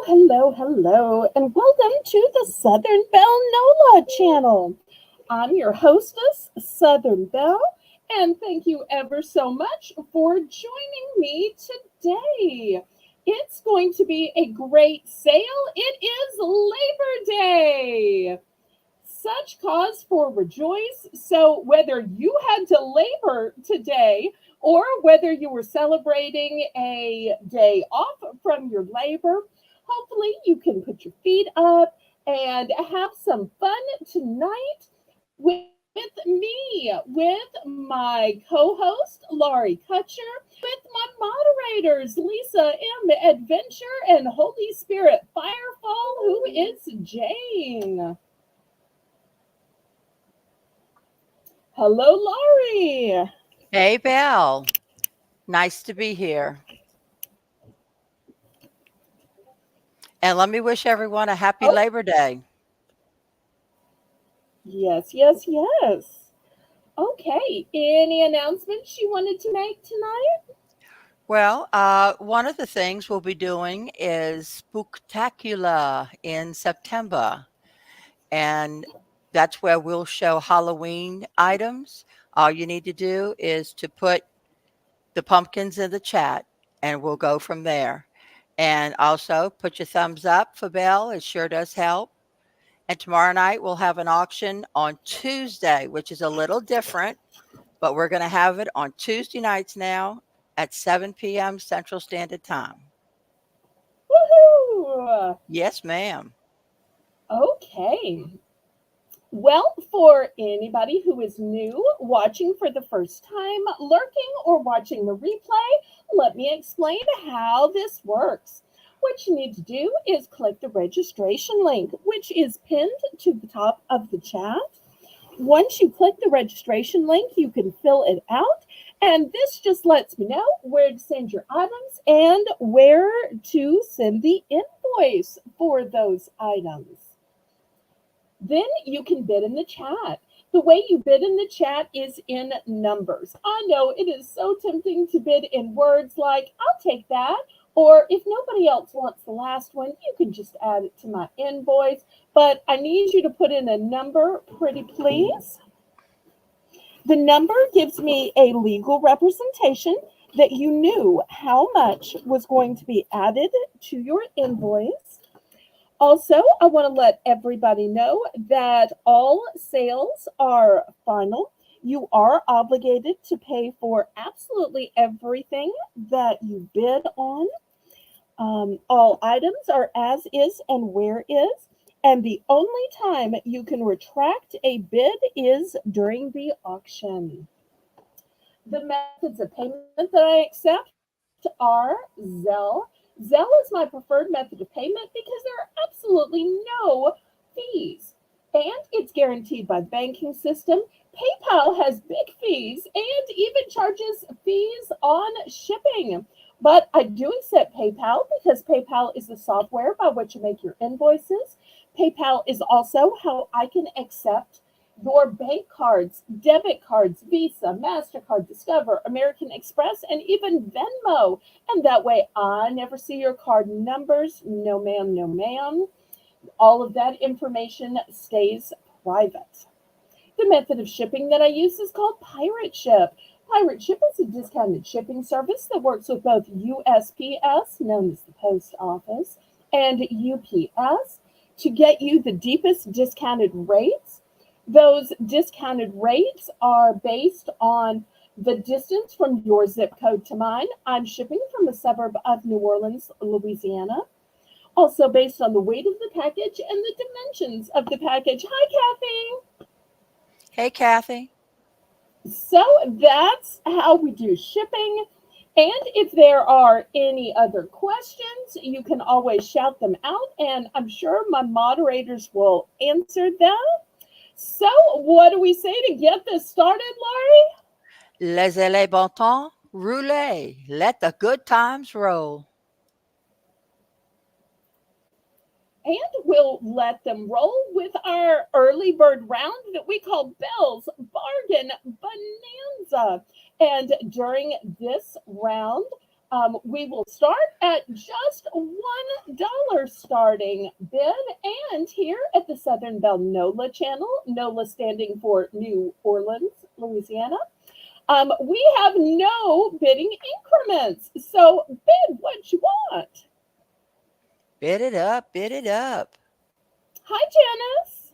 hello, and welcome to the Southern Belle NOLA channel. I'm your hostess, Southern Belle, and thank you ever so much for joining me today. It's going to be a great sale. It is Labor Day. Such cause for rejoice. So, whether you had to labor today or whether you were celebrating a day off from your labor, hopefully you can put your feet up and have some fun tonight with me, with my co host, Laurie Kutcher, with my moderators, Lisa M. Adventure and Holy Spirit Firefall, who is Jane. Hello, Laurie. Hey, Belle. Nice to be here. And let me wish everyone a happy Oh, Labor Day. yes. Okay, any announcements you wanted to make tonight? Well, one of the things we'll be doing is Spooktacular in September. And that's where we'll show Halloween items. All you need to do is to put the pumpkins in the chat and we'll go from there. And also put your thumbs up for Belle. It sure does help. And tomorrow night, we'll have an auction on Tuesday, which is a little different, but we're going to have it on Tuesday nights now at 7 p.m. Central Standard Time. Woohoo! Yes, ma'am. Okay. Well, for anybody who is new, watching for the first time, lurking, or watching the replay, let me explain how this works. What you need to do is click the registration link, which is pinned to the top of the chat. Once you click the registration link, you can fill it out. And this just lets me know where to send your items and where to send the invoice for those items. Then you can bid in the chat. The way you bid in the chat is in numbers. I know it is so tempting to bid in words like, I'll take that. Or if nobody else wants the last one, you can just add it to my invoice. But I need you to put in a number, pretty please. The number gives me a legal representation that you knew how much was going to be added to your invoice. Also, I want to let everybody know that all sales are final. You are obligated to pay for absolutely everything that you bid on. All items are as is and where is. And the only time you can retract a bid is during the auction. The methods of payment that I accept are Zelle. Zelle is my preferred method of payment because there are absolutely no fees. And it's guaranteed by the banking system. PayPal has big fees and even charges fees on shipping. But I do accept PayPal because PayPal is the software by which you make your invoices. PayPal is also how I can accept your bank cards, debit cards, Visa, MasterCard, Discover, American Express, and even Venmo. And that way I never see your card numbers. No, ma'am, no, ma'am. All of that information stays private. The method of shipping that I use is called Pirate Ship. Pirate Ship is a discounted shipping service that works with both USPS, known as the post office, and UPS to get you the deepest discounted rates. Those discounted rates are based on the distance from your zip code to mine. I'm shipping from a suburb of New Orleans, Louisiana. Also based on the weight of the package and the dimensions of the package. Hi, Kathy. Hey, Kathy. So that's how we do shipping. And if there are any other questions, you can always shout them out, and I'm sure my moderators will answer them. So, what do we say to get this started, Laurie? Laissez les bon temps rouler. Let the good times roll. And we'll let them roll with our early bird round that we call Belle's Bargain Bonanza. And during this round, We will start at just $1 starting bid. And here at the Southern Belle NOLA channel, NOLA standing for New Orleans, Louisiana, we have no bidding increments. So bid what you want. Bid it up, bid it up. Hi, Janice.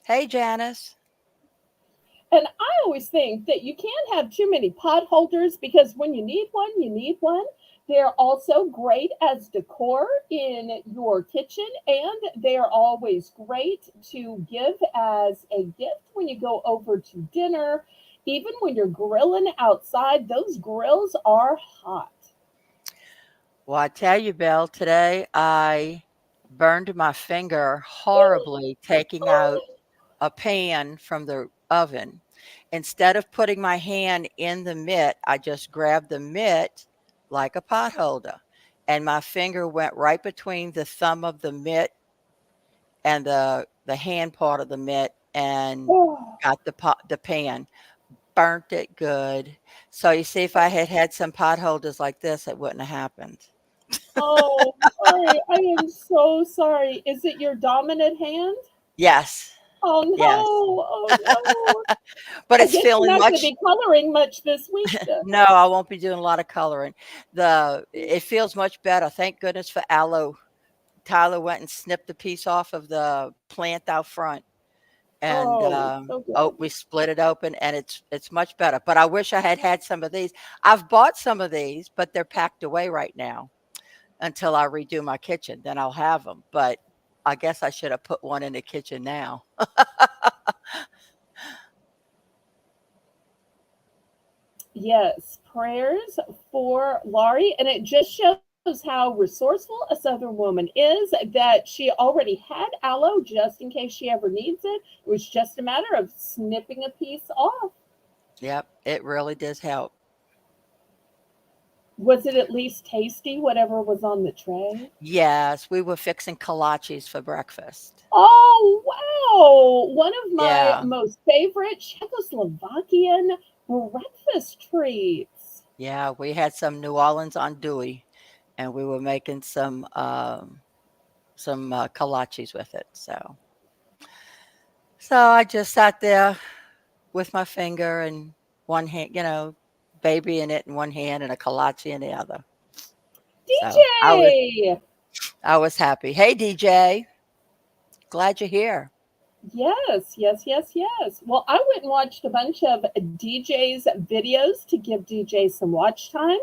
Hey, Janice. And I always think that you can't have too many pot holders because when you need one, you need one. They're also great as decor in your kitchen, and they are always great to give as a gift when you go over to dinner. Even when you're grilling outside, those grills are hot. Well, I tell you, Belle, today I burned my finger horribly taking out a pan from the oven. Instead of putting my hand in the mitt, I just grabbed the mitt like a pot holder. And my finger went right between the thumb of the mitt and the hand part of the mitt and Oh, got the pan. Burnt it good. So you see, if I had had some pot holders like this, it wouldn't have happened. oh, sorry. I am so sorry. Is it your dominant hand? Yes, Oh yes. no. Oh no. But I it's guess you're feeling not going to much. be coloring much this week then. No, I won't be doing a lot of coloring. It feels much better. Thank goodness for aloe. Tyler went and snipped a piece off of the plant out front, and Oh, so oh, good. we split it open, and it's much better. But I wish I had had some of these. I've bought some of these, but they're packed away right now until I redo my kitchen. Then I'll have them. But I guess I should have put one in the kitchen now. Yes, prayers for Laurie. And it just shows how resourceful a Southern woman is that she already had aloe just in case she ever needs it. It was just a matter of snipping a piece off. Yep, it really does help. Was it at least tasty, whatever was on the tray? Yes, we were fixing kolaches for breakfast. Oh, wow. One of my Yeah. most favorite Czechoslovakian breakfast treats. Yeah, we had some New Orleans andouille, and we were making some kolaches with it. So I just sat there with my finger and one hand, babying it in one hand and a kolache in the other. So DJ! I was happy. Hey DJ, glad you're here. Yes, yes, yes, yes. Well, I went and watched a bunch of DJ's videos to give DJ some watch time.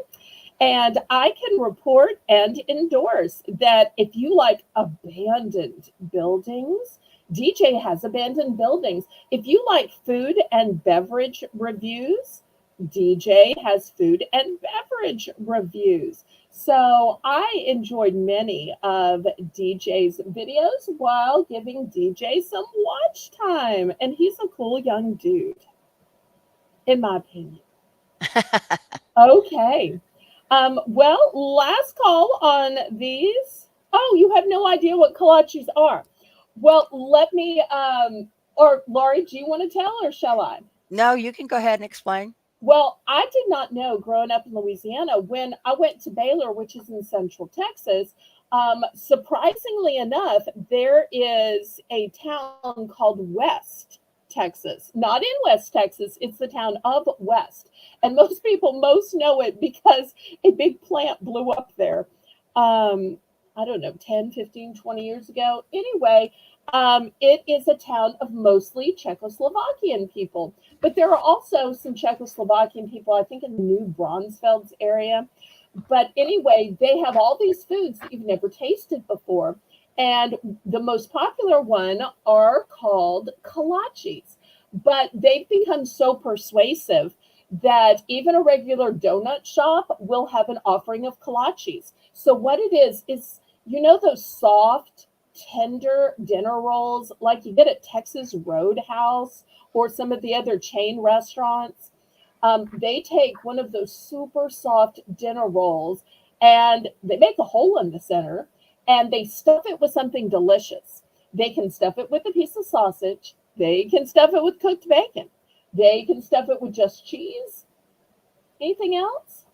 And I can report and endorse that if you like abandoned buildings, DJ has abandoned buildings. If you like food and beverage reviews, DJ has food and beverage reviews. So I enjoyed many of DJ's videos while giving DJ some watch time. And he's a cool young dude, in my opinion. Okay. Well, last call on these. Oh, you have no idea what kolaches are. Well, let me, or Laurie, do you want to tell or shall I? No, you can go ahead and explain. Well, I did not know growing up in Louisiana when I went to Baylor, which is in central Texas. Surprisingly enough, there is a town called West Texas, not in West Texas, it's the town of West. And most people most know it because a big plant blew up there. I don't know, 10, 15, 20 years ago. Anyway, it is a town of mostly Czechoslovakian people. But there are also some Czechoslovakian people, I think, in the New Braunfels area. But anyway, they have all these foods that you've never tasted before. And the most popular one are called kolaches. But they've become so persuasive that even a regular donut shop will have an offering of kolaches. So what it is those soft, tender dinner rolls like you get at Texas Roadhouse or some of the other chain restaurants. They take one of those super soft dinner rolls and they make a hole in the center and they stuff it with something delicious. They can stuff it with a piece of sausage. They can stuff it with cooked bacon. They can stuff it with just cheese. Anything else?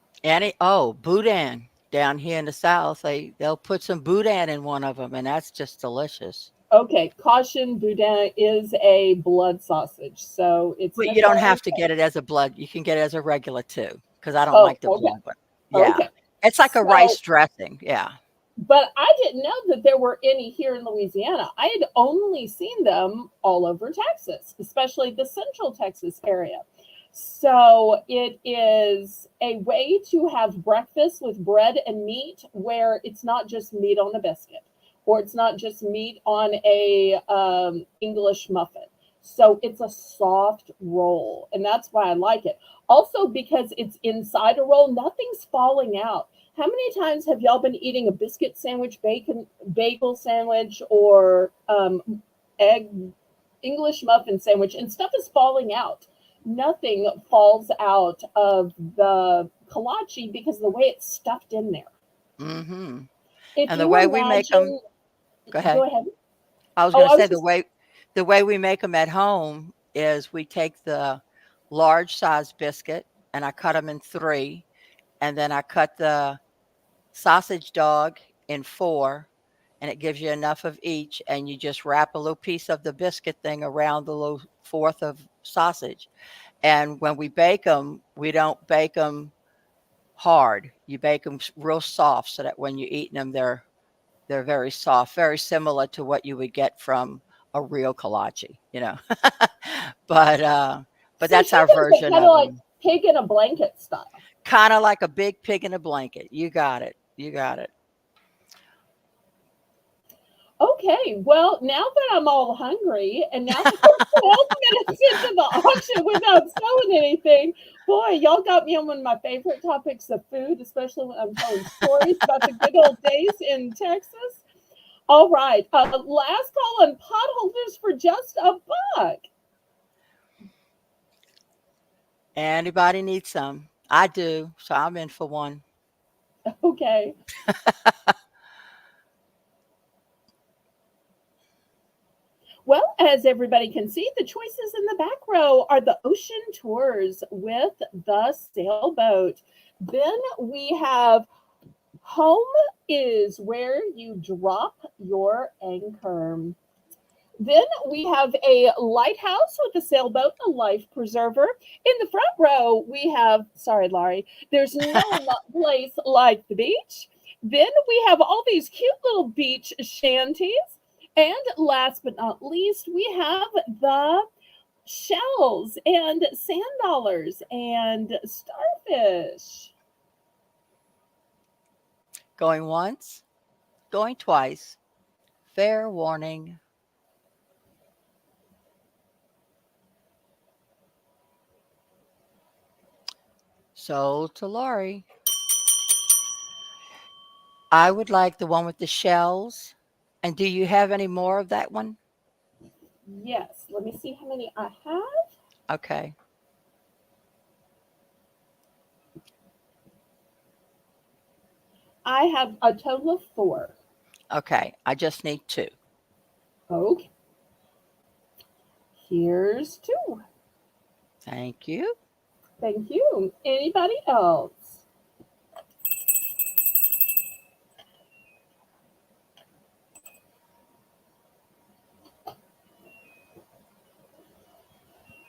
boudin down here in the South, they'll put some boudin in one of them, and that's just delicious. Okay, caution, boudin is a blood sausage, so it's But you don't notorious. have to get it as a blood. You can get it as a regular too, because I don't Oh, like the okay, blood one. Yeah, okay. it's like a So, rice dressing. Yeah. but I didn't know that there were any here in Louisiana. I had only seen them all over Texas, especially the central Texas area. So it is a way to have breakfast with bread and meat where it's not just meat on a biscuit or it's not just meat on a English muffin. So it's a soft roll, and that's why I like it. Also, because it's inside a roll, nothing's falling out. How many times have y'all been eating a biscuit sandwich, bacon, bagel sandwich, or egg English muffin sandwich, and stuff is falling out? Nothing falls out of the kolache because of the way it's stuffed in there. Hmm. If And the you way we make them, imagine, go go ahead. ahead. I was Oh, going to I say was just the way we make them at home is we take the large size biscuit and I cut them in three, and then I cut the sausage dog in four, and it gives you enough of each, and you just wrap a little piece of the biscuit thing around the little fourth of sausage. And when we bake them, we don't bake them hard. You bake them real soft so that when you're eating them, they're very soft, very similar to what you would get from a real kolache, you know. but uh, but so that's she our does it version kind of of like them. pig in a blanket style. Kind of like a big pig in a blanket. You got it. You got it. Okay, well, now that I'm all hungry and now that we're 12 minutes into the auction without selling anything, boy, y'all got me on one of my favorite topics of food, especially when I'm telling stories about the good old days in Texas. All right, last call on potholders for just a buck. Anybody needs some? I do, so I'm in for one. Okay. Well, as everybody can see, the choices in the back row are the ocean tours with the sailboat. Then we have home is where you drop your anchor. Then we have a lighthouse with a sailboat, a life preserver. In the front row, we have, sorry, Laurie, there's no place like the beach. Then we have all these cute little beach shanties. And last but not least, we have the shells and sand dollars and starfish. Going once, going twice. Fair warning. Sold to Lori. I would like the one with the shells. And do you have any more of that one? Yes, let me see how many I have. Okay. I have a total of four. Okay. I just need two. Okay, here's two. Thank you. Thank you. Anybody else?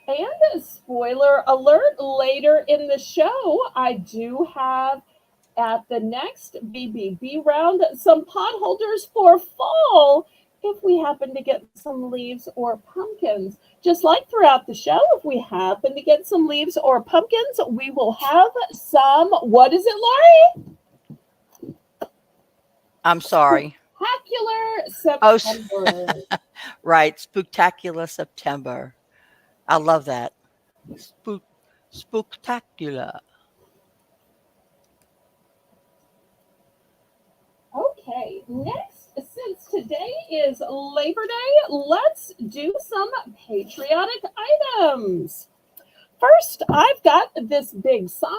And spoiler alert, later in the show, I do have at the next BBB round some potholders for fall if we happen to get some leaves or pumpkins. Just like throughout the show, if we happen to get some leaves or pumpkins, we will have some, what is it, Laurie? I'm sorry. Spectacular Oh, September. right. Spooktacular September. I love that. Spook, spooktacular. Okay, next, since today is Labor Day, let's do some patriotic items. First, I've got this big sign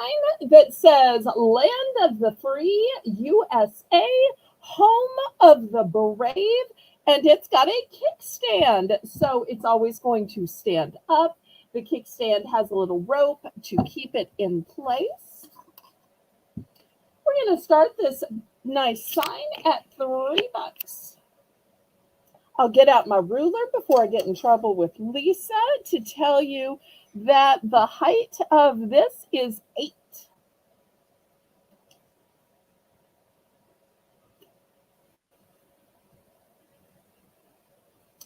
that says Land of the Free, USA, Home of the Brave, and it's got a kickstand. So it's always going to stand up. The kickstand has a little rope to keep it in place. We're going to start this nice sign at $3. I'll get out my ruler before I get in trouble with Lisa to tell you that the height of this is 8.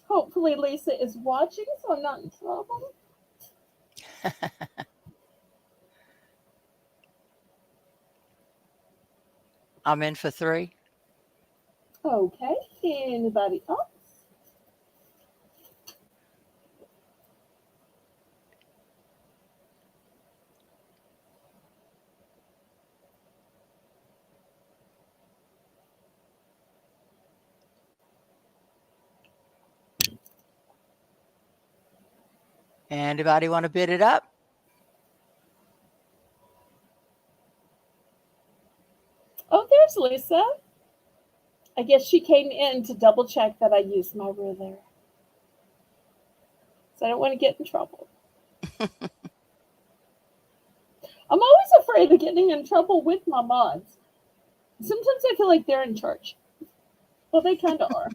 Hopefully Lisa is watching so I'm not in trouble. I'm in for 3. Okay, anybody else? Anybody want to bid it up? Oh, there's Lisa. I guess she came in to double check that I used my ruler. So I don't want to get in trouble. I'm always afraid of getting in trouble with my mods. Sometimes I feel like they're in charge. Well, they kind of are.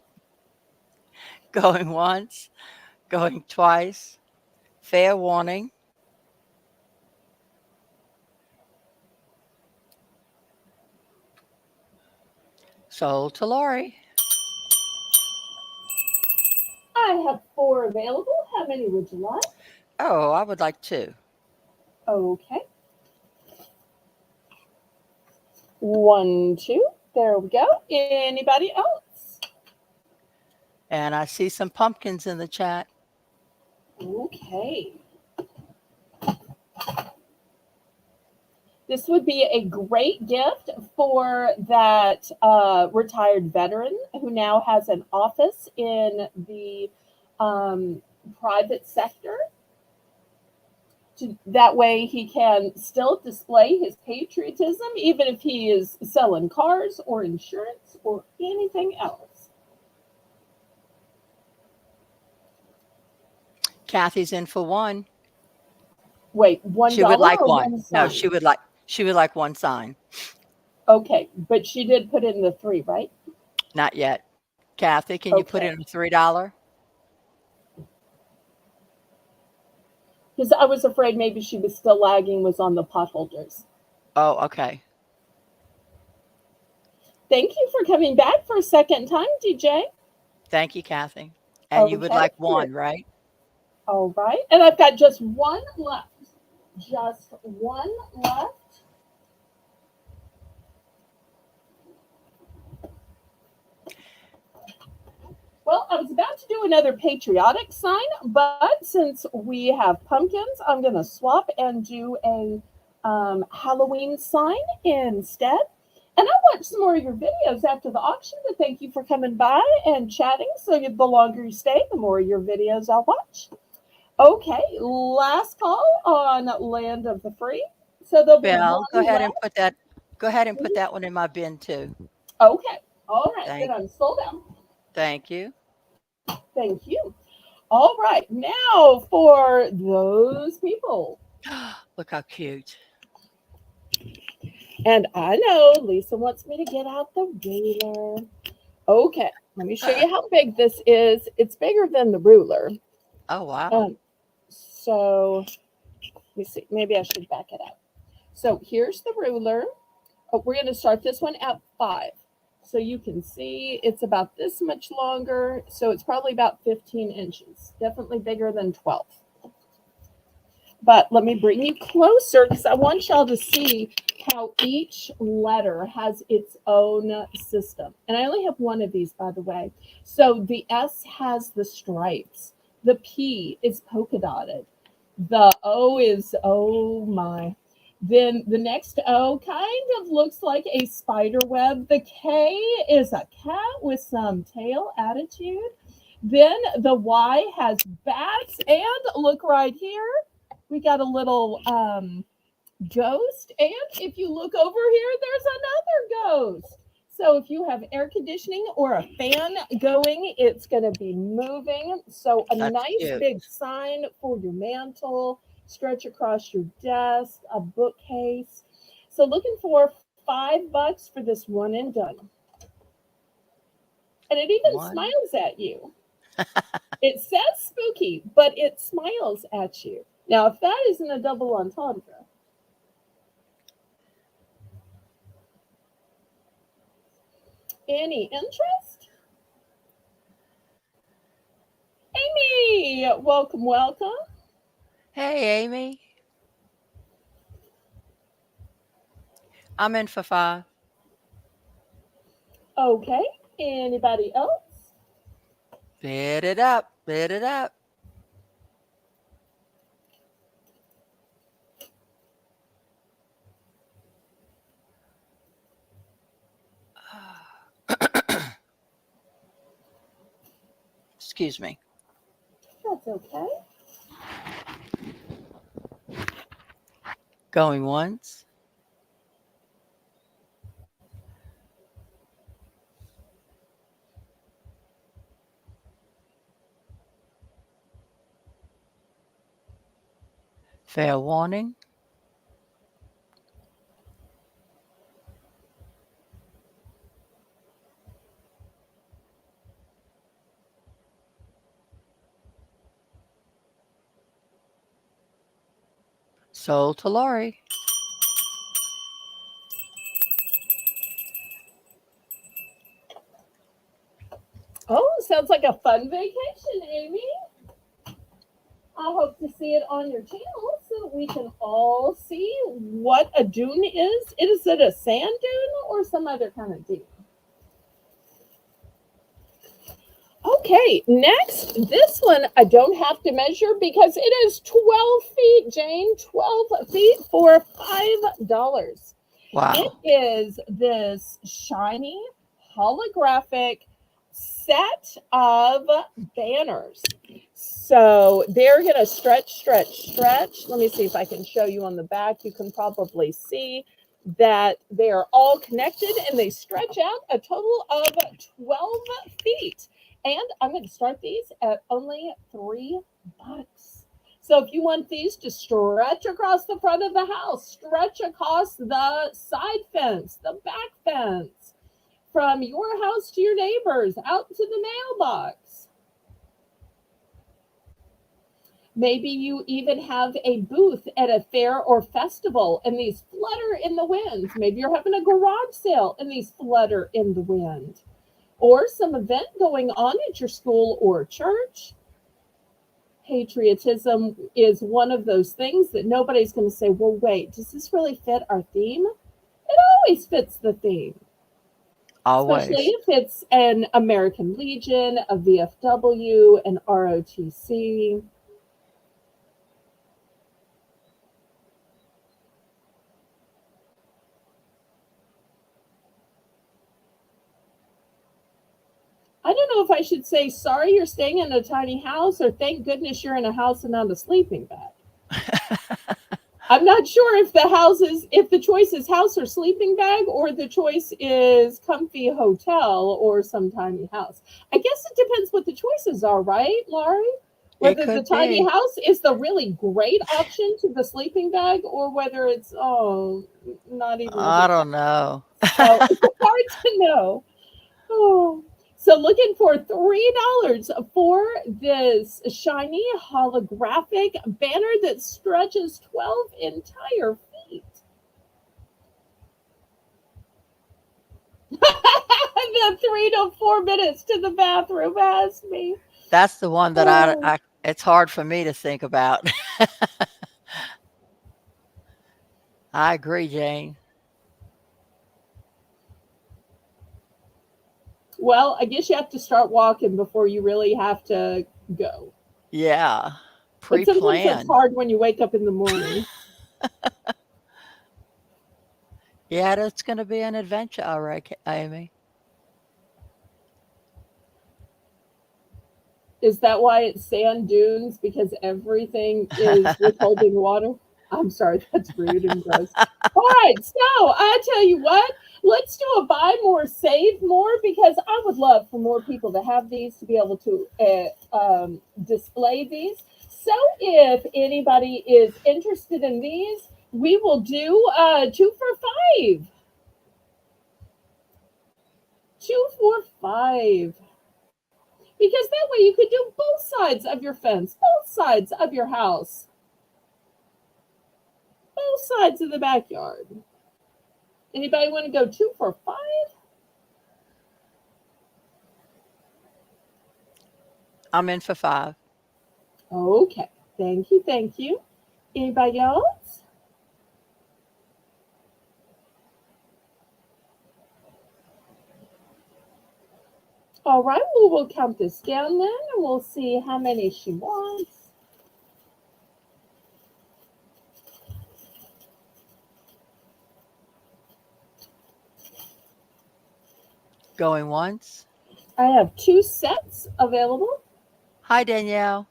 Going once, going twice. Fair warning. Sold to Lori. I have 4 available. How many would you like? Oh, I would like 2. Okay. 1, 2. There we go. Anybody else? And I see some pumpkins in the chat. Okay. This would be a great gift for that retired veteran who now has an office in the private sector. That way he can still display his patriotism, even if he is selling cars or insurance or anything else. Kathy's in for 1. Wait, $1 She would like or 1. one No, sign? she would like 1 sign. Okay, but she did put in the 3, right? Not yet. Kathy, can you put Okay. in a $3? Because I was afraid maybe she was still lagging, was on the pot holders. Oh, okay. Thank you for coming back for a second time, DJ. Thank you, Kathy. And you would Okay. like 1, right? All right. And I've got just 1 left. Just 1 left. Well, I was about to do another patriotic sign, but since we have pumpkins, I'm going to swap and do a Halloween sign instead. And I'll watch some more of your videos after the auction, but thank you for coming by and chatting. So the longer you stay, the more of your videos I'll watch. Okay, last call on Land of the Free. So there'll be Belle, one left. go ahead and put that one in my bin too. Okay, all right, then Thank I'm still down. thank you. Thank you. All right, now for those people. Look how cute. And I know Lisa wants me to get out the ruler. Okay, let me show you how big this is. It's bigger than the ruler. Oh, wow. So let me see. Maybe I should back it up. So here's the ruler. Oh, we're going to start this one at 5. So you can see it's about this much longer. So it's probably about 15 inches. Definitely bigger than 12. But let me bring you closer because I want y'all to see how each letter has its own system. And I only have one of these, by the way. So the S has the stripes. The P is polka dotted. The O is, oh my. Then the next O kind of looks like a spider web. The K is a cat with some tail attitude. Then the Y has bats. And look right here, we got a little ghost. And if you look over here, there's another ghost. So if you have air conditioning or a fan going, it's going to be moving. So a That's nice cute. big sign for your mantle, stretch across your desk, a bookcase. So looking for $5 for this one and done. And it even One. smiles at you. It says spooky, but it smiles at you. Now, if that isn't a double entendre, any interest? Amy, welcome, welcome. Hey, Amy. I'm in for five. Okay, anybody else? Bid it up. Bid it up. Excuse me. That's okay. Going once. Fair warning. Sold to Lori. Oh, sounds like a fun vacation, Amy. I hope to see it on your channel so that we can all see what a dune is. Is it a sand dune or some other kind of dune? Okay, next, this one I don't have to measure because it is 12 feet, Jane, 12 feet for $5. It Wow. is this shiny holographic set of banners. So they're going to stretch, stretch, stretch. Let me see if I can show you on the back. You can probably see that they are all connected and they stretch out a total of 12 feet. And I'm going to start these at only $3. So if you want these to stretch across the front of the house, stretch across the side fence, the back fence, from your house to your neighbors, out to the mailbox. Maybe you even have a booth at a fair or festival and these flutter in the wind. Maybe you're having a garage sale and these flutter in the wind. Or some event going on at your school or church. Patriotism is one of those things that nobody's going to say, well, wait, does this really fit our theme? It always fits the theme, especially Always. if it's an American Legion, a VFW, an ROTC. I don't know if I should say, sorry you're staying in a tiny house, or thank goodness you're in a house and not a sleeping bag. I'm not sure if the choice is house or sleeping bag, or the choice is comfy hotel or some tiny house. I guess it depends what the choices are, right, Laurie? It Whether the could tiny be. house is the really great option to the sleeping bag, or whether it's, oh, not even a I good don't know. so it's hard to know. Oh. So looking for $3 for this shiny holographic banner that stretches 12 entire feet. The 3 to 4 minutes to the bathroom has me. That's the one that Oh. it's hard for me to think about. I agree, Jane. Well, I guess you have to start walking before you really have to go. Yeah. But sometimes it's Pre-plan. hard when you wake up in the morning. Yeah, that's going to be an adventure, all right, Amy. Is that why it's sand dunes? Because everything is withholding water? I'm sorry, that's rude and gross. All right, so I tell you what, let's do a buy more, save more, because I would love for more people to have these, to be able to display these. So if anybody is interested in these, we will do 2 for 5. 245. Because that way you could do both sides of your fence, both sides of your house, both sides of the backyard. Anybody want to go 2 for 5? I'm in for 5. Okay. Thank you. Thank you. Anybody else? All right. Well, we'll count this down then and we'll see how many she wants. Going once. I have 2 sets available. Hi, Danielle.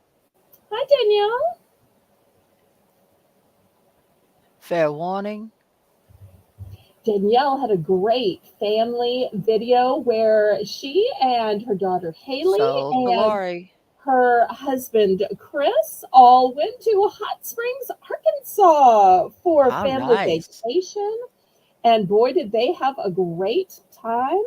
Hi, Danielle. Fair warning. Danielle had a great family video where she and her daughter Haley Sold to and Lori. her husband Chris all went to Hot Springs, Arkansas for How family nice. vacation. And boy, did they have a great time.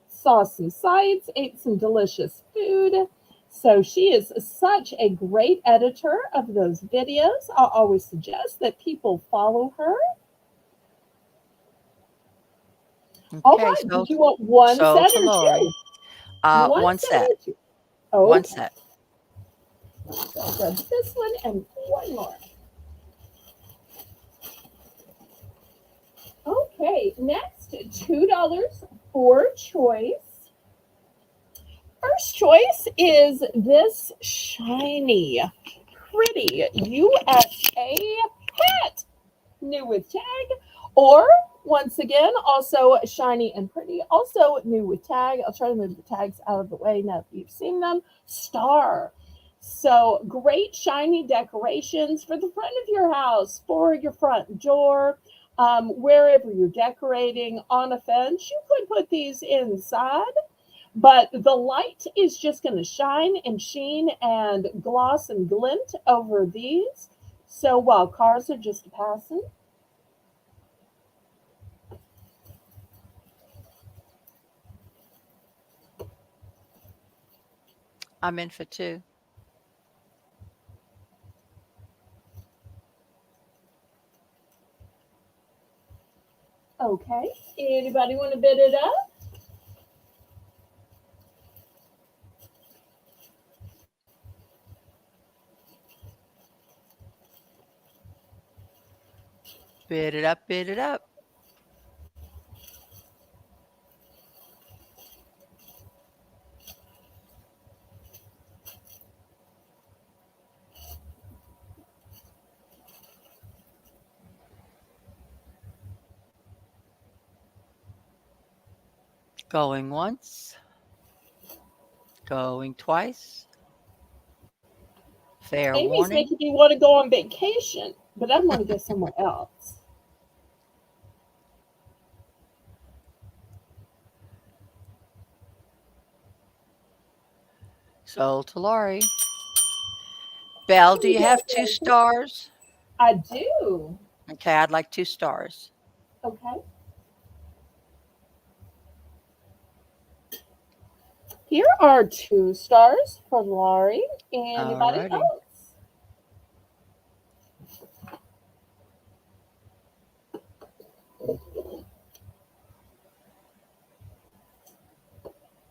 Saw some sights, ate some delicious food. So she is such a great editor of those videos. I'll always suggest that people follow her. All Okay, right. Did you want one sold set to or two? Lori. One One set set. or two? One Okay. set. So I'll grab this one and one more. Okay. Next, $2 for choice. First choice is this shiny, pretty USA hat, new with tag, or once again, also shiny and pretty, also new with tag. I'll try to move the tags out of the way now that you've seen them. Star. So great shiny decorations for the front of your house, for your front door, wherever you're decorating on a fence. You could put these inside, but the light is just going to shine and sheen and gloss and glint over these. So while cars are just passing, I'm in for 2. okay. Anybody want to bid it up? Bid it up, bid it up. Going once. Going twice. Fair Amy's warning. making me want to go on vacation, but I want to go somewhere else. Sold to Lori. Belle, do You you get have it, 2 Lacey? stars? I do. Okay, I'd like 2 stars. Okay. Here are 2 stars for Laurie. Anybody Alrighty. else?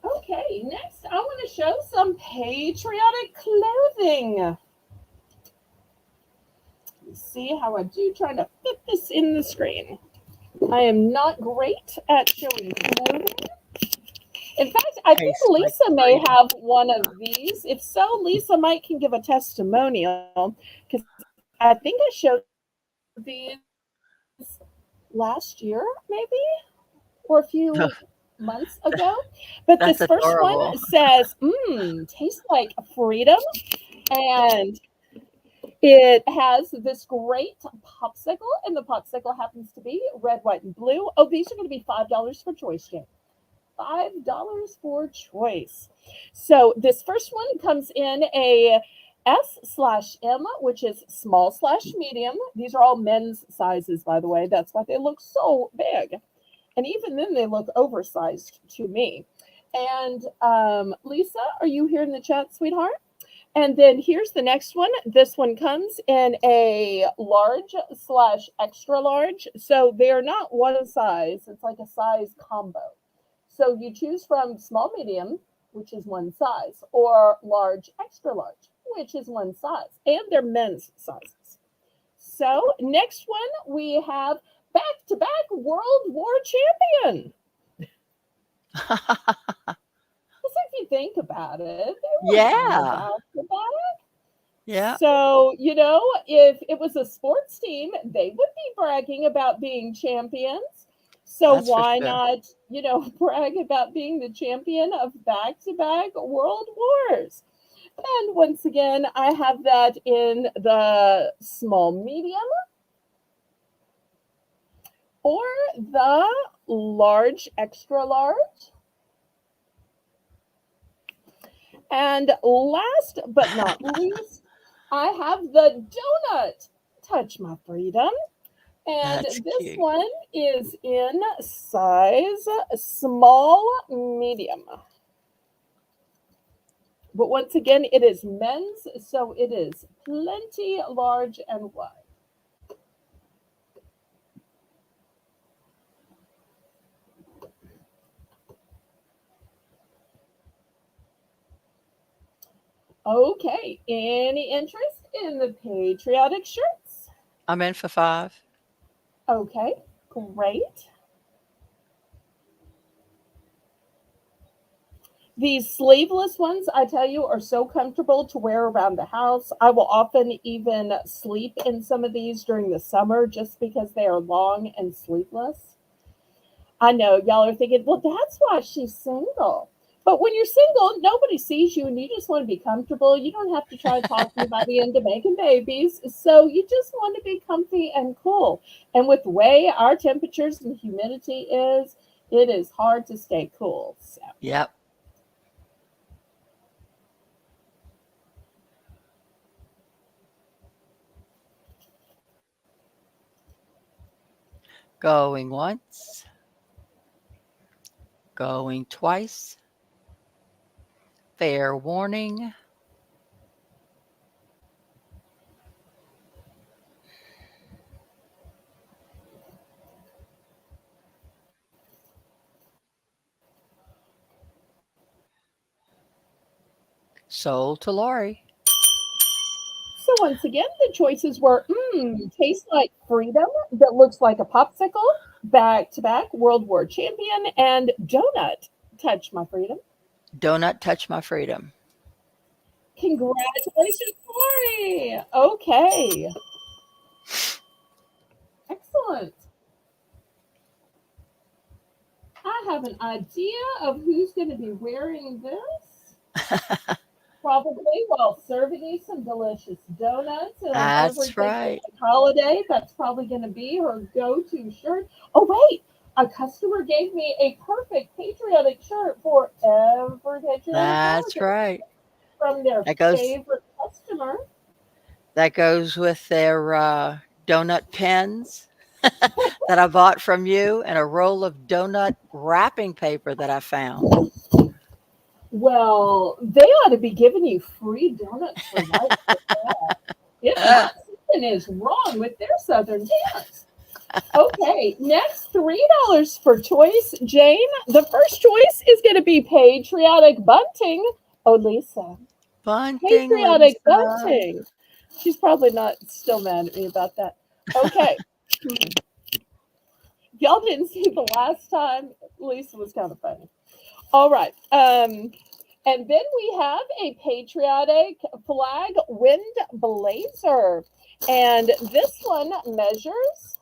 Okay, next I want to show some patriotic clothing. See how I do trying to fit this in the screen. I am not great at showing clothing. In fact, I think Tastes like Lisa may freedom. have one of these. If so, Lisa might can give a testimonial because I think I showed these last year, maybe, or a few months ago. But That's this first one adorable. says, tastes like freedom. And it has this great popsicle, and the popsicle happens to be red, white, and blue. Oh, these are going to be $5 for choice, Jane. $5 for choice. So this first one comes in a S/M, which is small/medium. These are all men's sizes, by the way. That's why they look so big. And even then, they look oversized to me. And Lisa, are you here in the chat, sweetheart? And then here's the next one. This one comes in a large slash extra large. So they're not one size, it's like a size combo. So you choose from small, medium, which is one size, or large, extra large, which is one size. And they're men's sizes. So next one, we have back to back World War champion. Because if you think about it, they were kind of Yeah. back to back. Yeah. So, if it was a sports team, they would be bragging about being champions. So, That's for why sure. not, brag about being the champion of back to back world wars? And once again, I have that in the small, medium, or the large, extra large. And last but not least, I have the donut Touch My Freedom. And That's this cute. one is in size small, medium. But once again, it is men's, so it is plenty large and wide. Okay, any interest in the patriotic shirts? I'm in for 5. Okay, great. These sleeveless ones, I tell you, are so comfortable to wear around the house. I will often even sleep in some of these during the summer just because they are long and sleeveless. I know y'all are thinking, well, that's why she's single. But when you're single, nobody sees you and you just want to be comfortable. You don't have to try to talk anybody into making babies. So you just want to be comfy and cool. And with the way our temperatures and humidity is, it is hard to stay cool. So Yep. Going once, going twice. Fair warning. Sold to Lori. So once again, the choices were tastes like freedom that looks like a popsicle, back to back World War champion, and donut touch my freedom. Donut touch my freedom. Congratulations, Corey. Okay, excellent. I have an idea of who's going to be wearing this. Probably while serving you some delicious donuts and on every That's right. patriotic holiday. That's probably going to be her go-to shirt. Oh wait, a customer gave me a perfect patriotic shirt for every patriotic That's holiday right. from their That goes favorite customer. that goes with their donut pens that I bought from you and a roll of donut wrapping paper that I found. Well, they ought to be giving you free donuts for life for that. If not, something is wrong with their southern dance. Okay, next $3 for choice, Jane. The first choice is going to be patriotic bunting. Oh, Lisa, Bunting, patriotic Lisa. bunting. She's probably not still mad at me about that. Okay, y'all didn't see the last time. Lisa was kind of funny. All right. And then we have a patriotic flag wind blazer. And this one measures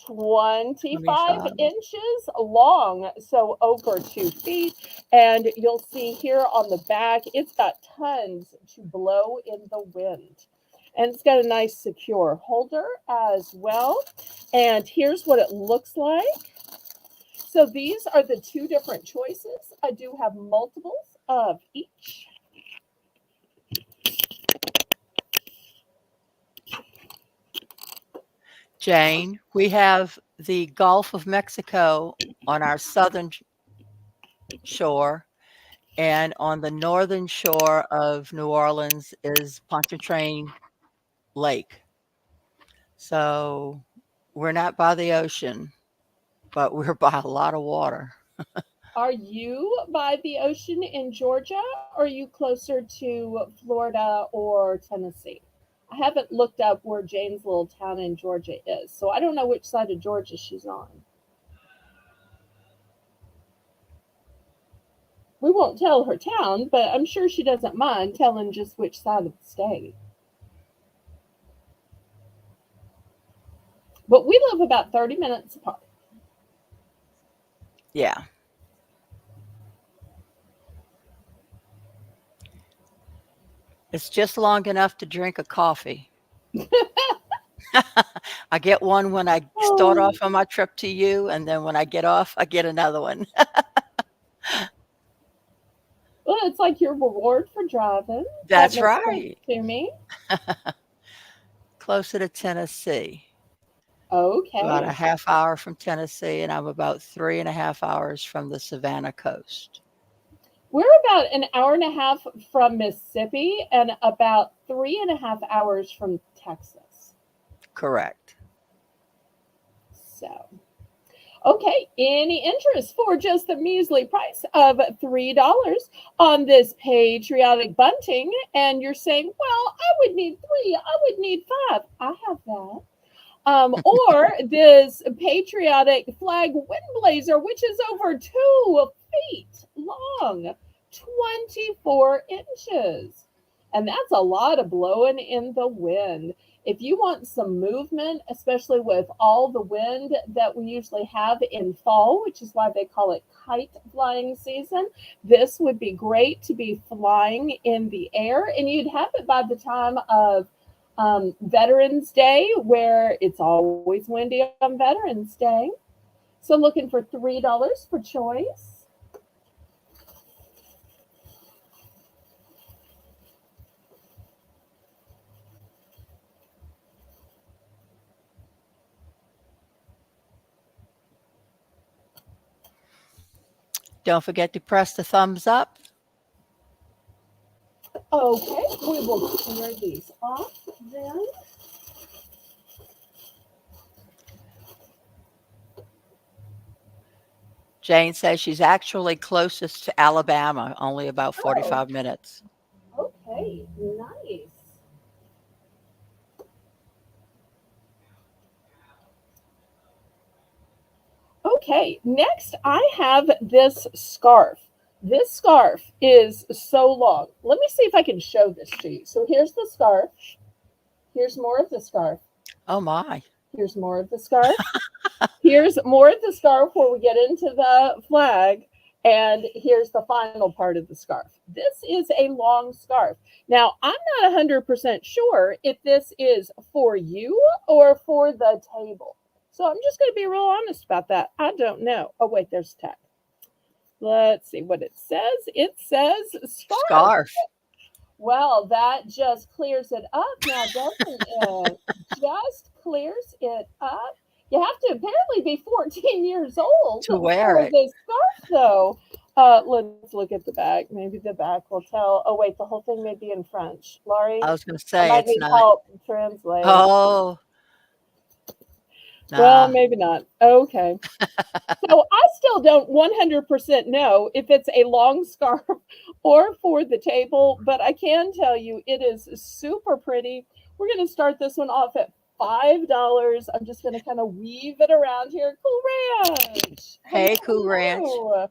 25 25. inches long, so over 2 feet. And you'll see here on the back, it's got tons to blow in the wind. And it's got a nice secure holder as well. And here's what it looks like. So these are the two different choices. I do have multiples of each. Jane, we have the Gulf of Mexico on our southern shore, and on the northern shore of New Orleans is Pontchartrain Lake. So we're not by the ocean, but we're by a lot of water. Are you by the ocean in Georgia, or are you closer to Florida or Tennessee? I haven't looked up where Jane's little town in Georgia is, so I don't know which side of Georgia she's on. We won't tell her town, but I'm sure she doesn't mind telling just which side of the state. But we live about 30 minutes apart. Yeah, it's just long enough to drink a coffee. I get one when I start Oh, off on my trip to you, and then when I get off, I get another one. well, it's like your reward for driving. That That's makes sense right. to me. Closer to Tennessee. About a Okay. half hour from Tennessee, and I'm about 3.5 hours from the Savannah coast. We're about an hour and a half from Mississippi and about 3.5 hours from Texas. Correct. So, okay, any interest for just the measly price of $3 on this patriotic bunting? And you're saying, well, I would need three, I would need five. I have that. Or this patriotic flag wind blazer, which is over 2 feet long, 24 inches. And that's a lot of blowing in the wind. If you want some movement, especially with all the wind that we usually have in fall, which is why they call it kite flying season, this would be great to be flying in the air. And you'd have it by the time of Veterans Day, where it's always windy on Veterans Day. So looking for $3 for choice. Don't forget to press the thumbs up. Okay, we will clear these off then. Jane says she's actually closest to Alabama, only about Oh, 45 minutes. okay, nice. Okay, next I have this scarf. This scarf is so long. Let me see if I can show this to you. So here's the scarf. Here's more of the scarf. Oh my. Here's more of the scarf. Here's more of the scarf where we get into the flag. And here's the final part of the scarf. This is a long scarf. Now, I'm not 100% sure if this is for you or for the table. So I'm just going to be real honest about that. I don't know. Oh, wait, there's tech. Let's see what it says. It says scarf. Scarf. Well, that just clears it up now, doesn't it? Just clears it up. You have to apparently be 14 years old To wear for it. this scarf, though. Let's look at the back. Maybe the back will tell. Oh, wait, the whole thing may be in French. I Laurie, was going to I say might it's need not. help translate. Oh, Well, nah. maybe not. Okay. So I still don't 100% know if it's a long scarf or for the table, but I can tell you it is super pretty. We're going to start this one off at $5. I'm just going to kind of weave it around here. Cool Ranch. Hello, Hey, Cool Ranch. hello.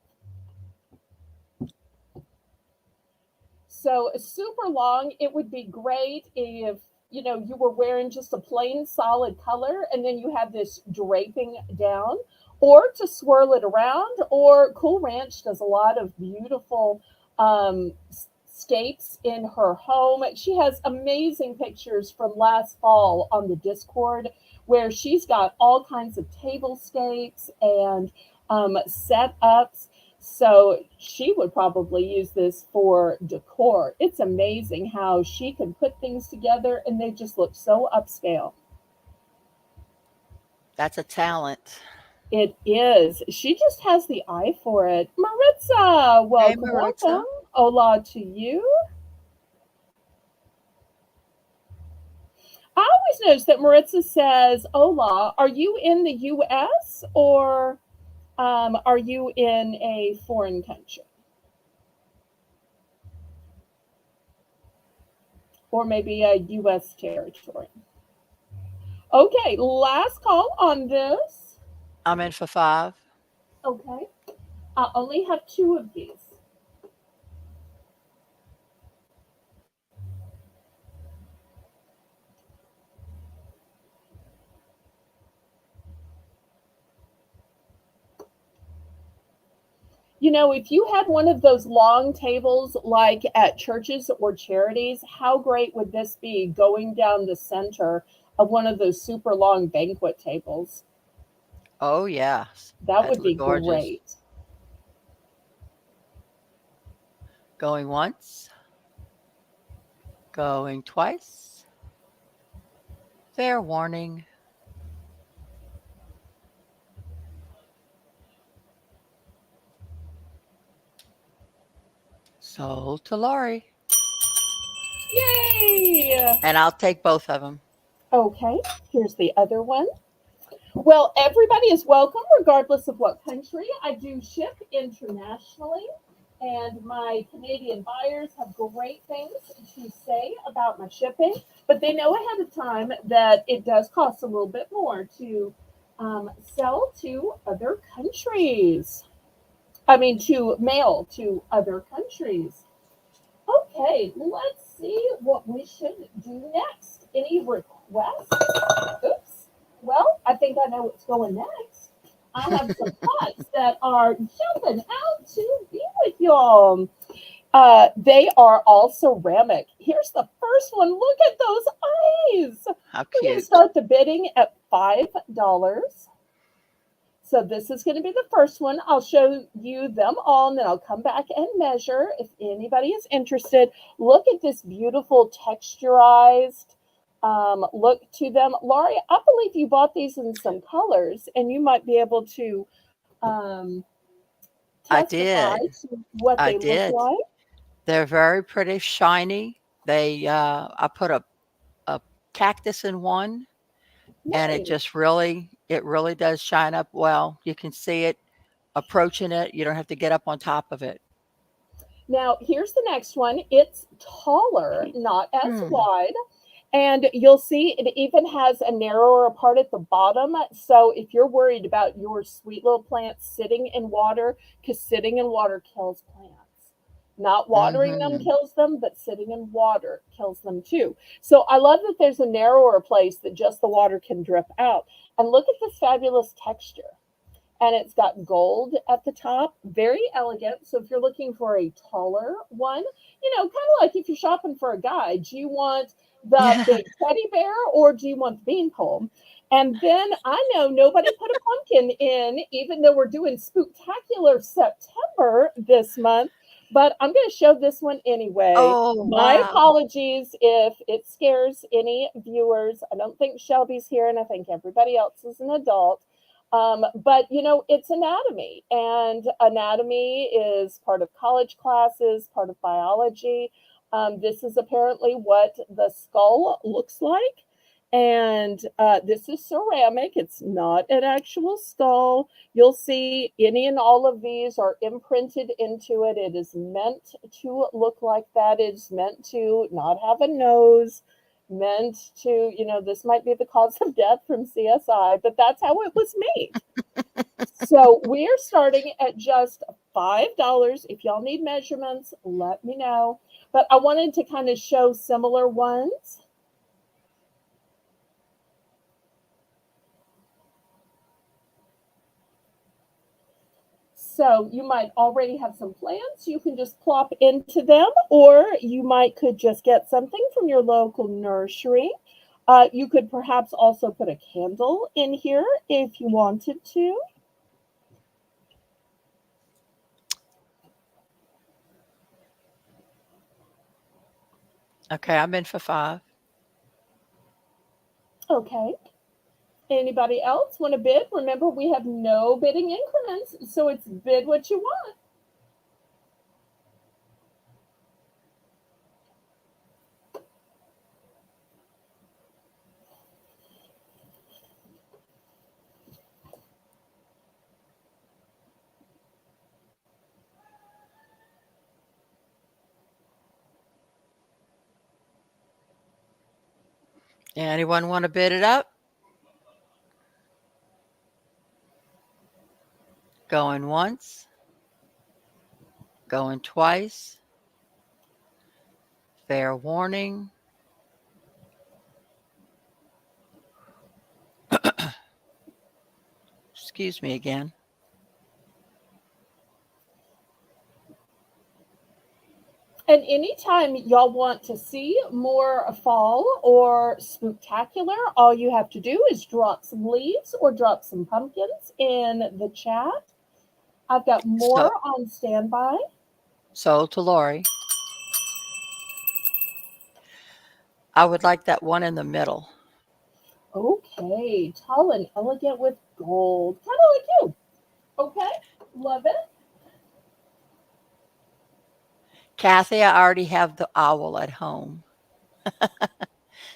So super long. It would be great if you were wearing just a plain solid color and then you have this draping down, or to swirl it around. Or Cool Ranch does a lot of beautiful scapes in her home. She has amazing pictures from last fall on the Discord where she's got all kinds of table scapes and setups. So she would probably use this for decor. It's amazing how she can put things together and they just look so upscale. That's a talent. It is. She just has the eye for it. Maritza, Hey, welcome, welcome. Maritza. Hola to you. I always notice that Maritza says hola. Are you in the US or are you in a foreign country? Or maybe a US territory? Okay, last call on this. I'm in for 5. Okay, I only have two of these. You know, if you had one of those long tables like at churches or charities, how great would this be going down the center of one of those super long banquet tables? Oh, yes. That That'd would look be gorgeous. great. Going once, going twice. Fair warning. Sold to Lori. Yay! And I'll take both of them. Okay, here's the other one. Well, everybody is welcome, regardless of what country. I do ship internationally, and my Canadian buyers have great things to say about my shipping, but they know ahead of time that it does cost a little bit more to sell to other countries. I mean, to mail to other countries. Okay, let's see what we should do next. Any requests? Oops. Well, I think I know what's going next. I have some pots that are jumping out to be with y'all. They are all ceramic. Here's the first one. Look at those eyes. How We're going to cute. start the bidding at $5. So this is going to be the first one. I'll show you them all and then I'll come back and measure if anybody is interested. Look at this beautiful texturized look to them. Laurie, I believe you bought these in some colors and you might be able to I testify did. to what I they look did. like. They're very pretty, shiny. I put a cactus in one and Nice. it really does shine up well. You can see it approaching it. You don't have to get up on top of it. Now, here's the next one. It's taller, not as Hmm. wide. And you'll see it even has a narrower part at the bottom. So if you're worried about your sweet little plants sitting in water, because sitting in water kills plants. Not watering them Mhm. kills them, but sitting in water kills them too. So I love that there's a narrower place that just the water can drip out. And look at this fabulous texture, and it's got gold at the top. Very elegant. So if you're looking for a taller one, kind of like if you're shopping for a guy, do you want the big teddy bear or do you want the beanpole? And then I know nobody put a pumpkin in, even though we're doing Spooktacular September this month. But I'm going to show this one anyway. Oh, My wow. apologies if it scares any viewers. I don't think Shelby's here, and I think everybody else is an adult. But it's anatomy, and anatomy is part of college classes, part of biology. This is apparently what the skull looks like. And this is ceramic. It's not an actual skull. You'll see any and all of these are imprinted into it. It is meant to look like that. It's meant to not have a nose, meant to, this might be the cause of death from CSI, but that's how it was made. So we're starting at just $5. If y'all need measurements, let me know. But I wanted to kind of show similar ones. So you might already have some plants. You can just plop into them, or you might could just get something from your local nursery. You could perhaps also put a candle in here if you wanted to. Okay, I'm in for 5. Okay. Anybody else want to bid? Remember, we have no bidding increments, so it's bid what you want. Anyone want to bid it up? Going once, going twice. Fair warning. Excuse me again. And anytime y'all want to see more fall or spooktacular, all you have to do is drop some leaves or drop some pumpkins in the chat. I've got So, more on standby. sold to Lori. I would like that one in the middle. Okay, tall and elegant with gold. Kind of like you. Okay, love it. Kathy, I already have the owl at home.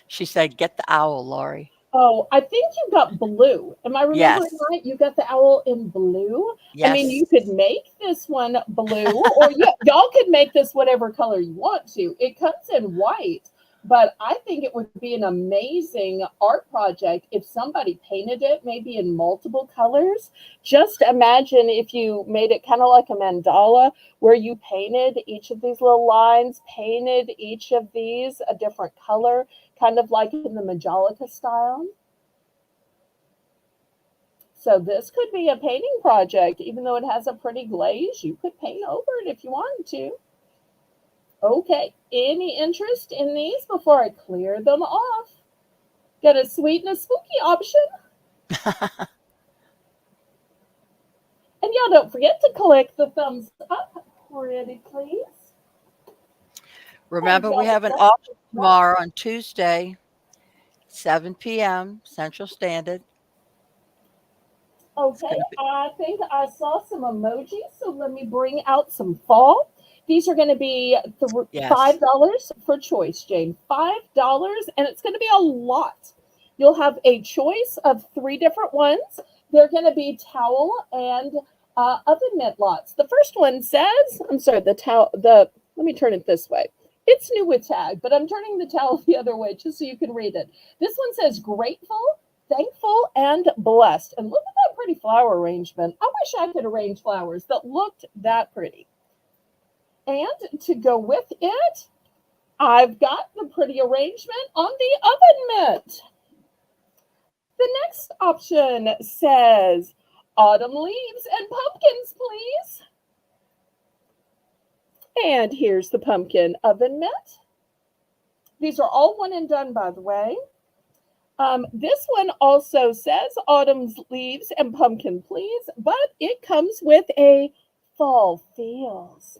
She said, get the owl, Lori. Oh, I think you got blue. Am I remembering Yes. right? You got the owl in blue. I mean, Yes. you could make this one blue, or y'all could make this whatever color you want to. It comes in white, but I think it would be an amazing art project if somebody painted it maybe in multiple colors. Just imagine if you made it kind of like a mandala where you painted each of these little lines, painted each of these a different color, kind of like in the Majolica style. So this could be a painting project, even though it has a pretty glaze. You could paint over it if you wanted to. Okay, any interest in these before I clear them off? Got a sweet and a spooky option. And y'all don't forget to click the thumbs up. Pretty please. And Remember, we y'all have an forget auction what? tomorrow on Tuesday, 7 p.m. Central Standard. It's Okay, going to be, I think I saw some emojis, so let me bring out some fall. These are going to be yes. $5 for choice, Jane. $5, and it's going to be a lot. You'll have a choice of three different ones. They're going to be towel and oven mitt lots. The first one says, I'm sorry, the towel, let me turn it this way. It's new with tag, but I'm turning the towel the other way just so you can read it. This one says grateful, thankful, and blessed. And look at that pretty flower arrangement. I wish I could arrange flowers that looked that pretty. And to go with it, I've got the pretty arrangement on the oven mitt. The next option says autumn leaves and pumpkins, please. And here's the pumpkin oven mitt. These are all one and done, by the way. This one also says autumn's leaves and pumpkin, please, but it comes with a fall feels.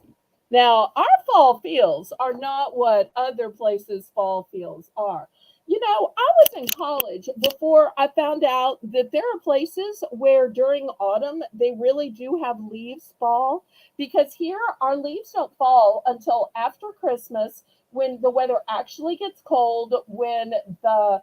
Now, our fall feels are not what other places' fall feels are. You know, I was in college before I found out that there are places where during autumn they really do have leaves fall, because here our leaves don't fall until after Christmas when the weather actually gets cold, when the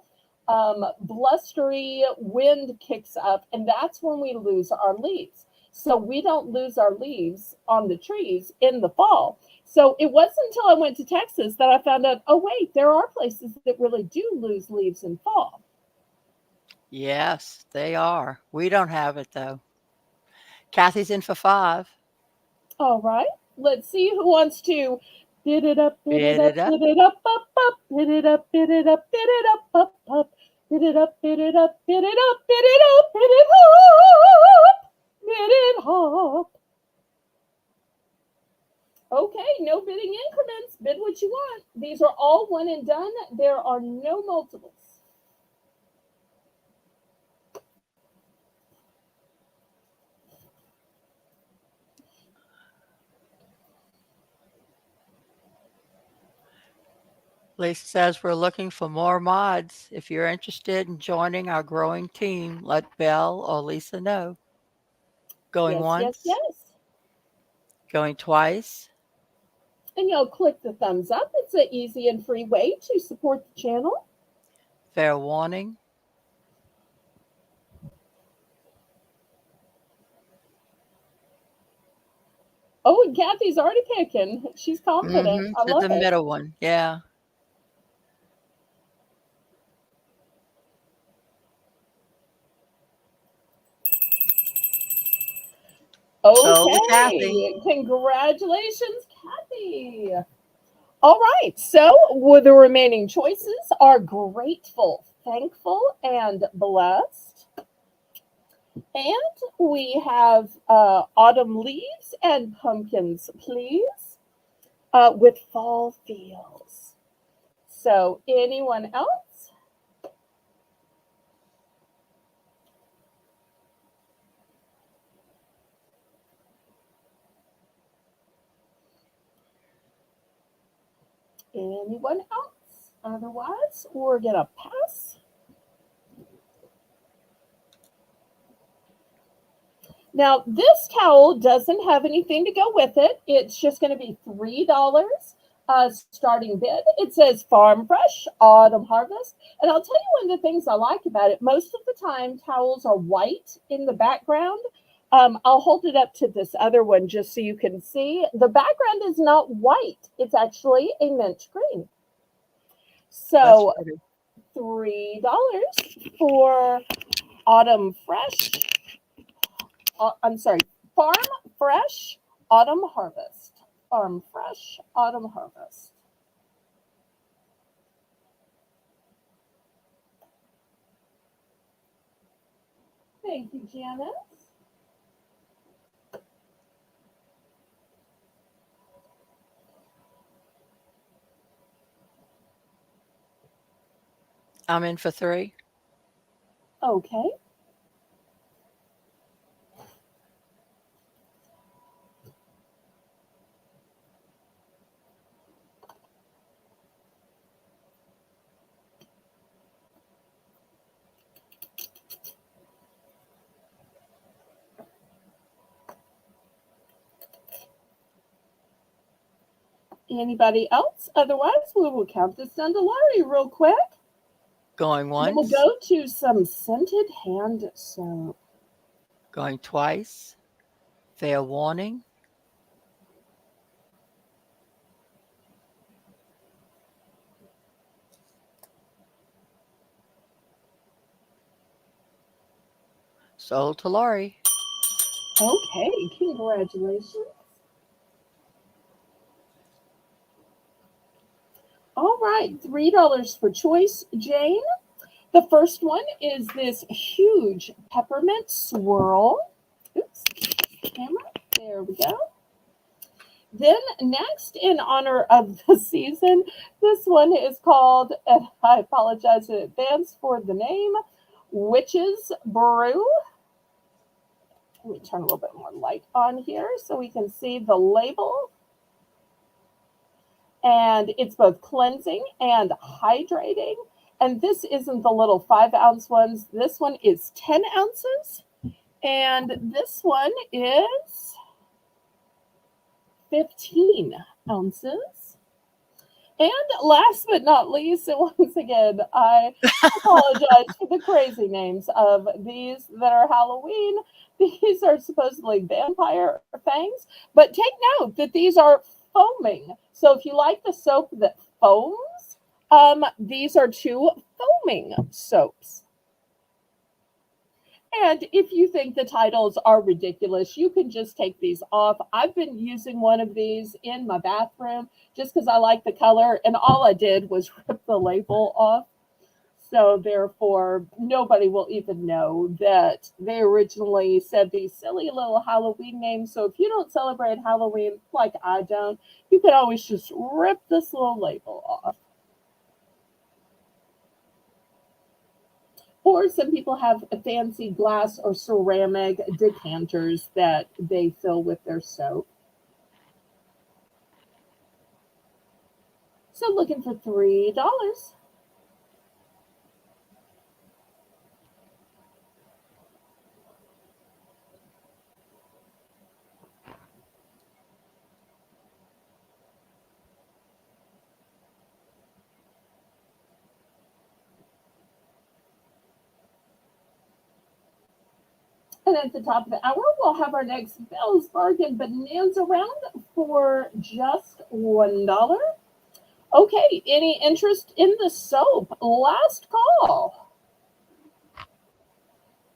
blustery wind kicks up, and that's when we lose our leaves. So we don't lose our leaves on the trees in the fall. So it wasn't until I went to Texas that I found out, oh, wait, there are places that really do lose leaves in fall. Yes, they are. We don't have it, though. Kathy's in for 5. All right, let's see who wants to bid it up, bid it Bid up, it up. bid it up, up, up, bid it up, bid it up, bid it up, up, up, bid it up, bid it up, bid it up, bid it up, bid it up, bid it up. Okay, no bidding increments. Bid what you want. These are all one and done. There are no multiples. Lisa says we're looking for more mods. If you're interested in joining our growing team, let Belle or Lisa know. Going Yes, yes, once, yes. going twice. And you'll click the thumbs up. It's an easy and free way to support the channel. Fair warning. Oh, and Kathy's already picking. She's confident. I To love the it. middle one. Yeah. Sold to Kathy. Okay. Congratulations, Kathy. All right. So the remaining choices are grateful, thankful, and blessed. And we have autumn leaves and pumpkins, please, with fall feels. So, anyone else? Anyone else? Otherwise, we're going to pass. Now, this towel doesn't have anything to go with it. It's just going to be $3 starting bid. It says Farm Fresh Autumn Harvest. And I'll tell you one of the things I like about it. Most of the time, towels are white in the background. I'll hold it up to this other one just so you can see. The background is not white, it's actually a mint green. That's So, pretty. $3 for Autumn Fresh. I'm sorry, Farm Fresh Autumn Harvest. Farm Fresh Autumn Harvest. Thank you, Janice. I'm in for 3. Okay. Anybody else? Otherwise, we will count this down to Laurie real quick. Going And then we'll once, go to some scented hand soap. going twice. Fair warning. Sold to Lori. Okay, congratulations. All right, $3 for choice, Jane. The first one is this huge peppermint swirl. Oops, camera. There we go. Then next, in honor of the season, this one is called, and I apologize in advance for the name, Witch's Brew. Let me turn a little bit more light on here so we can see the label. And it's both cleansing and hydrating. And this isn't the little 5-ounce ones. This one is 10 ounces. And this one is 15 ounces. And last but not least, and once again, I apologize for the crazy names of these that are Halloween. These are supposedly vampire fangs, but take note that these are foaming. So if you like the soap that foams, these are 2 foaming soaps. And if you think the titles are ridiculous, you can just take these off. I've been using one of these in my bathroom just because I like the color, and all I did was rip the label off. So therefore, nobody will even know that they originally said these silly little Halloween names. So if you don't celebrate Halloween like I don't, you can always just rip this little label off. Or some people have fancy glass or ceramic decanters that they fill with their soap. So looking for $3. And at the top of the hour, we'll have our next Belle's Bargain Bonanza round for just $1. Okay, any interest in the soap? Last call.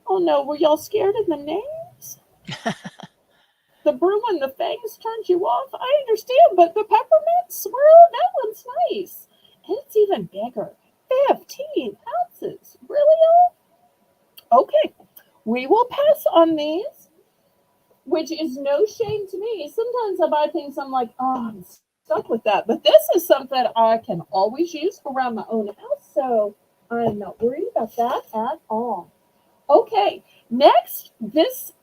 Oh no, were y'all scared of the names? The brew and the fangs turned you off? I understand, but the peppermint swirl, that one's nice. And it's even bigger. 15 ounces. Really, y'all? Okay, we will pass on these, which is no shame to me. Sometimes I buy things I'm like, oh, I'm stuck with that. But this is something I can always use around my own house, so I'm not worried about that at all. Okay, next, this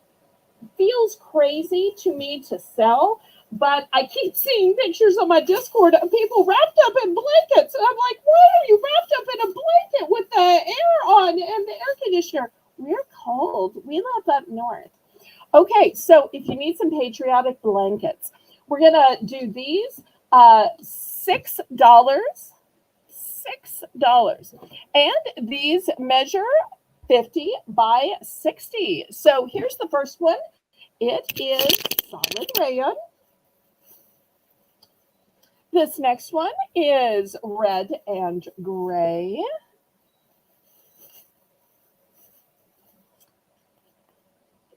feels crazy to me to sell, but I keep seeing pictures on my Discord of people wrapped up in blankets. And I'm like, why are you wrapped up in a blanket with the air on and the air conditioner? We're cold. We live up north. Okay, so if you need some patriotic blankets, we're going to do these $6. $6. And these measure 50 by 60. So here's the first one. It is solid rayon. This next one is red and gray.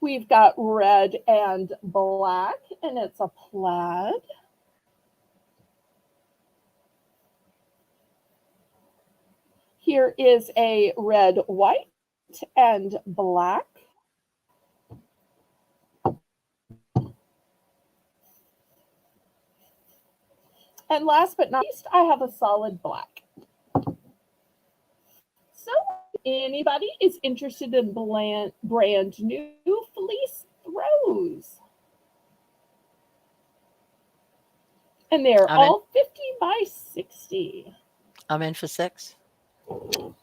We've got red and black, and it's a plaid. Here is a red, white, and black. And last but not least, I have a solid black. So anybody is interested in brand new fleece throws. And they're I'm in. all 50 by 60. I'm in for 6. And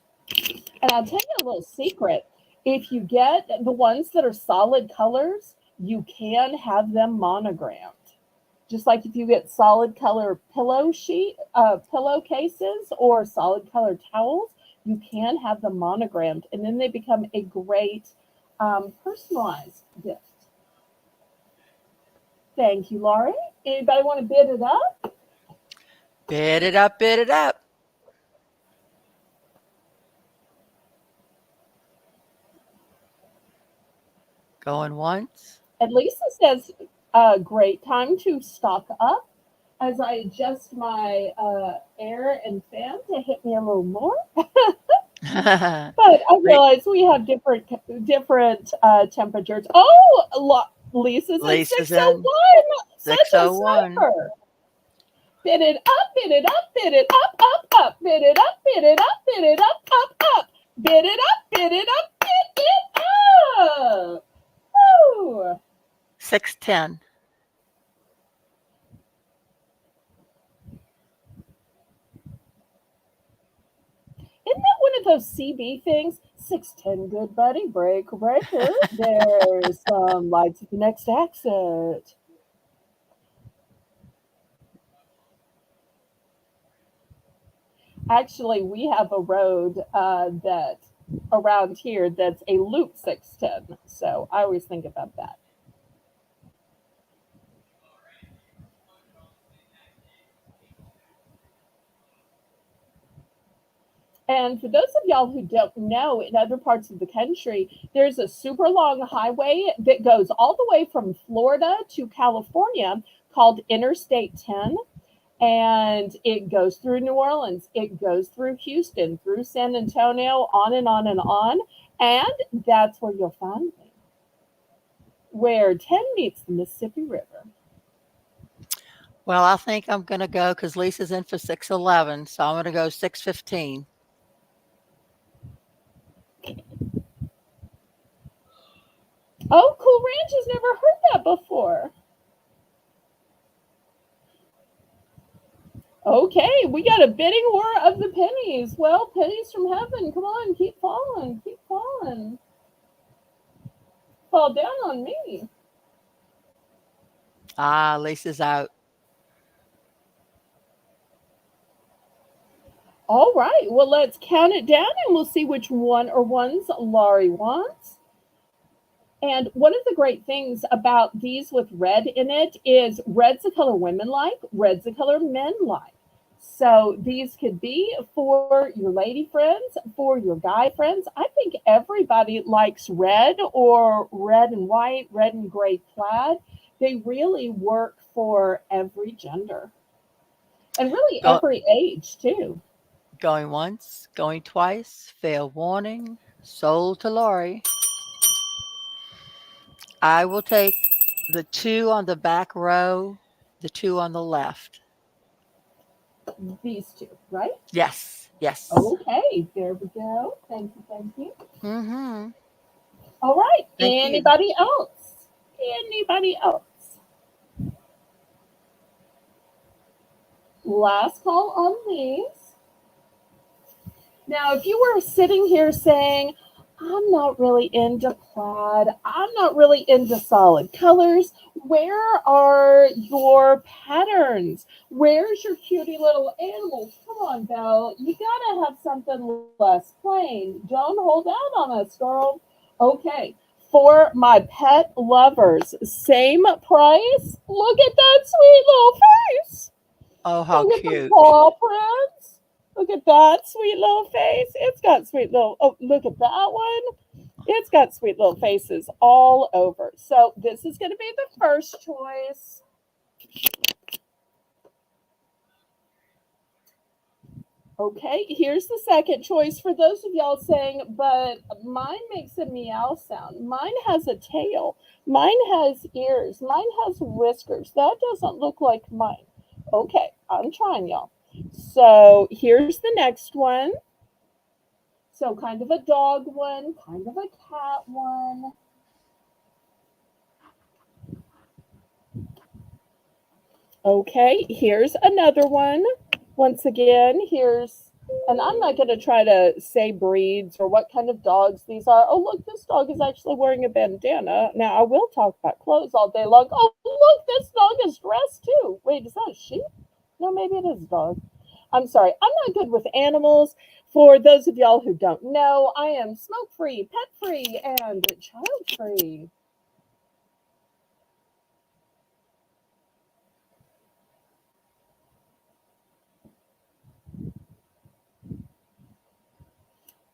I'll tell you a little secret. If you get the ones that are solid colors, you can have them monogrammed. Just like if you get solid color pillowcases or solid color towels, you can have them monogrammed, and then they become a great personalized gift. Thank you, Laurie. Anybody want to bid it up? Bid it up, bid it up. Going once. And Lisa says, great time to stock up as I adjust my air and fan to hit me a little more. But I realize we have different temperatures. Oh, Lisa says Lisa's 601. in. Such a 601. sniper. Bid it up, bid it up, bid it up, up, up. Bid it up, bid it up, bid it up, up, up. Bid it up, bid it up, bid it up. Woo. 610. Isn't that one of those CB things? 610, good buddy, breaker. There's some lights at the next exit. Actually, we have a road that around here that's a loop 610. So I always think about that. And for those of y'all who don't know, in other parts of the country, there's a super long highway that goes all the way from Florida to California called Interstate 10. And it goes through New Orleans, it goes through Houston, through San Antonio, on and on and on. And that's where you'll find me, where 10 meets the Mississippi River. Well, I think I'm going to go because Lisa's in for 611. So I'm going to go 615. Oh, Cool Ranch has never heard that before. Okay, we got a bidding war of the pennies. Well, pennies from heaven, come on, keep falling, fall down on me. Ah, Lisa's out. All right, well, let's count it down and we'll see which one or ones Laurie wants. And one of the great things about these with red in it is red's the color women like, red's the color men like. So these could be for your lady friends, for your guy friends. I think everybody likes red or red and white, red and gray plaid. They really work for every gender and really Go, every age too. going once, going twice, fair warning, sold to Lori. I will take the two on the back row, the two on the left. These two, right? Yes, yes. Okay, there we go. Thank you, thank you. Mm-hmm. All right, Thank you. anybody else? Anybody else? Last call on these. Now, if you were sitting here saying, I'm not really into plaid, I'm not really into solid colors, where are your patterns? Where's your cutie little animals? Come on, Belle. You gotta have something less plain. Don't hold out on us, girl. Okay. For my pet lovers, same price. Look at that sweet little face. Oh, how Look at the cute. paw prints. Look at that sweet little face. It's got sweet little. Oh, look at that one. It's got sweet little faces all over. So this is going to be the first choice. Okay, here's the second choice for those of y'all saying, but mine makes a meow sound. Mine has a tail. Mine has ears. Mine has whiskers. That doesn't look like mine. Okay, I'm trying, y'all. So here's the next one. So kind of a dog one, kind of a cat one. Okay, here's another one. Once again, here's, and I'm not going to try to say breeds or what kind of dogs these are. Oh, look, this dog is actually wearing a bandana. Now, I will talk about clothes all day long. Oh, look, this dog is dressed too. Wait, is that a sheep? No, maybe it is a dog. I'm sorry, I'm not good with animals. For those of y'all who don't know, I am smoke free, pet free, and child free.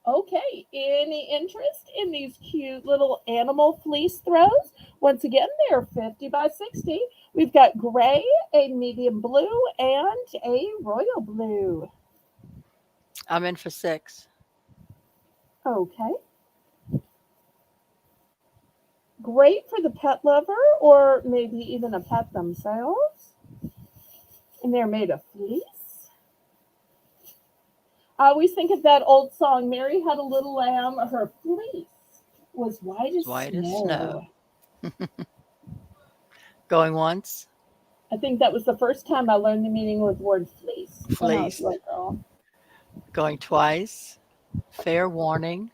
Okay, any interest in these cute little animal fleece throws? Once again, they're 50 by 60. We've got gray, a medium blue, and a royal blue. I'm in for six. Okay, great for the pet lover or maybe even a pet themselves. And they're made of fleece. I always think of that old song, Mary Had a Little Lamb, her fleece was white It's as white as snow. snow. Going once, I think that was the first time I learned the meaning of the word fleece when I was a fleece. little girl. Going twice, fair warning,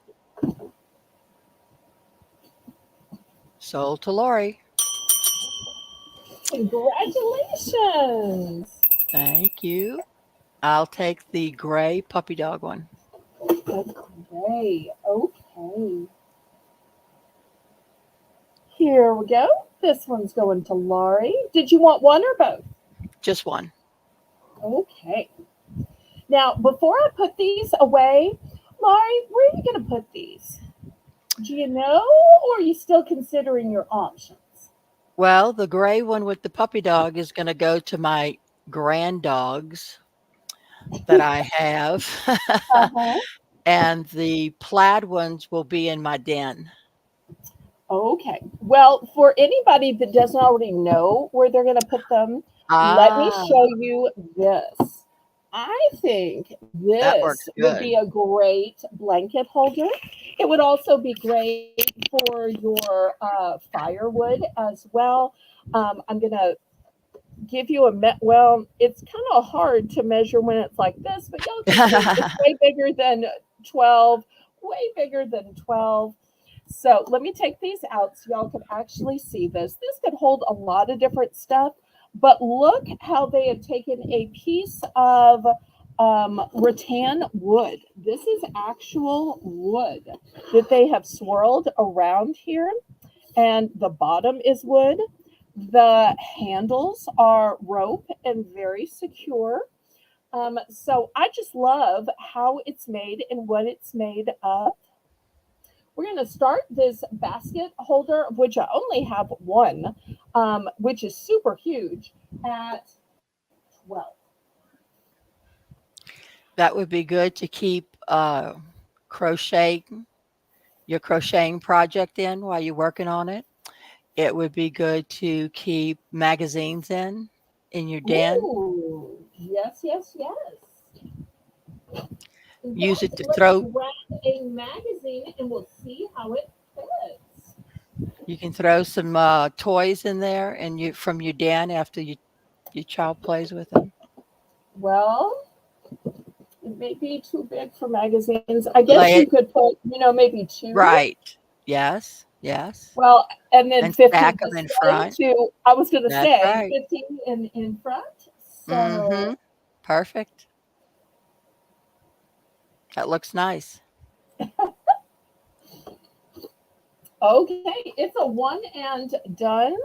sold to Lori. Congratulations! Thank you. I'll take the gray puppy dog one. Okay, okay. Here we go. This one's going to Laurie. Did you want one or both? Just one. Okay. Now, before I put these away, Laurie, where are you going to put these? Do you know, or are you still considering your options? Well, the gray one with the puppy dog is going to go to my grand dogs that I have. Uh huh. And the plaid ones will be in my den. Okay. Well, for anybody that doesn't already know where they're going to put them, let me Ah, show you this. I think that this works would be good. a great blanket holder. It would also be great for your firewood as well. I'm going to give you well, it's kind of hard to measure when it's like this, but y'all can see it's way bigger than 12, way bigger than 12. So let me take these out so y'all can actually see this. This could hold a lot of different stuff, but look how they have taken a piece of rattan wood. This is actual wood that they have swirled around here, and the bottom is wood. The handles are rope and very secure. So I just love how it's made and what it's made of. We're going to start this basket holder, of which I only have one, which is super huge, at 12. That would be good to keep crocheting your crocheting project in while you're working on it. It would be good to keep magazines in your den. Ooh, yes, yes, yes. In Use fact, it to let's throw. grab a magazine and we'll see how it fits. You can throw some toys in there, and you from your den after your child plays with them. Well, it may be too big for magazines. I guess Lay you it could put, maybe two. right. Yes, yes, Well, and then and 15 stack them in display front. to, I was going to That's say right. 15 in front. So, Mhm. Perfect. That looks nice. okay, it's a one and done.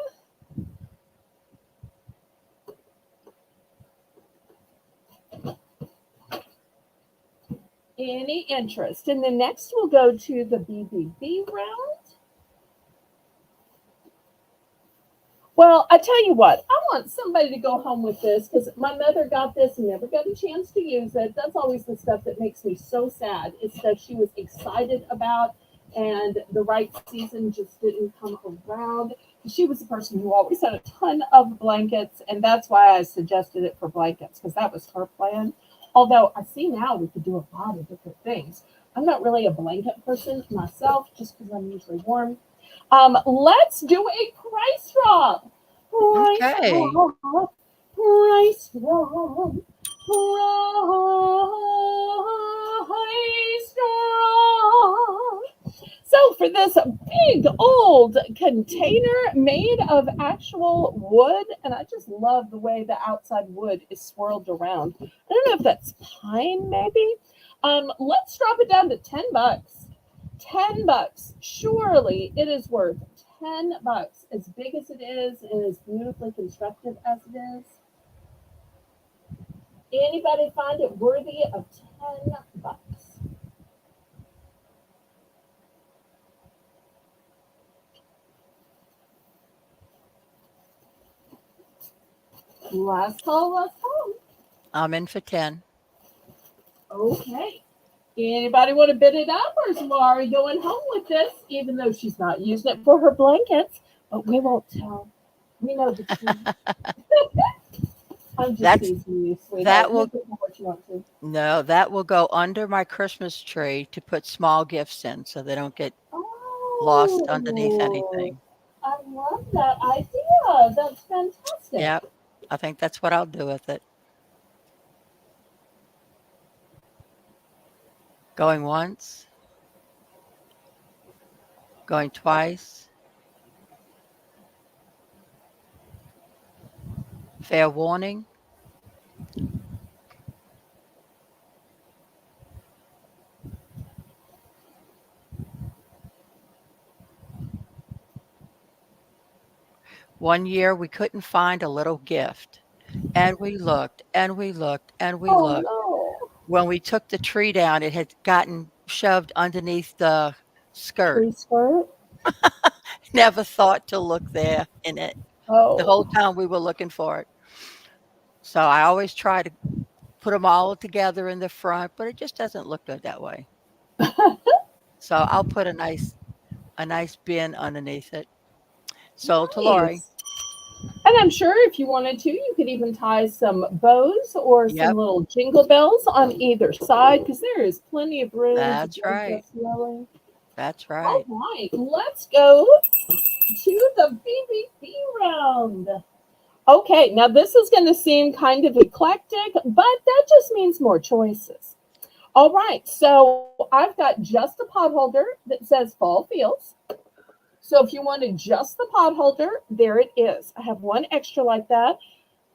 Any interest? And then next we'll go to the BBB round. Well, I tell you what, I want somebody to go home with this because my mother got this and never got a chance to use it. That's always the stuff that makes me so sad. It's stuff she was excited about, and the right season just didn't come around. She was a person who always had a ton of blankets, and that's why I suggested it for blankets because that was her plan. Although I see now we could do a lot of different things. I'm not really a blanket person myself, just because I'm usually warm. Let's do a price drop. Price Okay. drop. Price drop. Price drop. So for this big old container made of actual wood, and I just love the way the outside wood is swirled around. I don't know if that's pine, maybe. Let's drop it down to $10. $10. Surely it is worth $10. As big as it is and as beautifully constructed as it is. Anybody find it worthy of $10? Last call, last call. I'm in for 10. Okay. Anybody want to bid it up, or is Laurie going home with this, even though she's not using it for her blankets? But we won't tell. We know the truth. I'm just That's teasing you, that sweetheart. You will can do what you want to. no, that will go under my Christmas tree to put small gifts in so they don't get lost underneath Oh, anything. I love that idea. That's fantastic. Yep. I think that's what I'll do with it. Going once, going twice. Fair warning. One year we couldn't find a little gift, and we looked and we looked and we Oh looked. no. When we took the tree down, it had gotten shoved underneath the skirt. Tree skirt. Never thought to look there in it. The whole Oh. time we were looking for it. So I always try to put them all together in the front, but it just doesn't look good that way. So I'll put a nice bin underneath it. Sold to Lori. Nice. And I'm sure if you wanted to, you could even tie some bows or some Yep, little jingle bells on either side because there is plenty of room to that's go right. just yelling. That's All right. right, let's go to the BBB round. Okay, now this is going to seem kind of eclectic, but that just means more choices. All right, so I've got just a pot holder that says Fall Fields. So if you wanted just the pot holder, there it is. I have one extra like that.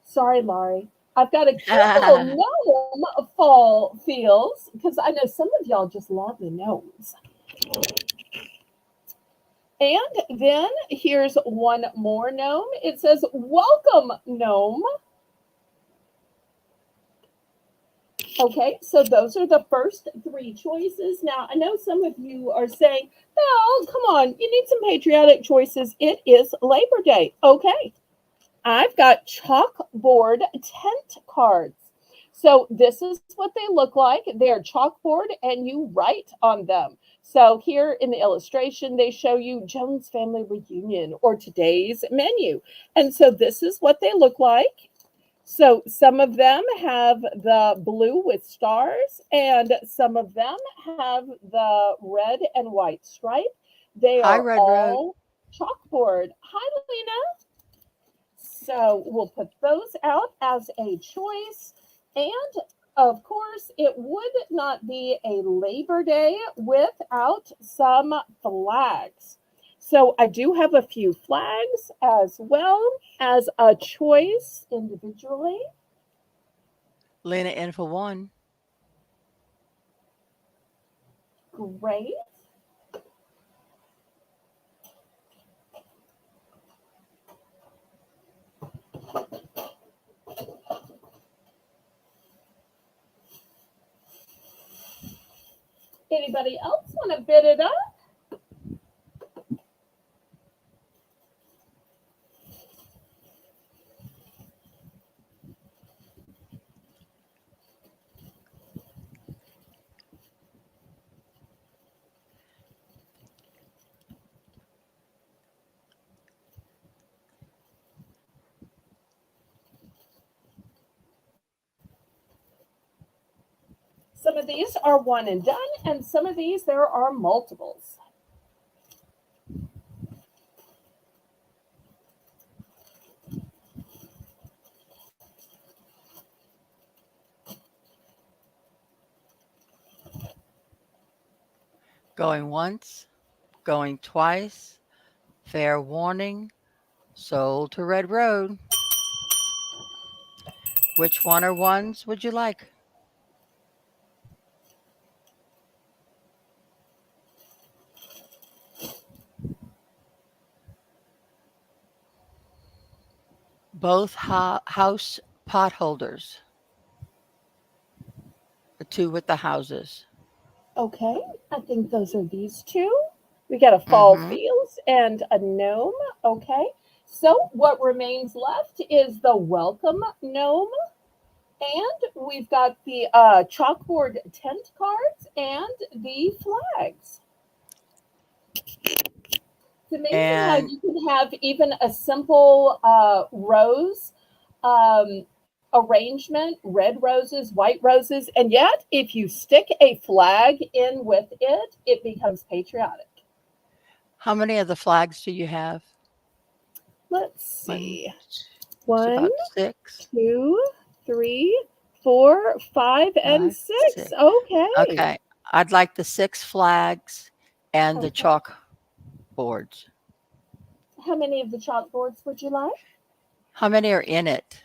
Sorry, Laurie. I've got a cute little gnome of Fall Fields because I know some of y'all just love the gnomes. And then here's one more gnome. It says, Welcome, gnome. Okay, so those are the first three choices. Now, I know some of you are saying, Belle, come on, you need some patriotic choices. It is Labor Day. Okay, I've got chalkboard tent cards. So this is what they look like. They're chalkboard and you write on them. So here in the illustration, they show you Jones Family Reunion or today's menu. And so this is what they look like. So some of them have the blue with stars, and some of them have the red and white stripe. They Hi, are Red Road. all chalkboard. Hi, Lena. So we'll put those out as a choice. And of course, it would not be a Labor Day without some flags. So I do have a few flags as well as a choice individually. Lena in for one. Great. Anybody else want to bid it up? Some of these are one and done, and some of these there are multiples. Going once, going twice. Fair warning. Sold to Red Road. Which one or ones would you like? Both house pot holders. The two with the houses. Okay, I think those are these two. We got a fall Mm-hmm. fields and a gnome. Okay, so what remains left is the welcome gnome, and we've got the chalkboard tent cards and the flags. It's amazing how And you can have even a simple rose arrangement, red roses, white roses, and yet if you stick a flag in with it, it becomes patriotic. how many of the flags do you have? Let's One, see. it's One, about six, two, three, four, five, and five, six. six. Okay. Okay. I'd like the six flags and the Okay. chalk boards. How many of the chalkboards would you like? How many are in it?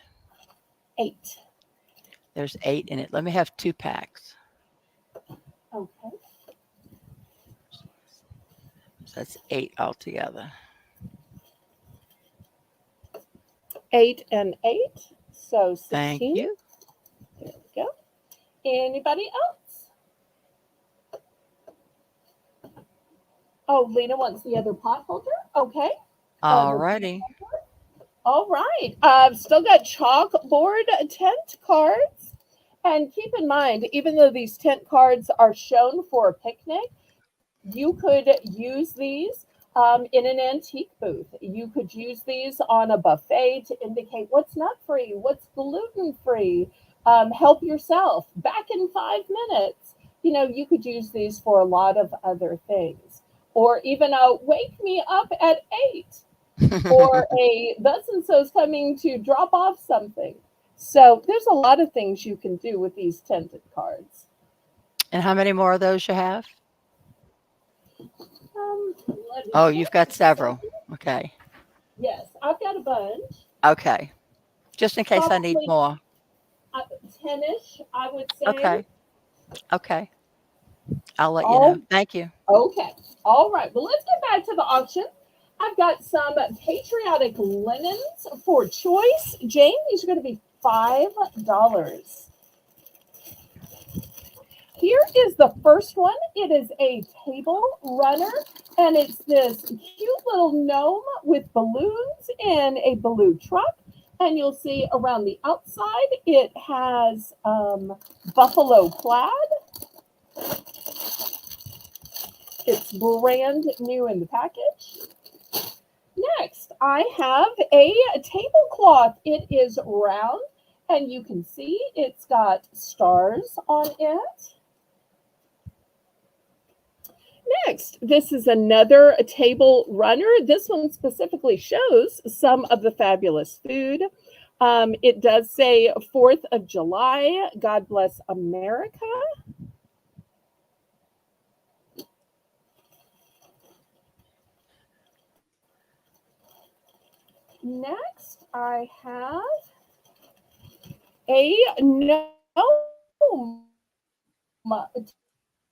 8. There's 8 in it. Let me have 2 packs. Okay. So that's 8 altogether. 8 and 8. So Thank 16. you. There we go. Anybody else? Oh, Lena wants the other pot holder. Okay. All Other righty. All right. I've still got chalkboard tent cards. And keep in mind, even though these tent cards are shown for a picnic, you could use these in an antique booth. You could use these on a buffet to indicate what's nut free, what's gluten free. Help yourself. Back in 5 minutes. You could use these for a lot of other things. Or even wake me up at 8. or a thus and so's coming to drop off something. So there's a lot of things you can do with these tinted cards. And how many more of those you have? Let me Oh, check you've got a several. second. Okay. Yes, I've got a bunch. Okay. Just in case I need Probably more. 10ish, I would say. Okay. Okay. I'll let you know. All Thank you. okay. All right. Well, let's get back to the auction. I've got some patriotic linens for choice. Jane, these are going to be $5. Here is the first one. It is a table runner, and it's this cute little gnome with balloons in a blue truck. And you'll see around the outside, it has buffalo plaid. It's brand new in the package. Next, I have a tablecloth. It is round, and you can see it's got stars on it. Next, this is another table runner. This one specifically shows some of the fabulous food. It does say 4th of July, God bless America. Next, I have a gnome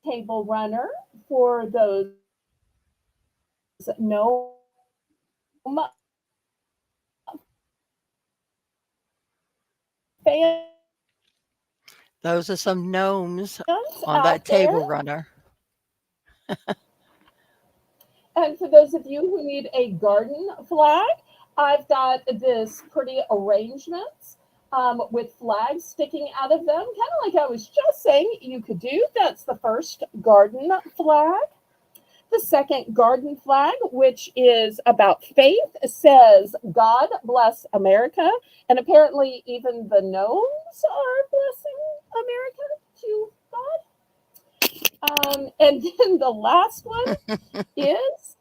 table runner for those gnome Those are some gnomes fans on out that there. table runner. And for those of you who need a garden flag, I've got this pretty arrangements with flags sticking out of them, kind of like I was just saying you could do. That's the first garden flag. The second garden flag, which is about faith, says, God bless America. And apparently, even the gnomes are blessing America to God. And then the last one is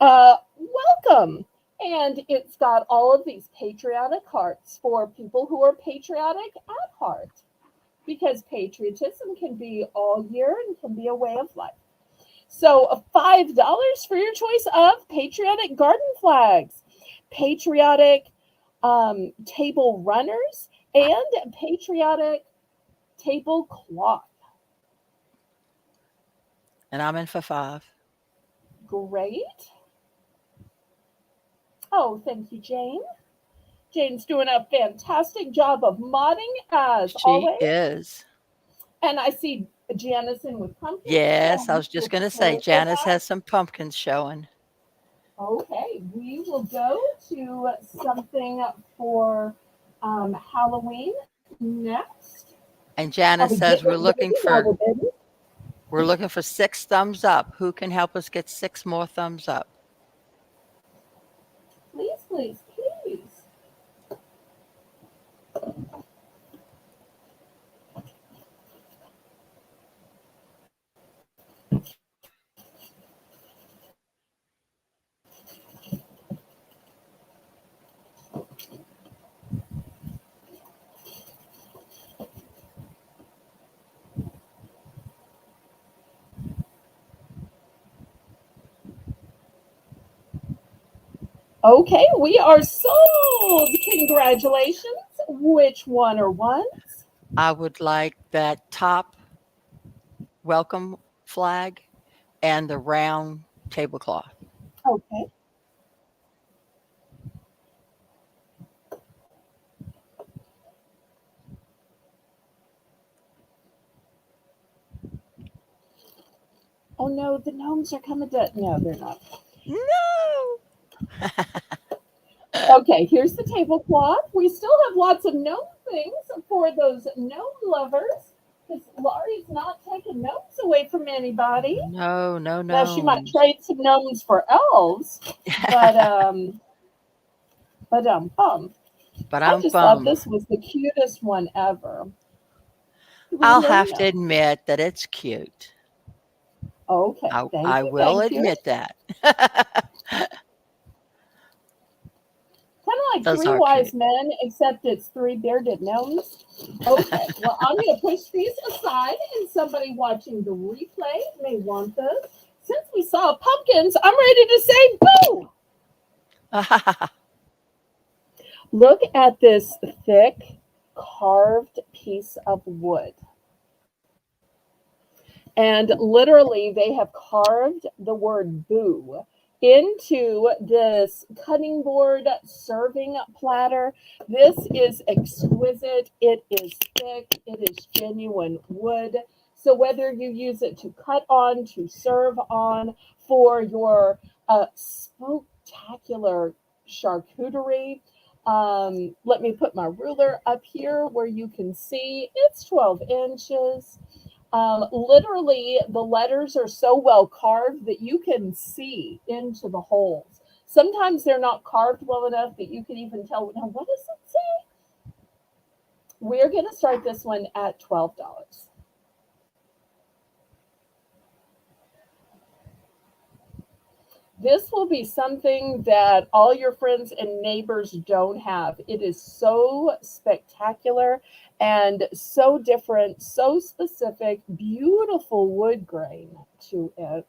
welcome. And it's got all of these patriotic hearts for people who are patriotic at heart, because patriotism can be all year and can be a way of life. So $5 for your choice of patriotic garden flags, patriotic table runners, and patriotic tablecloth. And I'm in for 5. Great. Oh, thank you, Jane. Jane's doing a fantastic job of modding as She always. is. And I see Janice in with pumpkins, so Yes, I we was just will going to say, pull for Janice that. has some pumpkins showing. Okay, we will go to something for Halloween next. And I'll be Janice getting says it ready while we're bidding. we're looking for 6 thumbs up. Who can help us get 6 more thumbs up? Please, please, please. Okay, we are sold. Congratulations. Which one are ones? I would like that top welcome flag and the round tablecloth. Okay. Oh no, the gnomes are coming to. No, they're not. No. Okay, here's the tablecloth. We still have lots of gnome things for those gnome lovers, because Laurie's not taking gnomes away from anybody. No, no Now she might gnomes. trade some gnomes for elves, but But I I'm just thought bum. this was the cutest one ever. Do we I'll hear a have to gnome? admit that it's cute. Okay, I will thank you. admit that. like Those three are wise cute. men, except it's three bearded gnomes. Okay, well, I'm going to push these aside, and somebody watching the replay may want this. Since we saw pumpkins, I'm ready to say boo! Look at this thick carved piece of wood. And literally, they have carved the word boo into this cutting board serving platter. This is exquisite. It is thick. It is genuine wood. So, whether you use it to cut on, to serve on, for your spectacular charcuterie, let me put my ruler up here where you can see it's 12 inches. Literally, the letters are so well carved that you can see into the holes. Sometimes they're not carved well enough that you can even tell. Now, what does it say? We're going to start this one at $12. This will be something that all your friends and neighbors don't have. It is so spectacular and so different, so specific, beautiful wood grain to it.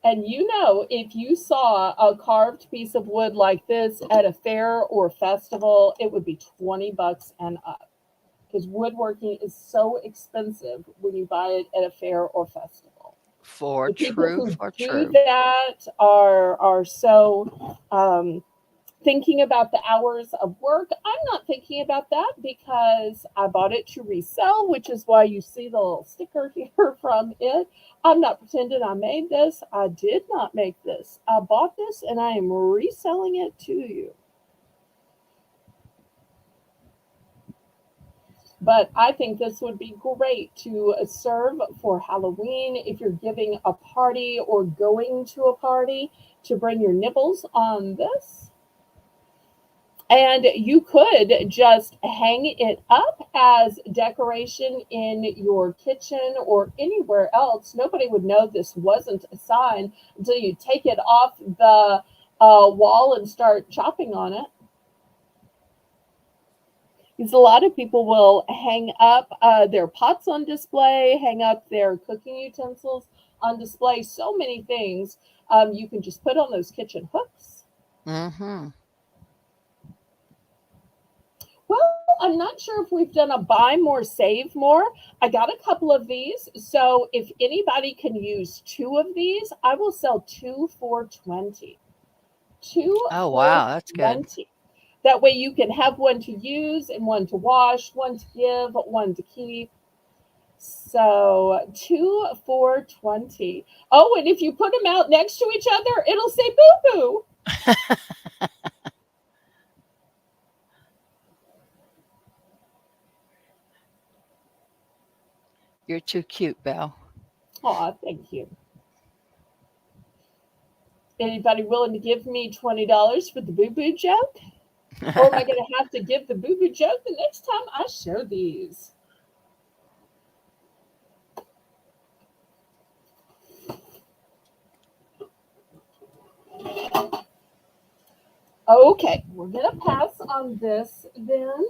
And you know, if you saw a carved piece of wood like this at a fair or festival, it would be 20 bucks and up. Because woodworking is so expensive when you buy it at a fair or festival. For The people true, who for do true. that are so thinking about the hours of work. I'm not thinking about that because I bought it to resell, which is why you see the little sticker here from it. I'm not pretending I made this. I did not make this. I bought this and I am reselling it to you. But I think this would be great to serve for Halloween if you're giving a party or going to a party to bring your nibbles on this. And you could just hang it up as decoration in your kitchen or anywhere else. Nobody would know this wasn't a sign until you take it off the wall and start chopping on it. Because a lot of people will hang up their pots on display, hang up their cooking utensils on display, so many things you can just put on those kitchen hooks. Mm-hmm. Well, I'm not sure if we've done a buy more, save more. I got a couple of these. So if anybody can use two of these, I will sell two for 20. Two Oh, for wow, that's good. 20. That way you can have one to use and one to wash, one to give, one to keep. So two for 20. Oh, and if you put them out next to each other, it'll say boo boo. You're too cute, Belle. Aw, thank you. Anybody willing to give me $20 for the boo boo joke? Or am I going to have to give the boo boo joke the next time I show these? Okay, we're going to pass on this then.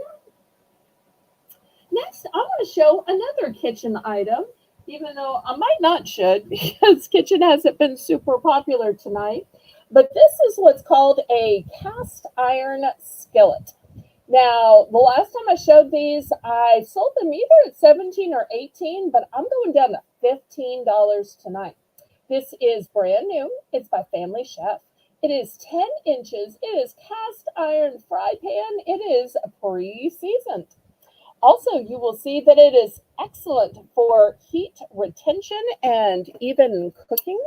Next, I want to show another kitchen item, even though I might not should because kitchen hasn't been super popular tonight. But this is what's called a cast iron skillet. Now, the last time I showed these, I sold them either at 17 or 18, but I'm going down to $15 tonight. This is brand new. It's by Family Chef. It is 10 inches. It is cast iron fry pan. It is pre-seasoned. Also, you will see that it is excellent for heat retention and even cooking.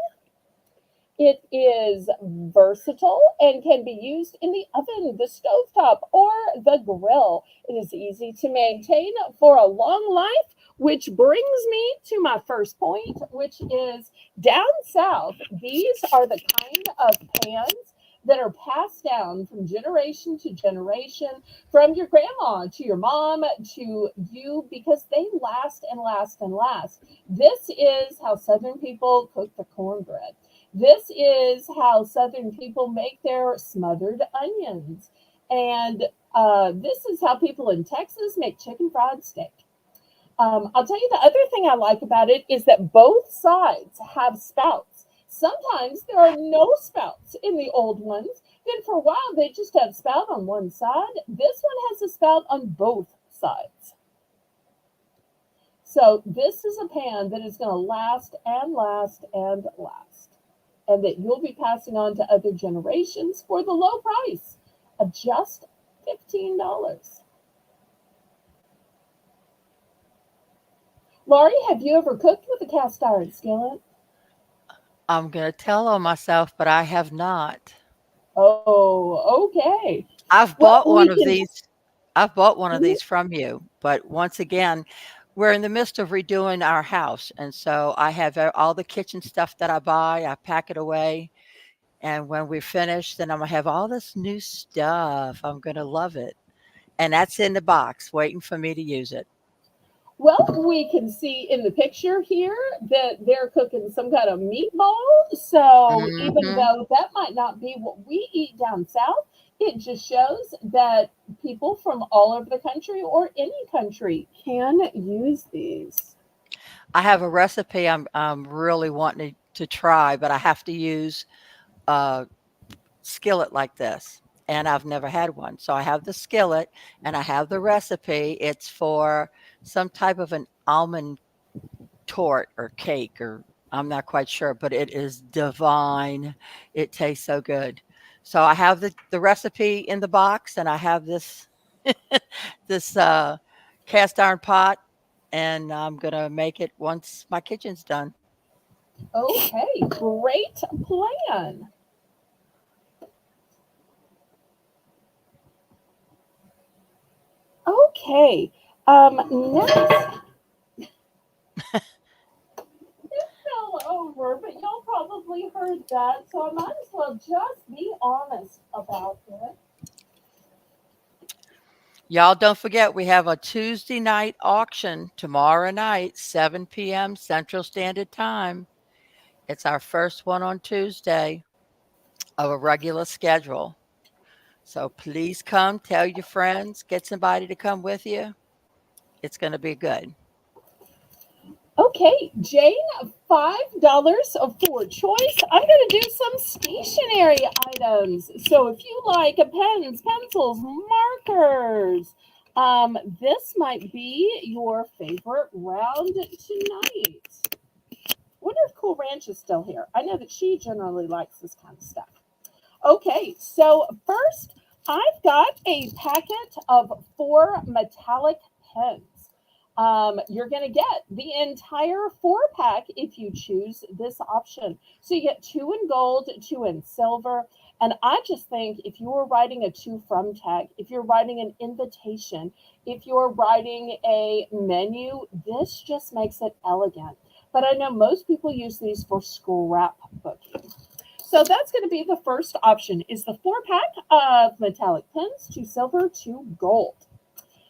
It is versatile and can be used in the oven, the stovetop, or the grill. It is easy to maintain for a long life, which brings me to my first point, which is down south. These are the kind of pans that are passed down from generation to generation, from your grandma to your mom to you, because they last and last and last. This is how Southern people cook the cornbread. This is how Southern people make their smothered onions. And this is how people in Texas make chicken fried steak. I'll tell you the other thing I like about it is that both sides have spouts. Sometimes there are no spouts in the old ones. Then for a while they just have spout on one side. This one has a spout on both sides. So this is a pan that is going to last and last and last, and that you'll be passing on to other generations for the low price of just $15. Laurie, have you ever cooked with a cast iron skillet? I'm gonna tell on myself, but I have not. Oh, okay. I've Well, bought one we of can. these I've bought one of Mhm. these from you, but once again, we're in the midst of redoing our house, and so I have all the kitchen stuff that I buy, I pack it away, and when we're finished, then I'm gonna have all this new stuff. I'm gonna love it, and that's in the box waiting for me to use it. Well, we can see in the picture here that they're cooking some kind of meatball. So even Mhm. though that might not be what we eat down south, it just shows that people from all over the country or any country can use these. I have a recipe I'm really wanting to try, but I have to use a skillet like this, and I've never had one. So I have the skillet and I have the recipe. It's for some type of an almond tort or cake, or I'm not quite sure, but it is divine. It tastes so good. So I have the recipe in the box, and I have this this cast iron pot, and I'm gonna make it once my kitchen's done. Okay, great plan. Okay, next fell over, but y'all probably heard that, so I might as well just be honest about it. Y'all don't forget we have a Tuesday night auction tomorrow night, 7 p.m. Central Standard Time. It's our first one on Tuesday of a regular schedule. So please come, tell your friends, get somebody to come with you. It's going to be good. Okay, Jane, $5 for choice. I'm going to do some stationery items. So if you like pens, pencils, markers, this might be your favorite round tonight. Wonder if Cool Ranch is still here. I know that she generally likes this kind of stuff. Okay, so first, I've got a packet of 4 metallic pens. You're going to get the entire 4 pack if you choose this option. So you get 2 in gold, 2 in silver. And I just think if you were writing a to from tag, if you're writing an invitation, if you're writing a menu, this just makes it elegant. But I know most people use these for scrapbooking. So that's going to be the first option is the 4 pack of metallic pens, 2 silver, 2 gold.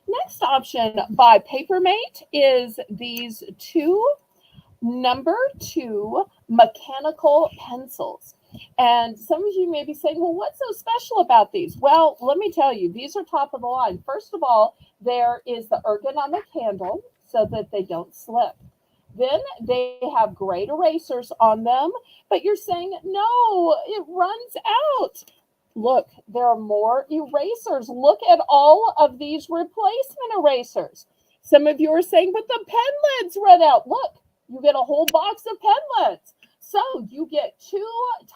Next option by Papermate is these number 2 mechanical pencils. And some of you may be saying, well, what's so special about these? Well, let me tell you, these are top of the line. First of all, there is the ergonomic handle so that they don't slip. Then they have great erasers on them, but you're saying, no, it runs out. Look, there are more erasers. Look at all of these replacement erasers. Some of you are saying, but the pen lids run out. Look, you get a whole box of pen lids. So you get 2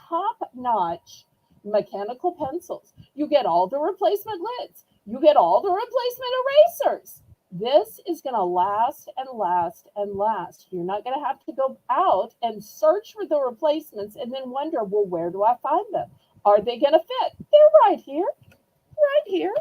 top-notch mechanical pencils. You get all the replacement lids. You get all the replacement erasers. This is going to last and last and last. You're not going to have to go out and search for the replacements and then wonder, well, where do I find them? Are they going to fit? They're right here, right here.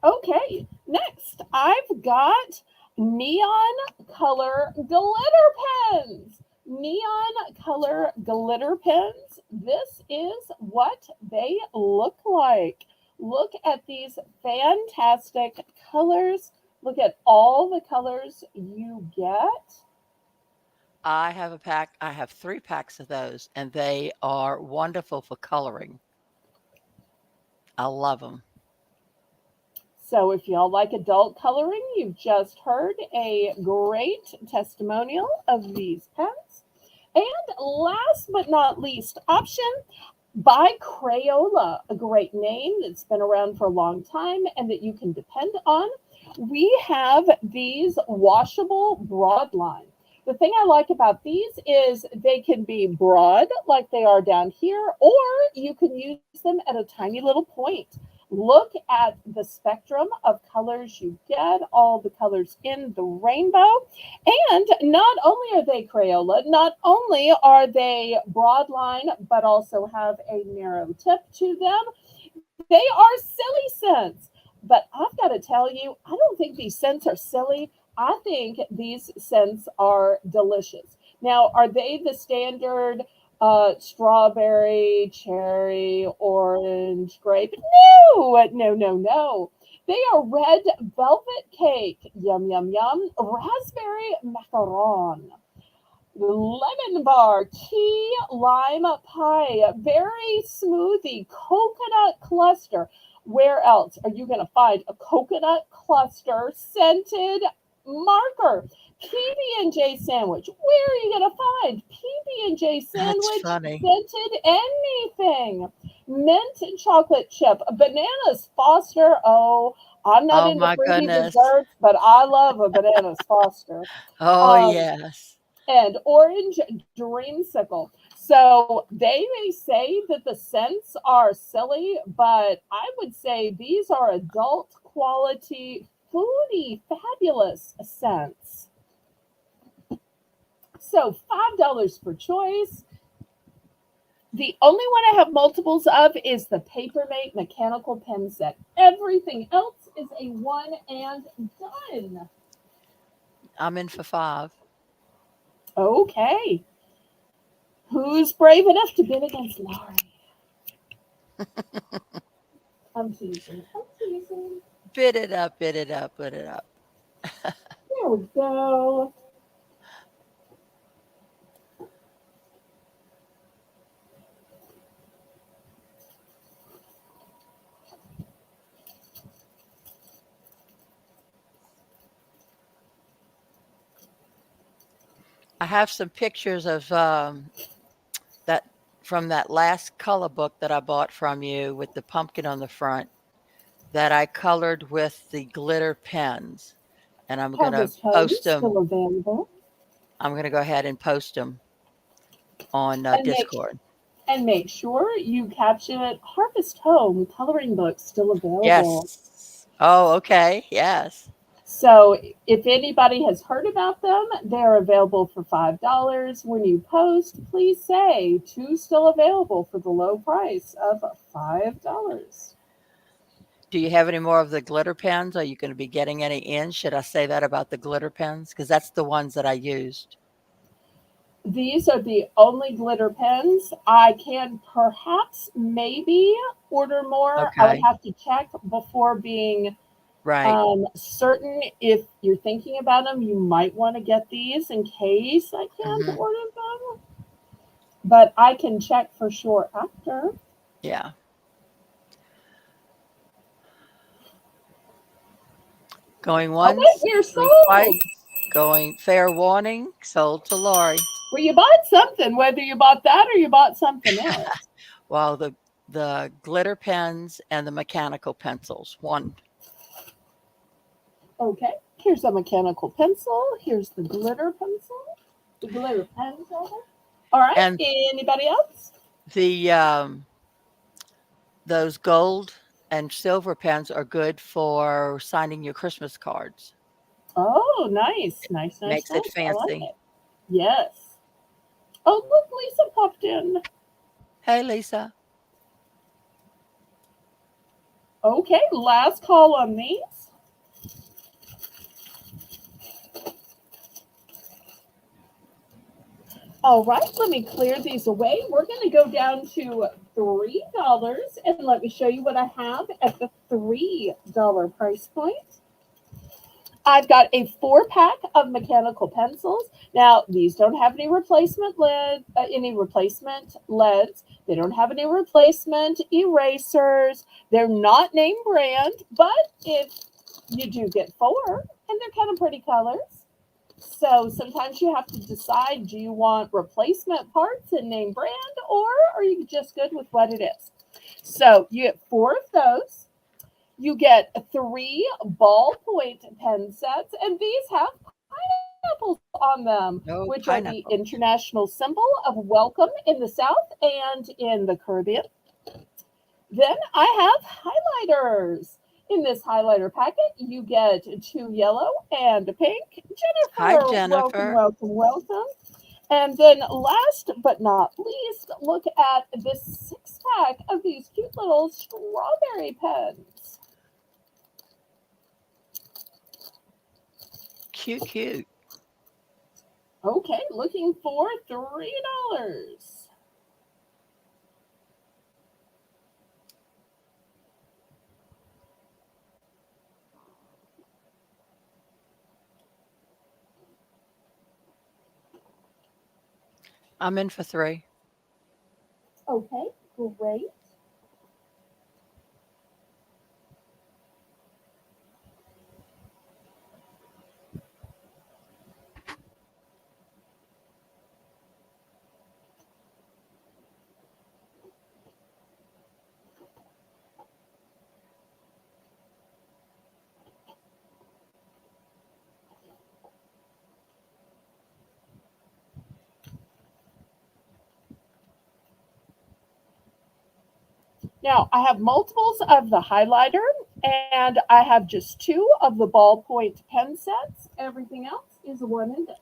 Okay, next I've got neon color glitter pens. neon color glitter pens. This is what they look like. Look at these fantastic colors. Look at all the colors you get. I have a pack. I have 3 packs of those, and they are wonderful for coloring. I love them. So, if y'all like adult coloring, you've just heard a great testimonial of these pens. And last but not least, option by Crayola, a great name that's been around for a long time and that you can depend on. We have these washable broad line. The thing I like about these is they can be broad like they are down here, or you can use them at a tiny little point. Look at the spectrum of colors you get, all the colors in the rainbow. And not only are they Crayola, not only are they broadline, but also have a narrow tip to them, they are silly scents. But I've got to tell you, I don't think these scents are silly. I think these scents are delicious. Now, are they the standard strawberry, cherry, orange, grape? No, no, no, no. They are red velvet cake, yum, yum, yum, raspberry macaron, lemon bar, key lime pie, berry smoothie, coconut cluster. Where else are you going to find a coconut cluster scented marker? PB&J sandwich. Where are you going to find PB&J That's sandwich funny. scented anything? Mint and chocolate chip, bananas Foster. Oh, I'm not Oh into my fruity goodness. desserts, but I love a bananas Foster. Oh, Um, yes. and orange dreamsicle. So they may say that the scents are silly, but I would say these are adult quality, foodie, fabulous scents. So $5 per choice. The only one I have multiples of is the Papermate mechanical pen set. Everything else is a one and done. I'm in for 5. Okay. Who's brave enough to bid against Laurie? I'm teasing. I'm teasing. Bid it up, bid it up, bid it up. There we go. I have some pictures of that from that last color book that I bought from you with the pumpkin on the front that I colored with the glitter pens. And I'm going to Harvest Home post still them. available. I'm going to go ahead and post them on And make Discord. and make sure you caption it Harvest Home coloring book still available. Yes. Oh, okay. Yes. So if anybody has heard about them, they're available for $5. When you post, please say two still available for the low price of $5. Do you have any more of the glitter pens? Are you going to be getting any in? Should I say that about the glitter pens? Because that's the ones that I used. These are the only glitter pens. I can perhaps maybe order more. I would Okay. have to check before being Right. certain. If you're thinking about them, you might want to get these in case I can't Hmm. order them. But I can check for sure after. Yeah. Going Oh, wait, once, we're going twice, sold. going fair warning, sold to Lori. Well, you bought something, whether you bought that or you bought something else. Well, the glitter pens and the mechanical pencils. One. Okay, here's a mechanical pencil. Here's the glitter pencil. The glitter pen, rather. All right, And anybody else? the those gold and silver pens are good for signing your Christmas cards. Oh, nice, nice, nice, Makes it nice. I like fancy. it. Yes. Oh, look, Lisa popped in. Hey, Lisa. Okay, last call on these. All right, let me clear these away. We're going to go down to $3 and let me show you what I have at the $3 price point. I've got a 4-pack of mechanical pencils. Now, these don't have any replacement leads. They don't have any replacement erasers. They're not name brand, but if you do get 4, and they're kind of pretty colors. So sometimes you have to decide, do you want replacement parts and name brand, or are you just good with what it is? So you get 4 of those. You get 3 ballpoint pen sets, and these have pineapples on them, No which are the pineapple. international symbol of welcome in the South and in the Caribbean. Then I have highlighters. In this highlighter packet, you get 2 yellow and a pink. Hi, Jennifer, welcome, Jennifer. welcome, welcome. And then last but not least, look at this 6-pack of these cute little strawberry pens. Cute, cute. Okay, looking for $3. I'm in for 3. Okay, great. Now I have multiples of the highlighter, and I have just 2 of the ballpoint pen sets. Everything else is a one and done.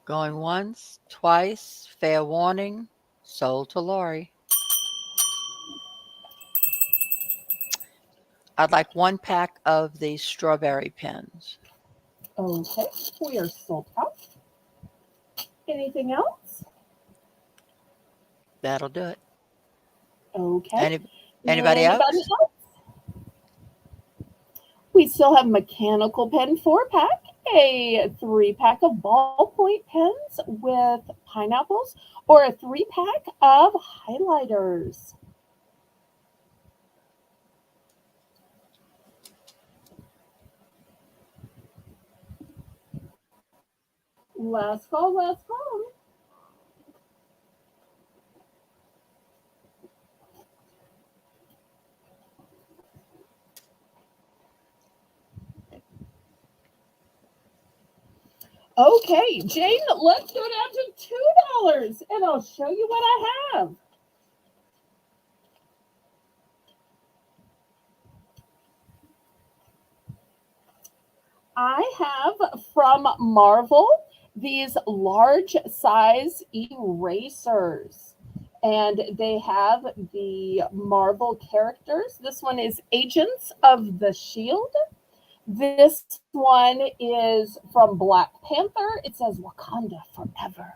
Going once, twice, fair warning, sold to Lori. I'd like 1 pack of the strawberry pens. Okay, we are sold out. Anything else? That'll do it. Okay. Any, anybody Anybody else? else? We still have mechanical pen 4-pack, a 3-pack of ballpoint pens with pineapples, or a 3-pack of highlighters. Last call, last call. Okay, Jane, let's go down to $2 and I'll show you what I have. I have from Marvel these large size erasers. And they have the Marvel characters. This one is Agents of the Shield. This one is from Black Panther. It says Wakanda Forever.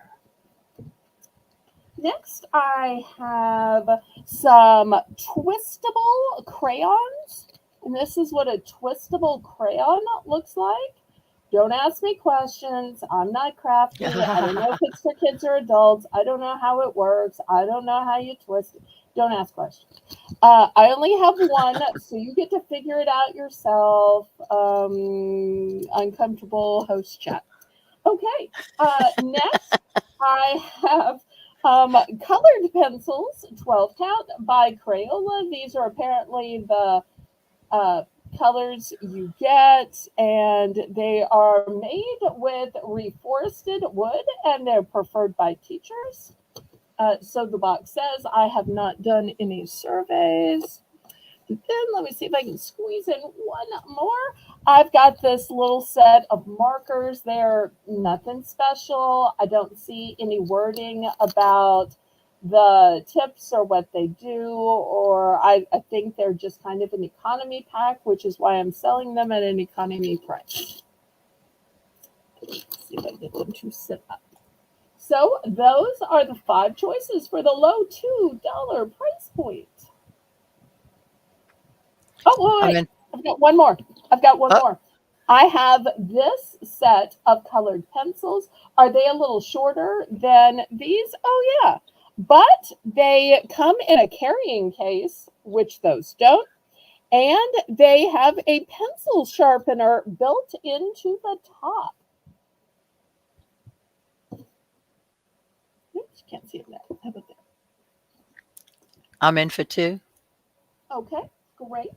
Next, I have some twistable crayons. And this is what a twistable crayon looks like. Don't ask me questions. I'm not crafty. I don't know if it's for kids or adults. I don't know how it works. I don't know how you twist it. Don't ask questions. I only have one, so you get to figure it out yourself. Uncomfortable host chat. Okay. Next, I have colored pencils, 12 count by Crayola. These are apparently the uh, colors you get, and they are made with reforested wood, and they're preferred by teachers. So the box says, I have not done any surveys. Then let me see if I can squeeze in one more. I've got this little set of markers. They're nothing special. I don't see any wording about the tips or what they do, or I think they're just kind of an economy pack, which is why I'm selling them at an economy price. Let's see if I get them to sit up. So those are the five choices for the low $2 price point. Oh, I'm wait, in. wait. I've got one more. I've got one Oh, more. I have this set of colored pencils. Are they a little shorter than these? Oh, yeah. But they come in a carrying case, which those don't. And they have a pencil sharpener built into the top. Oops, can't see it now. How about that? I'm in for two. Okay, great.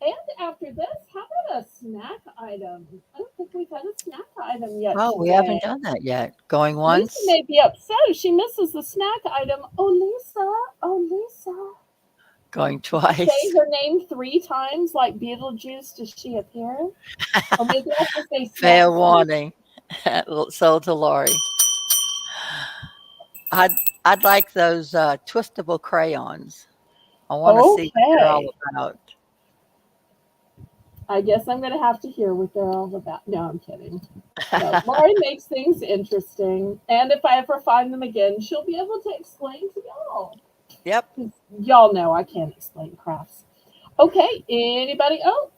And after this, how about a snack item? I don't think we've had a snack item yet Oh, we today. haven't done that yet. Going Lisa once, may be upset if she misses the snack item. Oh, Lisa. Oh, Lisa. going Say twice. her name three times like Beetlejuice. Does she appear? Or maybe I have to say snack Fair three. warning. Sold to Lori. I'd I'd like those twistable crayons. I want to see what they're all Okay. about. I guess I'm going to have to hear what they're all about. No, I'm kidding. No, Laurie makes things interesting. And if I ever find them again, she'll be able to explain to y'all. Yep, 'Cause y'all know I can't explain crafts. Okay, anybody else?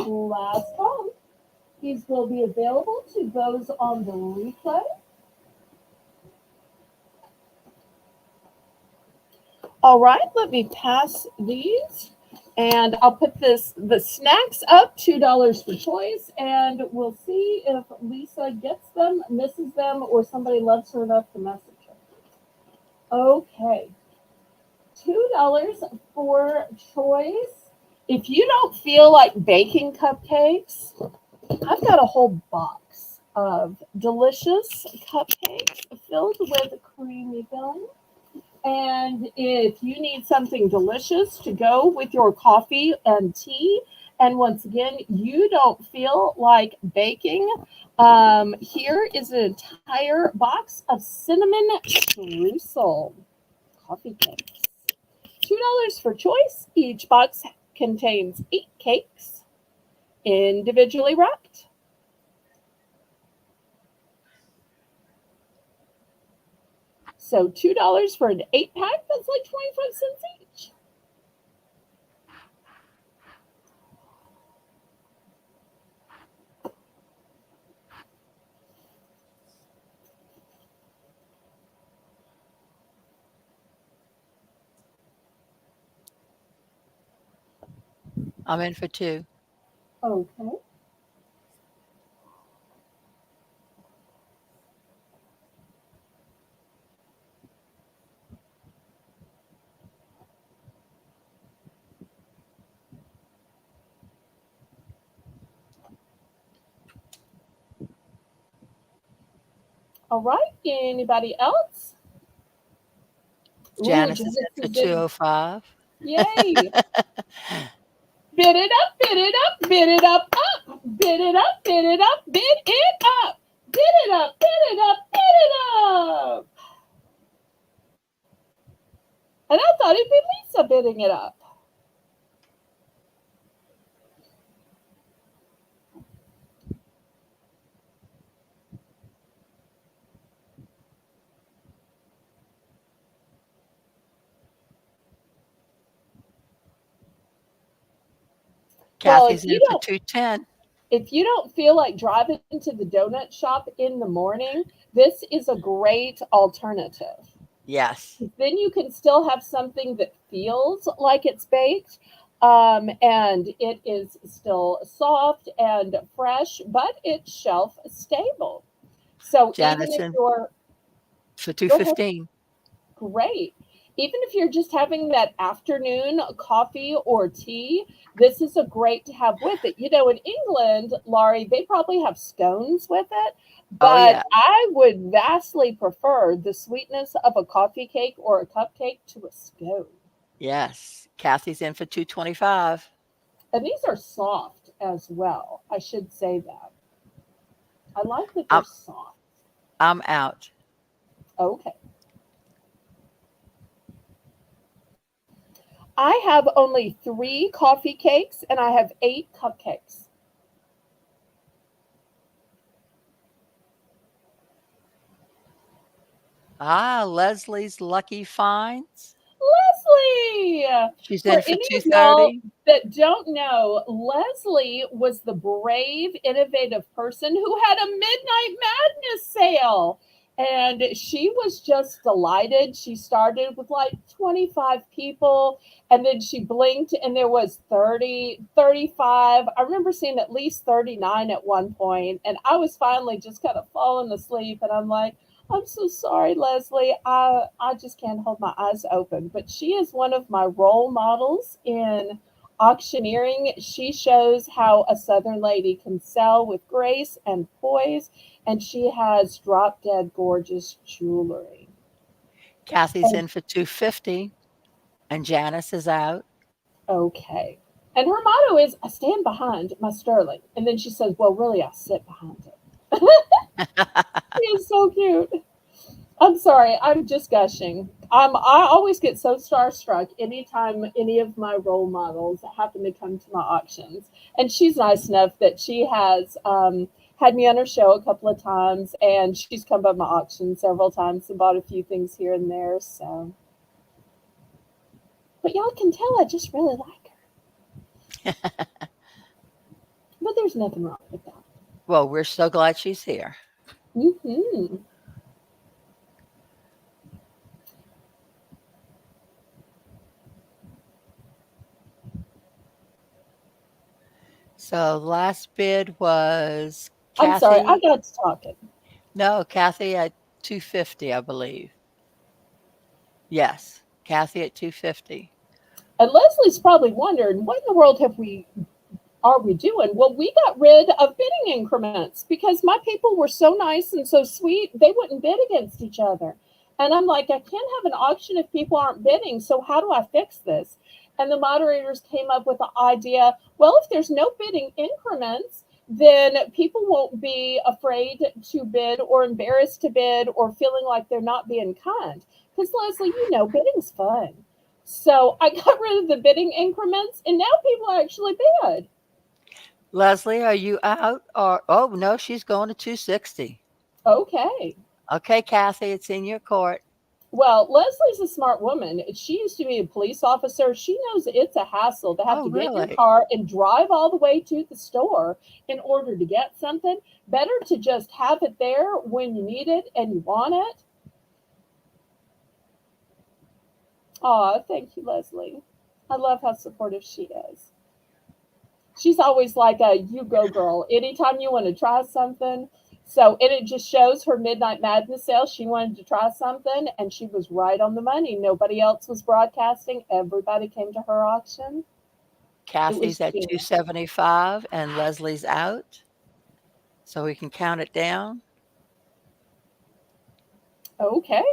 Last call. These will be available to those on the replay. All right, let me pass these. And I'll put the snacks up, $2 for choice, and we'll see if Lisa gets them, misses them, or somebody loves her enough to message her. Okay, $2 for choice. If you don't feel like baking cupcakes, I've got a whole box of delicious cupcakes filled with creamy filling. And if you need something delicious to go with your coffee and tea, and once again, you don't feel like baking, here is an entire box of cinnamon streusel coffee cakes. $2 for choice. Each box contains 8 cakes, individually wrapped. So $2 for an 8 pack, that's like 25 cents each. I'm in for two. Okay. All right. Anybody else? Ooh, Janice is Janice in for is in. 205. Yay. Bid it up, bid it up, bid it up, up. Bid it up, bid it up, bid it up. Bid it up, bid it up, bid it up. And I thought it'd be Lisa bidding it up. Well, Kathy's in for 210. if you don't feel like driving to the donut shop in the morning, this is a great alternative. Yes, Then you can still have something that feels like it's baked, and it is still soft and fresh, but it's shelf stable. So even Janice if in you're, for go ahead, 215. great. Even if you're just having that afternoon coffee or tea, this is a great to have with it. You know, in England, Laurie, they probably have scones with it, Oh, but yeah. I would vastly prefer the sweetness of a coffee cake or a cupcake to a scone. Yes. Kathy's in for 225. And these are soft as well. I should say that. I like that they're I'm soft. I'm out. Okay. I have only three coffee cakes and I have eight cupcakes. Ah, Leslie's Lucky Finds. Leslie! She's For in for any of y'all 230. that don't know, Leslie was the brave, innovative person who had a Midnight Madness sale. And she was just delighted. She started with like 25 people, and then she blinked and there was 30, 35. I remember seeing at least 39 at one point, and I was finally just kind of falling asleep, and I'm like, I'm so sorry, Leslie. I just can't hold my eyes open. But she is one of my role models in auctioneering. She shows how a Southern lady can sell with grace and poise, and she has drop dead gorgeous jewelry. Kathy's And in for 250, and Janice is out. okay. And her motto is, I stand behind my sterling. And then she says, well, really, I sit behind it. She is so cute. I'm sorry, I'm just gushing. I always get so starstruck anytime any of my role models happen to come to my auctions. And she's nice enough that she has had me on her show a couple of times, and she's come by my auction several times and bought a few things here and there. So, but y'all can tell I just really like her. But there's nothing wrong with that. Well, we're so glad she's here. Hmm. So last bid was I'm sorry, I Kathy. got to talking. No, Kathy at 250, I believe. Yes, Kathy at 250. And Leslie's probably wondering, what in the world have we are we doing? Well, we got rid of bidding increments because my people were so nice and so sweet, they wouldn't bid against each other. And I'm like, I can't have an auction if people aren't bidding. So, how do I fix this? And the moderators came up with the idea, well, if there's no bidding increments, then people won't be afraid to bid or embarrassed to bid or feeling like they're not being kind. Because, Leslie, you know, bidding's fun. So I got rid of the bidding increments, and now people actually bid. Leslie, are you out? Or oh no, she's going to 260. Okay. Okay, Kathy, it's in your court. Well, Leslie's a smart woman. She used to be a police officer. She knows it's a hassle to have Oh, to get in your really? car and drive all the way to the store in order to get something. Better to just have it there when you need it and you want it. Aw, thank you, Leslie. I love how supportive she is. She's always like a you go girl. Anytime you want to try something. So, and it just shows her Midnight Madness sale. She wanted to try something and she was right on the money. Nobody else was broadcasting. Everybody came to her auction. It was Kathy's at genius. 275 and Leslie's out. So we can count it down. Okay.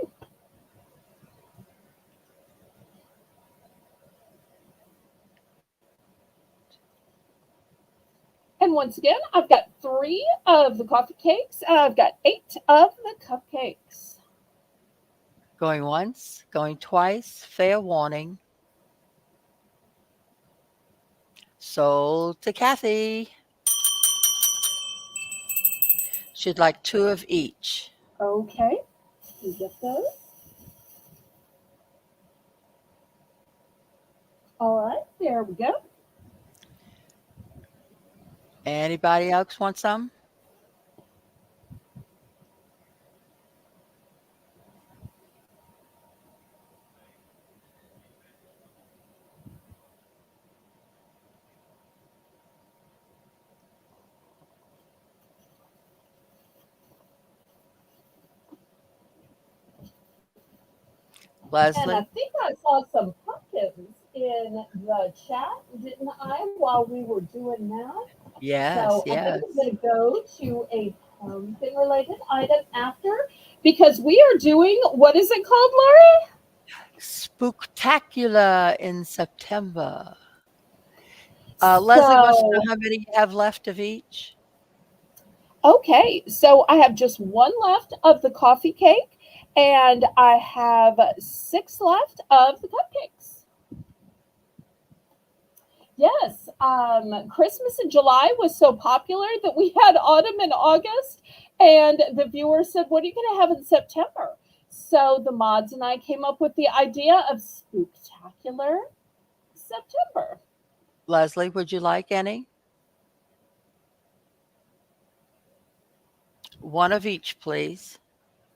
And once again, I've got three of the coffee cakes and I've got eight of the cupcakes. Going once, going twice, fair warning. Sold to Kathy. She'd like two of each. Okay. You get those. All right. There we go. Anybody else want some? And I Leslie? think I saw some pumpkins in the chat, didn't I, while we were doing that? Yes, So I think I'm yes. going to go to a pumpkin related item after because we are doing what is it called, Laurie? Spooktacular in September. Leslie wants to know So, how many you have left of each. okay, so I have just one left of the coffee cake and I have six left of the cupcakes. Yes, Christmas in July was so popular that we had autumn in August, and the viewer said, "What are you going to have in September?" So the mods and I came up with the idea of Spooktacular September. Leslie, would you like any? One of each, please.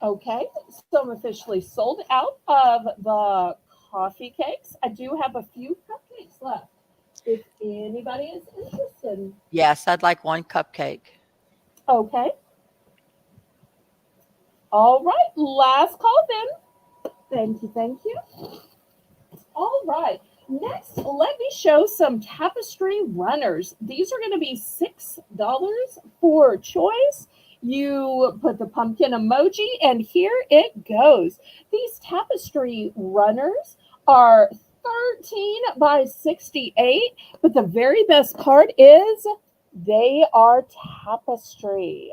Okay, so I'm officially sold out of the coffee cakes. I do have a few cupcakes left. If anybody is interested. Yes, I'd like one cupcake. Okay, all right, last call then. Thank you, thank you. All right. Next, let me show some tapestry runners. These are going to be $6 for choice. You put the pumpkin emoji, and here it goes. These tapestry runners are 13 by 68, but the very best part is they are tapestry.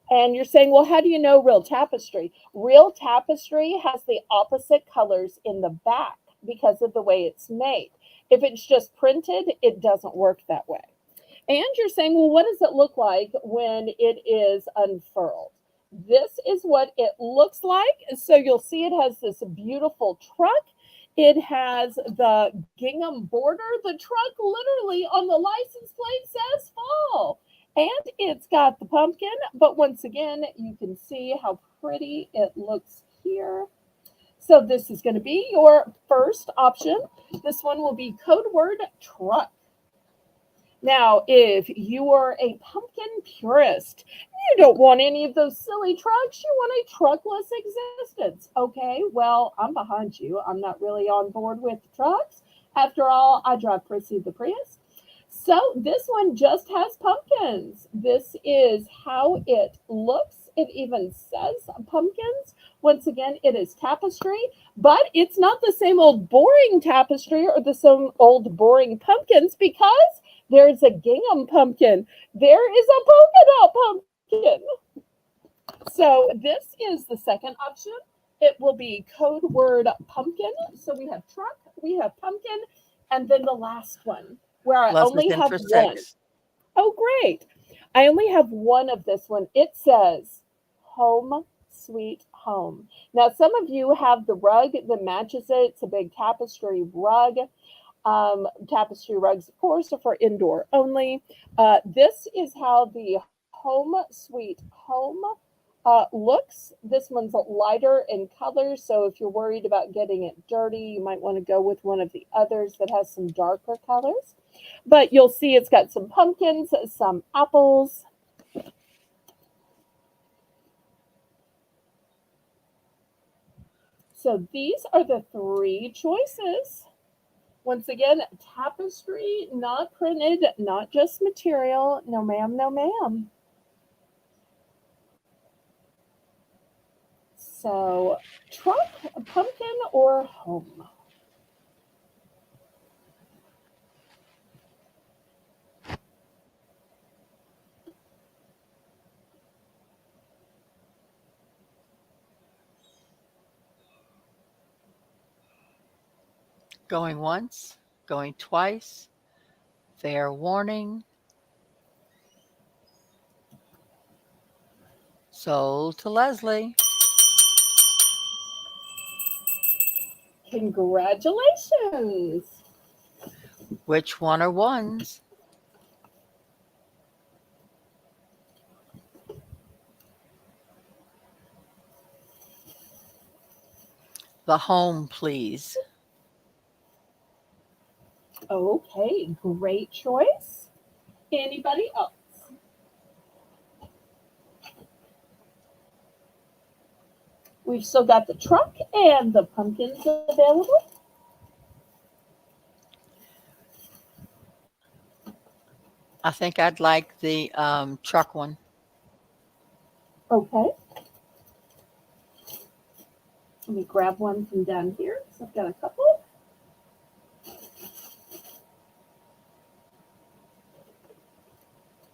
And you're saying, well, how do you know real tapestry? Real tapestry has the opposite colors in the back because of the way it's made. If it's just printed, it doesn't work that way. And you're saying, well, what does it look like when it is unfurled? This is what it looks like. So you'll see it has this beautiful truck. It has the gingham border. The truck literally on the license plate says fall. And it's got the pumpkin, but once again, you can see how pretty it looks here. So this is going to be your first option. This one will be code word truck. Now, if you are a pumpkin purist, you don't want any of those silly trucks. You want a truckless existence. Okay, well, I'm behind you. I'm not really on board with trucks. After all, I drive Prissy the Prius. So this one just has pumpkins. This is how it looks. It even says pumpkins. Once again, it is tapestry, but it's not the same old boring tapestry or the same old boring pumpkins because there's a gingham pumpkin. There is a polka dot pumpkin. So this is the second option. It will be code word pumpkin. So we have truck, we have pumpkin, and then the last one where I Leslie's only in have for one. 6. Oh, great. I only have one of this one. It says home sweet home. Now, some of you have the rug that matches it. It's a big tapestry rug. Tapestry rugs, of course, are for indoor only. This is how the home sweet home looks. This one's lighter in color, so if you're worried about getting it dirty, you might want to go with one of the others that has some darker colors. But you'll see it's got some pumpkins, some apples. So these are the three choices. Once again, tapestry, not printed, not just material. No, ma'am, no, ma'am. So, truck, pumpkin, or home? Going once, going twice. Fair warning. Sold to Leslie. Congratulations. Which one are ones? The home, please. Okay, great choice. Anybody else? We've still got the truck and the pumpkins available. I think I'd like the truck one. Okay, let me grab one from down here. So I've got a couple.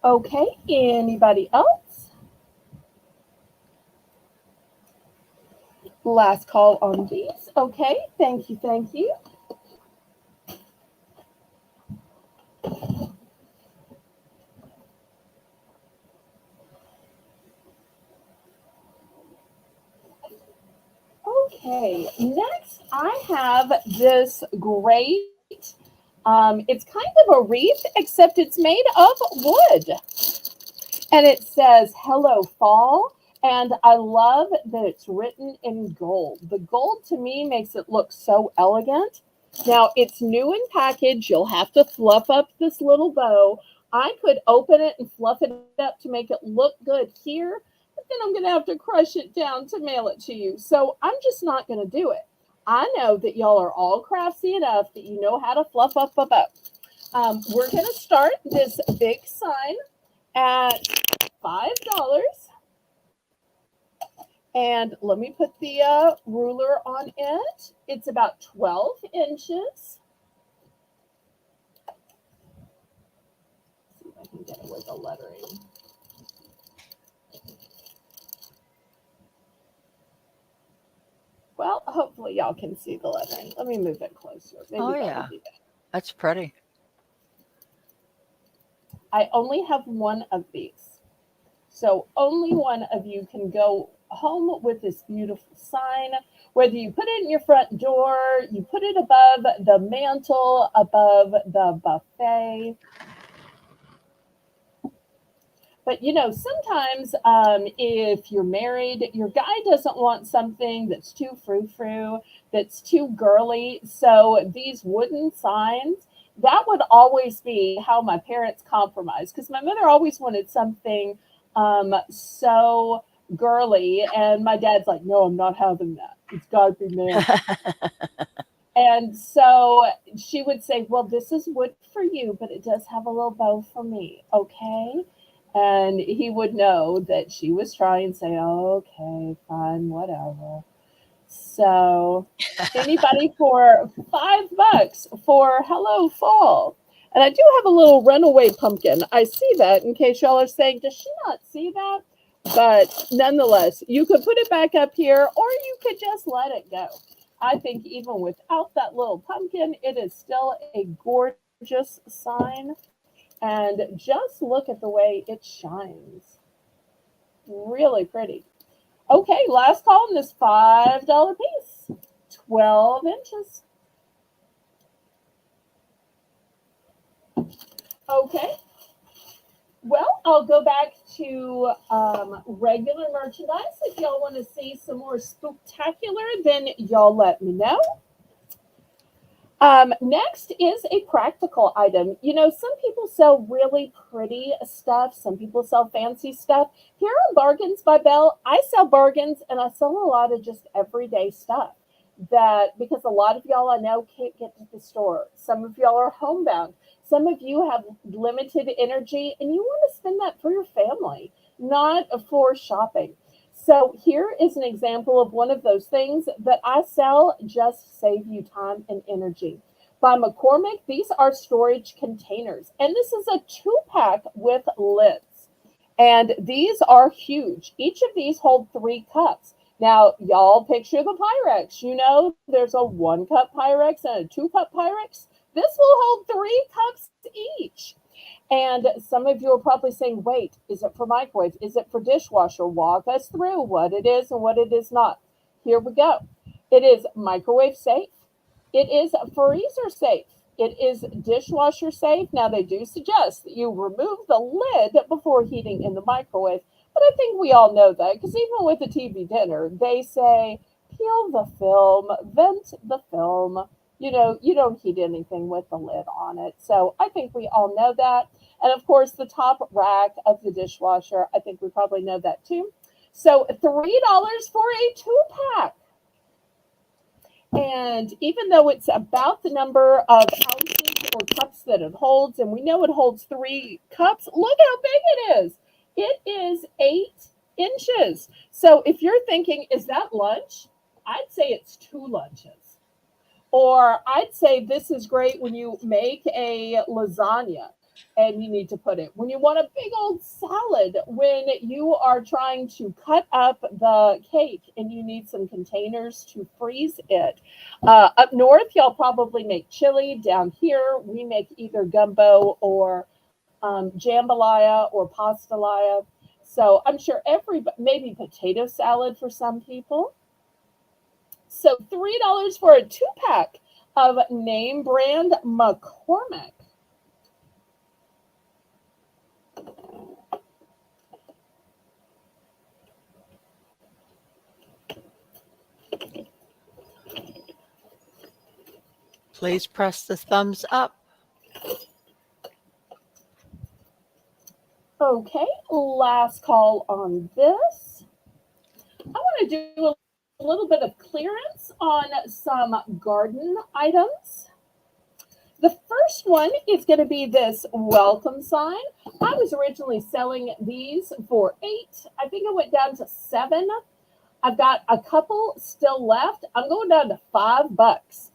Okay, anybody else? Last call on these. Okay, thank you, thank you. Okay, next I have this great, it's kind of a wreath, except it's made of wood. And it says, Hello, Fall. And I love that it's written in gold. The gold to me makes it look so elegant. Now, it's new in package. You'll have to fluff up this little bow. I could open it and fluff it up to make it look good here, but then I'm going to have to crush it down to mail it to you. So I'm just not going to do it. I know that y'all are all crafty enough that you know how to fluff up a bow. We're going to start this big sign at $5. And let me put the ruler on it. It's about 12 inches. See if I can get it with the lettering. Well, hopefully y'all can see the lettering. Let me move it closer. Maybe Oh, that yeah. would be better. That's pretty. I only have one of these. So only one of you can go home with this beautiful sign. Whether you put it in your front door, you put it above the mantle, above the buffet. But sometimes if you're married, your guy doesn't want something that's too frou frou, that's too girly. So these wooden signs, that would always be how my parents compromised because my mother always wanted something so girly. And my dad's like, no, I'm not having that. It's got to be manly. And so she would say, well, this is wood for you, but it does have a little bow for me. Okay. And he would know that she was trying to say, okay, fine, whatever. So, anybody for $5 for Hello Fall? And I do have a little runaway pumpkin. I see that in case y'all are saying, does she not see that? But nonetheless, you could put it back up here or you could just let it go. I think even without that little pumpkin, it is still a gorgeous sign. And just look at the way it shines. Really pretty. Okay, last call on this $5 piece. 12 inches. Okay. Well, I'll go back to regular merchandise. If y'all want to see some more spectacular, then y'all let me know. Next is a practical item. Some people sell really pretty stuff. Some people sell fancy stuff. Here on Bargains by Belle, I sell bargains and I sell a lot of just everyday stuff that because a lot of y'all I know can't get to the store. Some of y'all are homebound. Some of you have limited energy and you want to spend that for your family, not for shopping. So here is an example of one of those things that I sell just save you time and energy. By McCormick, these are storage containers, and this is a 2-pack with lids. And these are huge. Each of these hold 3 cups. Now, y'all picture the Pyrex. There's a 1-cup Pyrex and a 2-cup Pyrex. This will hold 3 cups each. And some of you are probably saying, wait, is it for microwave? Is it for dishwasher? Walk us through what it is and what it is not. Here we go. It is microwave safe. It is freezer safe. It is dishwasher safe. Now, they do suggest that you remove the lid before heating in the microwave. But I think we all know that because even with a TV dinner, they say peel the film, vent the film. You don't heat anything with the lid on it. So I think we all know that. And of course, the top rack of the dishwasher, I think we probably know that too. So $3 for a 2 pack. And even though it's about the number of ounces or cups that it holds, and we know it holds 3 cups, look how big it is. It is 8 inches. So if you're thinking, is that lunch? I'd say it's 2 lunches. Or I'd say this is great when you make a lasagna and you need to put it. When you want a big old salad, when you are trying to cut up the cake and you need some containers to freeze it. Up north, y'all probably make chili. Down here, we make either gumbo or jambalaya or pastalaya. So I'm sure maybe potato salad for some people. So $3 for a 2 pack of name brand McCormick. Please press the thumbs up. Okay, last call on this. I want to do a little bit of clearance on some garden items. The first one is going to be this welcome sign. I was originally selling these for 8. I think it went down to 7. I've got a couple still left. I'm going down to $5.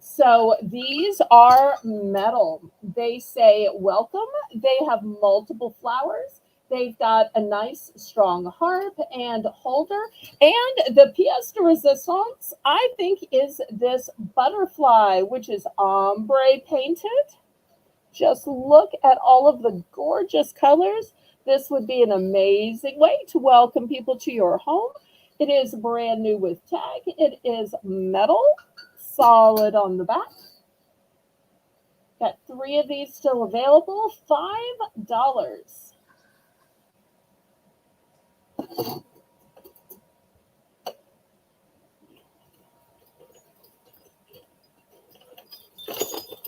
So these are metal. They say welcome. They have multiple flowers. They've got a nice strong harp and holder. And the pièce de résistance, I think, is this butterfly, which is ombre painted. Just look at all of the gorgeous colors. This would be an amazing way to welcome people to your home. It is brand new with tag. It is metal, solid on the back. Got 3 of these still available, $5.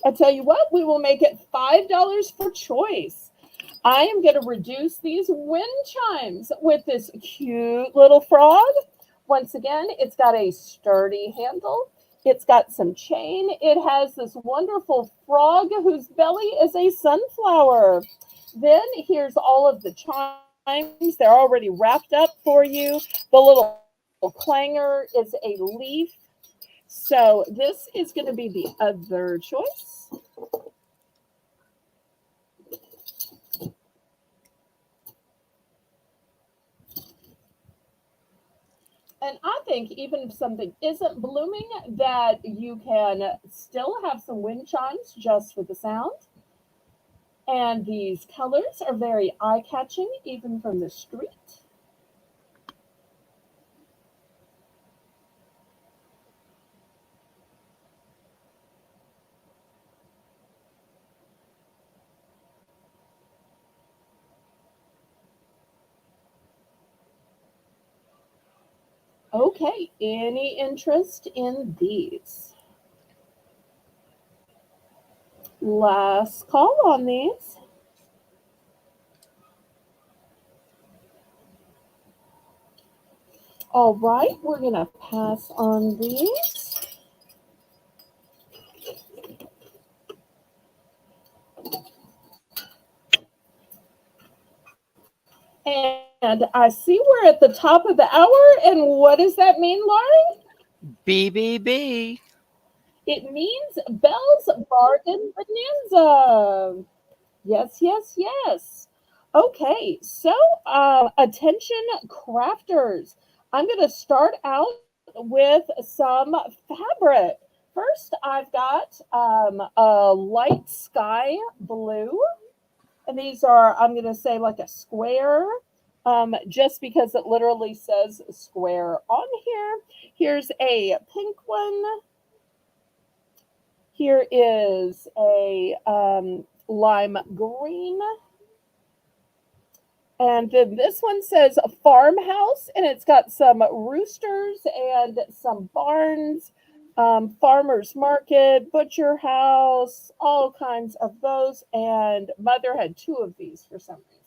I tell you what, we will make it $5 for choice. I am going to reduce these wind chimes with this cute little frog. Once again, it's got a sturdy handle. It's got some chain. It has this wonderful frog whose belly is a sunflower. Then here's all of the chimes. They're already wrapped up for you. The little clanger is a leaf. So this is going to be the other choice. And I think even if something isn't blooming, that you can still have some wind chimes just for the sound. And these colors are very eye-catching, even from the street. Okay, any interest in these? Last call on these. All right, we're going to pass on these. And I see we're at the top of the hour. And what does that mean, Laurie? BBB. It means Belle's Bargain Bonanza. Yes, yes, yes. Okay, so attention crafters. I'm going to start out with some fabric. First, I've got a light sky blue. And these are, I'm going to say, like a square, just because it literally says square on here. Here's a pink one. Here is a lime green. And then this one says a farmhouse, and it's got some roosters and some barns, farmer's market, butcher house, all kinds of those. And Mother had 2 of these for some reason.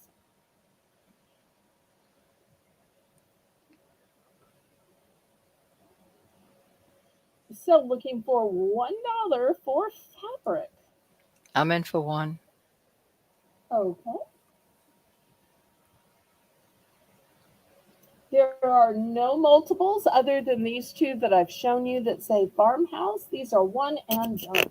So looking for $1 for fabric. I'm in for one. Okay. There are no multiples other than these two that I've shown you that say farmhouse. These are one and done.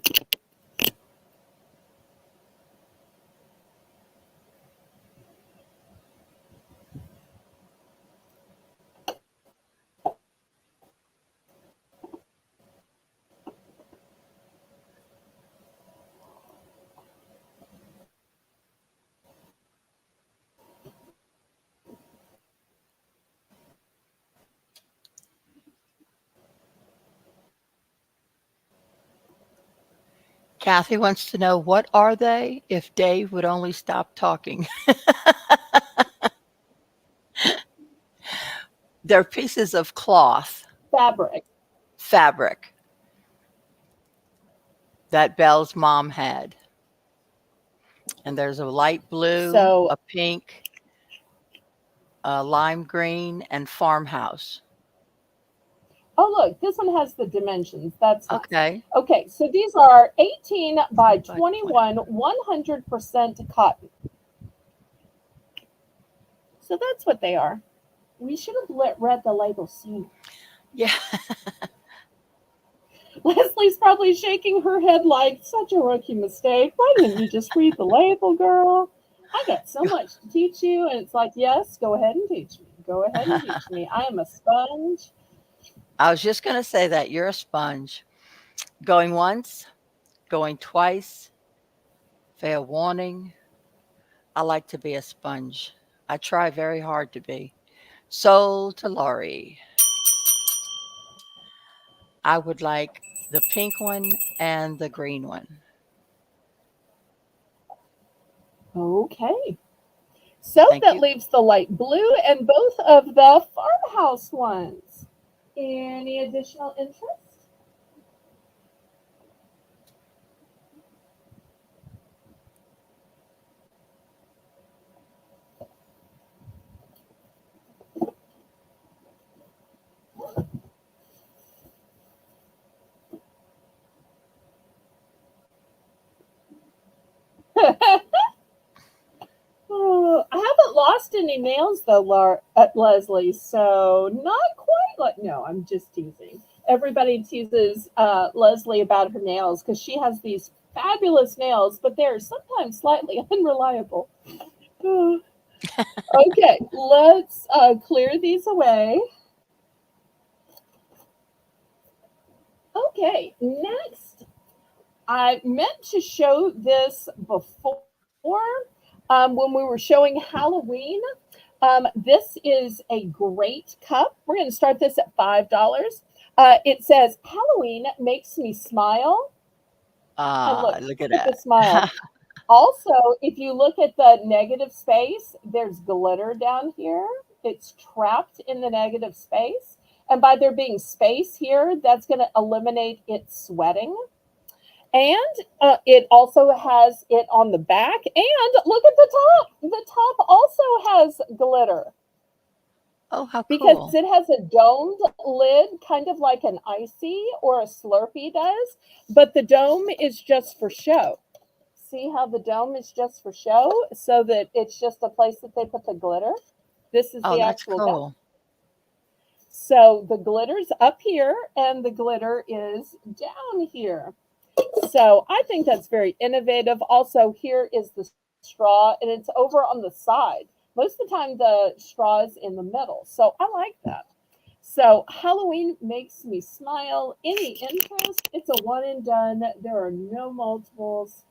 Kathy wants to know, what are they if Dave would only stop talking? They're pieces of cloth, Fabric. fabric that Belle's mom had. And there's a light blue, So, a pink, a lime green, and farmhouse. oh, look, this one has the dimensions. That's nice. Okay. Okay, so these are 18 by 18 by 20. 21, 100% cotton. So that's what they are. We should have read the label sooner. Yeah. Leslie's probably shaking her head like such a rookie mistake. Why didn't you just read the label, girl? I got so much to teach you. And it's like, yes, go ahead and teach me. Go ahead and teach me. I am a sponge. I was just going to say that. You're a sponge. Going once, going twice, fair warning. I like to be a sponge. I try very hard to be. Sold to Laurie. I would like the pink one and the green one. Okay. So Thank that you. leaves the light blue and both of the farmhouse ones. Any additional interest? Oh, I haven't lost any nails though, Leslie. So not quite like. No, I'm just teasing. Everybody teases Leslie about her nails because she has these fabulous nails, but they're sometimes slightly unreliable. Oh, okay, let's clear these away. Okay, next, I meant to show this before when we were showing Halloween. This is a great cup. We're going to start this at $5. It says Halloween makes me smile. And Ah, look, look at look at the that. smile. Also, if you look at the negative space, there's glitter down here. It's trapped in the negative space. And by there being space here, that's going to eliminate it sweating. And it also has it on the back. And look at the top. The top also has glitter Oh, how because cool. it has a domed lid, kind of like an icy or a Slurpee does. But the dome is just for show. See how the dome is just for show? So that it's just a place that they put the glitter. This is Oh, the that's actual dome. cool. So the glitter's up here and the glitter is down here. So I think that's very innovative. Also, here is the straw and it's over on the side. Most of the time, the straw is in the middle. So I like that. So Halloween makes me smile. Any interest? It's a one and done. There are no multiples.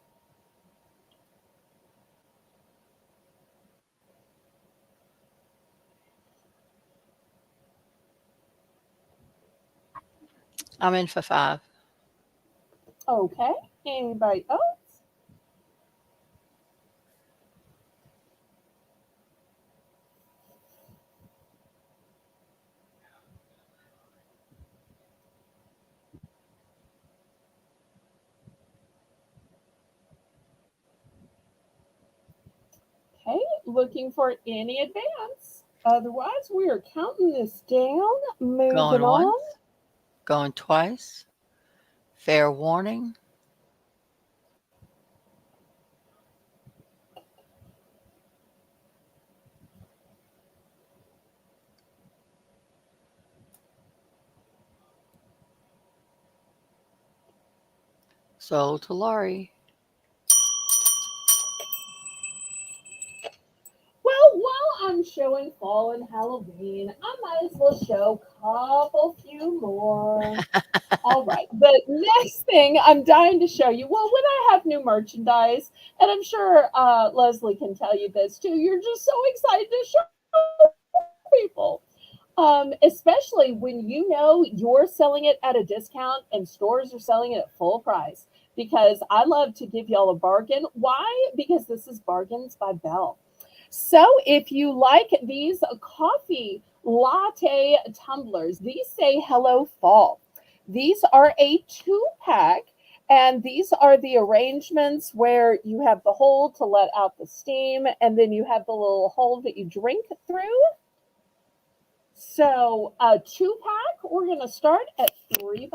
I'm in for five. Okay. Anybody else? Okay. Looking for any advance. Otherwise, we are counting this down. Going Moving on. once, going twice, Fair warning. Sold to Laurie. Well, while I'm showing fall and Halloween, I might as well show a couple few more. All right. The next thing I'm dying to show you, well, when I have new merchandise, and I'm sure Leslie can tell you this too, you're just so excited to show people. Especially when you know you're selling it at a discount and stores are selling it at full price. Because I love to give y'all a bargain. Why? Because this is Bargains by Belle. So if you like these coffee latte tumblers, these say hello fall. These are a 2 pack, and these are the arrangements where you have the hole to let out the steam, and then you have the little hole that you drink through. So a 2 pack, we're gonna start at $3.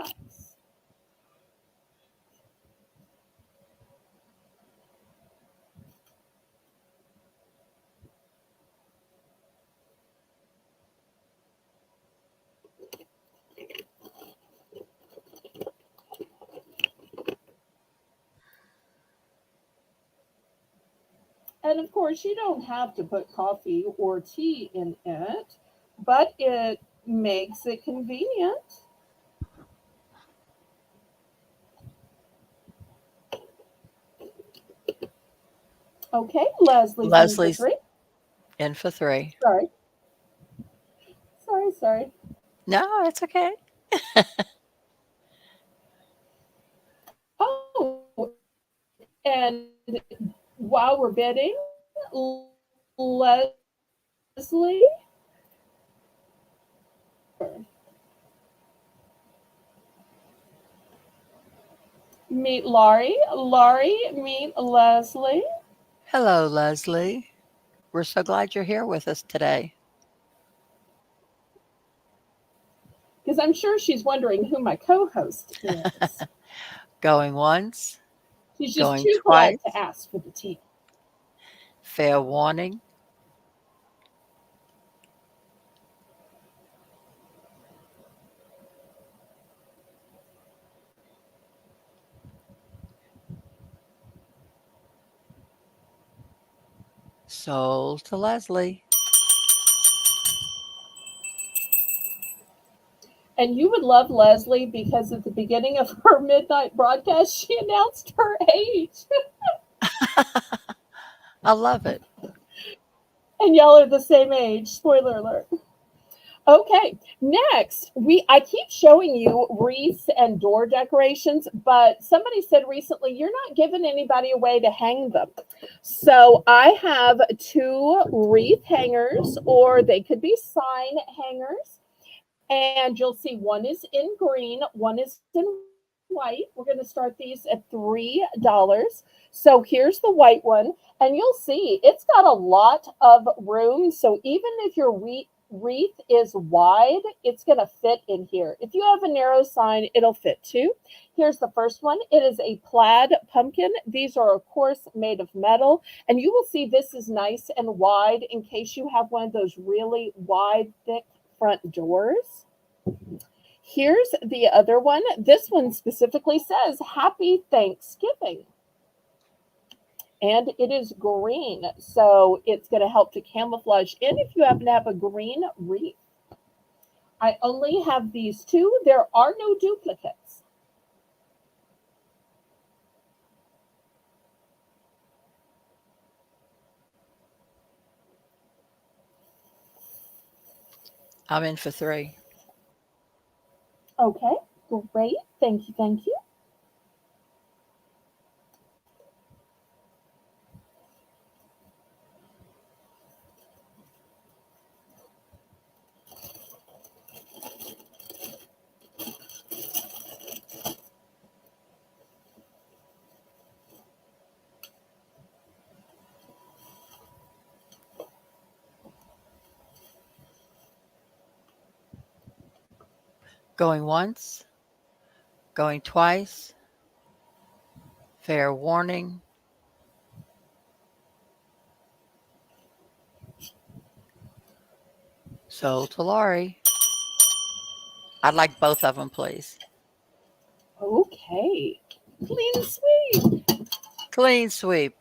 And of course, you don't have to put coffee or tea in it, but it makes it convenient. Okay, Leslie's in for Leslie's three. in for three. Sorry, sorry. No, it's okay. Oh, and while we're bidding, Leslie, meet Laurie. Laurie, meet Leslie. Hello, Leslie. We're so glad you're here with us today. Because I'm sure she's wondering who my co host is. Going once, She's just going too polite to twice. ask for the tea. Fair warning. Sold to Leslie. And you would love Leslie because at the beginning of her midnight broadcast, she announced her age. I love it. And y'all are the same age. Spoiler alert. Okay, next we I keep showing you wreaths and door decorations, but somebody said recently you're not giving anybody a way to hang them. So I have two wreath hangers, or they could be sign hangers, and you'll see one is in green, one is in white. We're going to start these at $3. So here's the white one, and you'll see it's got a lot of room. So even if your wreath is wide, it's going to fit in here. If you have a narrow sign, it'll fit too. Here's the first one. It is a plaid pumpkin. These are, of course, made of metal, and you will see this is nice and wide in case you have one of those really wide, thick front doors. Here's the other one. This one specifically says Happy Thanksgiving. And it is green. So it's going to help to camouflage in if you happen to have a green wreath. I only have these two. There are no duplicates. I'm in for three. Okay, great. Thank you. Thank you. Going once, Going twice. Fair warning. Sold to Laurie. I'd like both of them, please. Okay. Clean sweep. Clean sweep.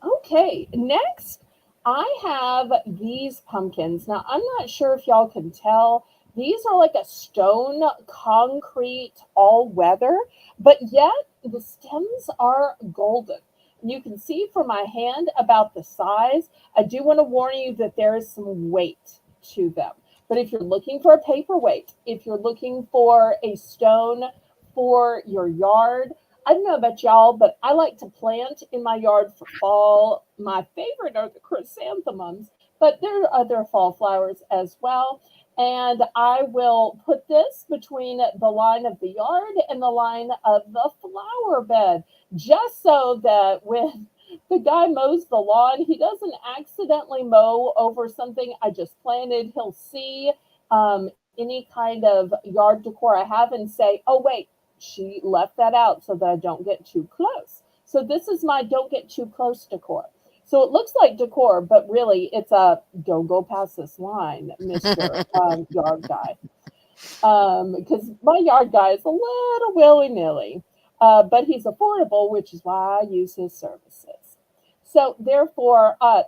Okay, next I have these pumpkins. Now, I'm not sure if y'all can tell. These are like a stone concrete all weather, but yet the stems are golden. You can see from my hand about the size. I do want to warn you that there is some weight to them. But if you're looking for a paperweight, if you're looking for a stone for your yard, I don't know about y'all, but I like to plant in my yard for fall. My favorite are the chrysanthemums, but there are other fall flowers as well. And I will put this between the line of the yard and the line of the flower bed, just so that when the guy mows the lawn, he doesn't accidentally mow over something I just planted. He'll see any kind of yard decor I have and say, oh, wait, she left that out so that I don't get too close. So this is my don't get too close decor. So it looks like decor, but really it's a don't go past this line, Mr. Yard Guy. Because my yard guy is a little willy nilly, but he's affordable, which is why I use his services. So therefore, $3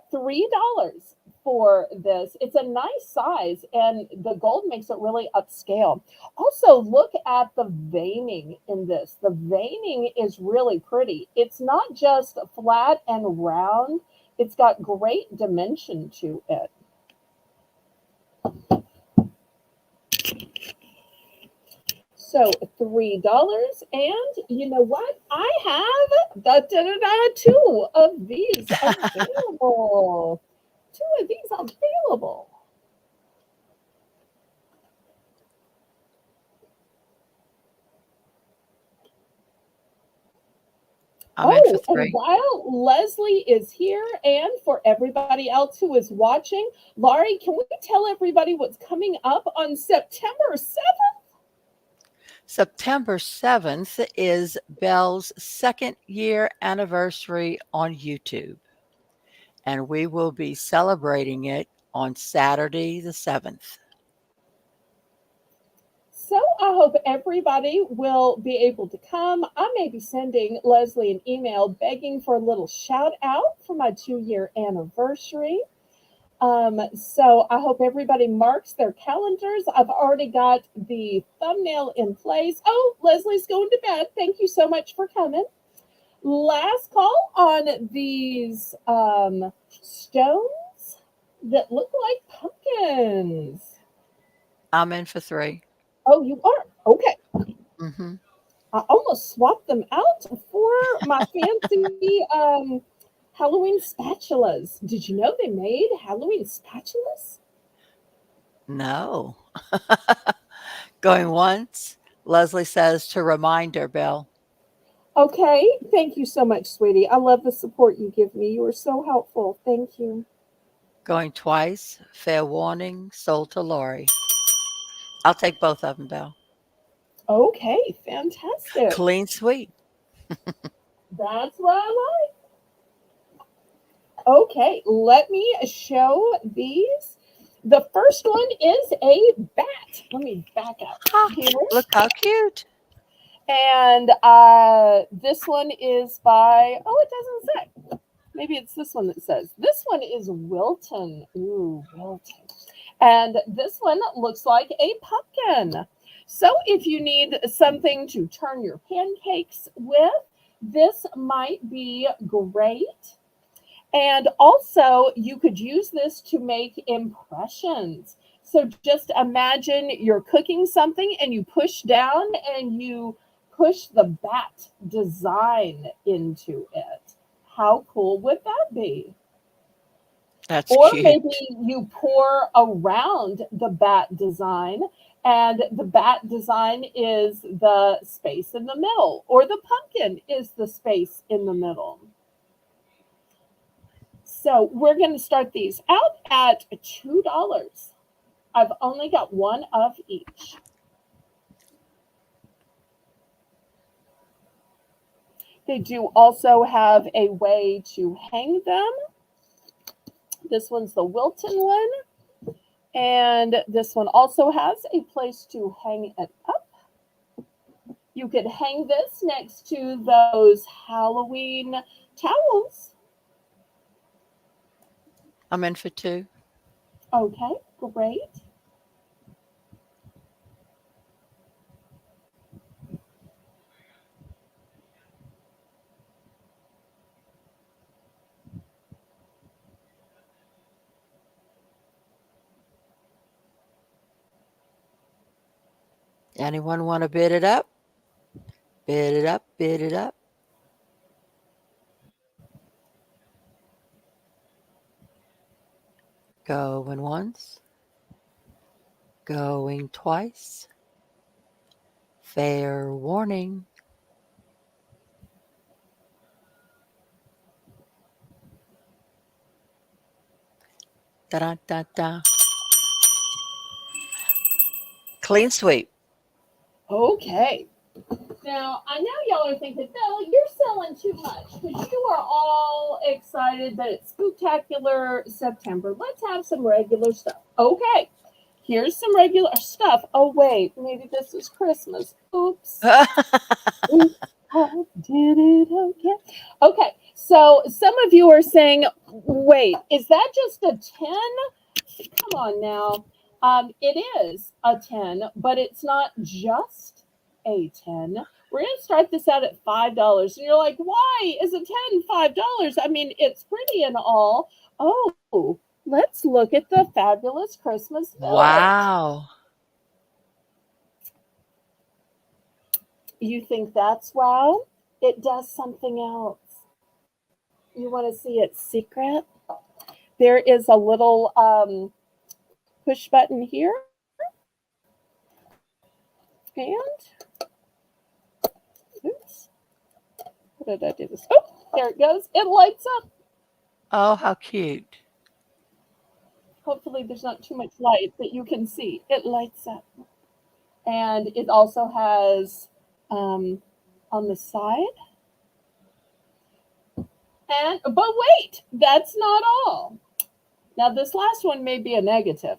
for this. It's a nice size, and the gold makes it really upscale. Also, look at the veining in this. The veining is really pretty. It's not just flat and round. It's got great dimension to it. So $3, and you know what? I have two of these available. Two of these available. I'm in for Oh, and three. while Leslie is here, and for everybody else who is watching, Laurie, can we tell everybody what's coming up on September 7th? September 7th is Belle's second year anniversary on YouTube, and we will be celebrating it on Saturday the 7th. So I hope everybody will be able to come. I may be sending Leslie an email begging for a little shout out for my 2 year anniversary. So I hope everybody marks their calendars. I've already got the thumbnail in place. Oh, Leslie's going to bed. Thank you so much for coming. Last call on these stones that look like pumpkins. I'm in for three. Oh, you are? Okay. Hmm. I almost swapped them out for my fancy Halloween spatulas. Did you know they made Halloween spatulas? No. Going once. Leslie says to remind her, Belle. Okay, thank you so much, sweetie. I love the support you give me. You are so helpful. Thank you. Going twice. Fair warning. Sold to Laurie. I'll take both of them, Belle. Okay, fantastic. Clean sweep. That's what I like. Okay, let me show these. The first one is a bat. Let me back up Ah, here. look how cute. And this one is by, oh, it doesn't say. Maybe it's this one that says. This one is Wilton. Ooh, Wilton. And this one looks like a pumpkin. So if you need something to turn your pancakes with, this might be great. And also, you could use this to make impressions. So just imagine you're cooking something and you push down and you push the bat design into it. How cool would that be? That's Or maybe cute. you pour around the bat design, and the bat design is the space in the middle, or the pumpkin is the space in the middle. So we're going to start these out at $2. I've only got one of each. They do also have a way to hang them. This one's the Wilton one. And this one also has a place to hang it up. You could hang this next to those Halloween towels. I'm in for two. Okay, great. Anyone want to bid it up? Bid it up, bid it up. Going once, going twice. Fair warning. Da da da da. Clean sweep. Okay. Now, I know y'all are thinking, Bill, you're selling too much because you are all excited that it's Spooktacular September. Let's have some regular stuff. Okay, here's some regular stuff. Oh, wait, maybe this is Christmas. Oops. Oops. I did it again. Okay, so some of you are saying, wait, is that just a 10? Come on now. It is a 10, but it's not just a 10. We're going to start this out at $5. And you're like, why is a 10 $5? I mean, it's pretty and all. Oh, let's look at the fabulous Christmas bills. Wow. You think that's wow? It does something else. You want to see its secret? There is a little push button here. And, oops, what did I do this? Oh, there it goes. It lights up. Oh, how cute. Hopefully there's not too much light that you can see. It lights up. And it also has on the side. And but wait, that's not all. Now this last one may be a negative.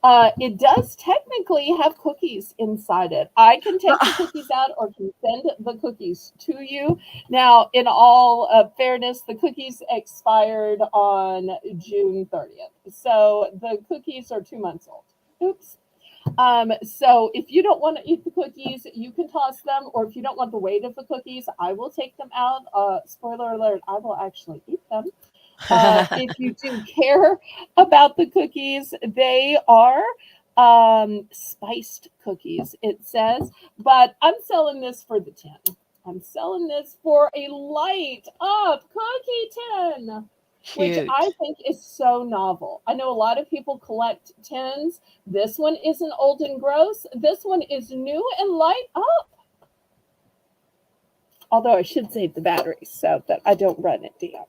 It does technically have cookies inside it. I can take the cookies out or can send the cookies to you. Now, in all fairness, the cookies expired on June 30th. So the cookies are 2 months old. Oops. So if you don't want to eat the cookies, you can toss them, or if you don't want the weight of the cookies, I will take them out. Spoiler alert, I will actually eat them. If you do care about the cookies, they are spiced cookies, it says, but I'm selling this for the 10. I'm selling this for a light up cookie tin, which I Cute. think is so novel. I know a lot of people collect tins. This one isn't old and gross. This one is new and light up. Although I should save the batteries so that I don't run it down.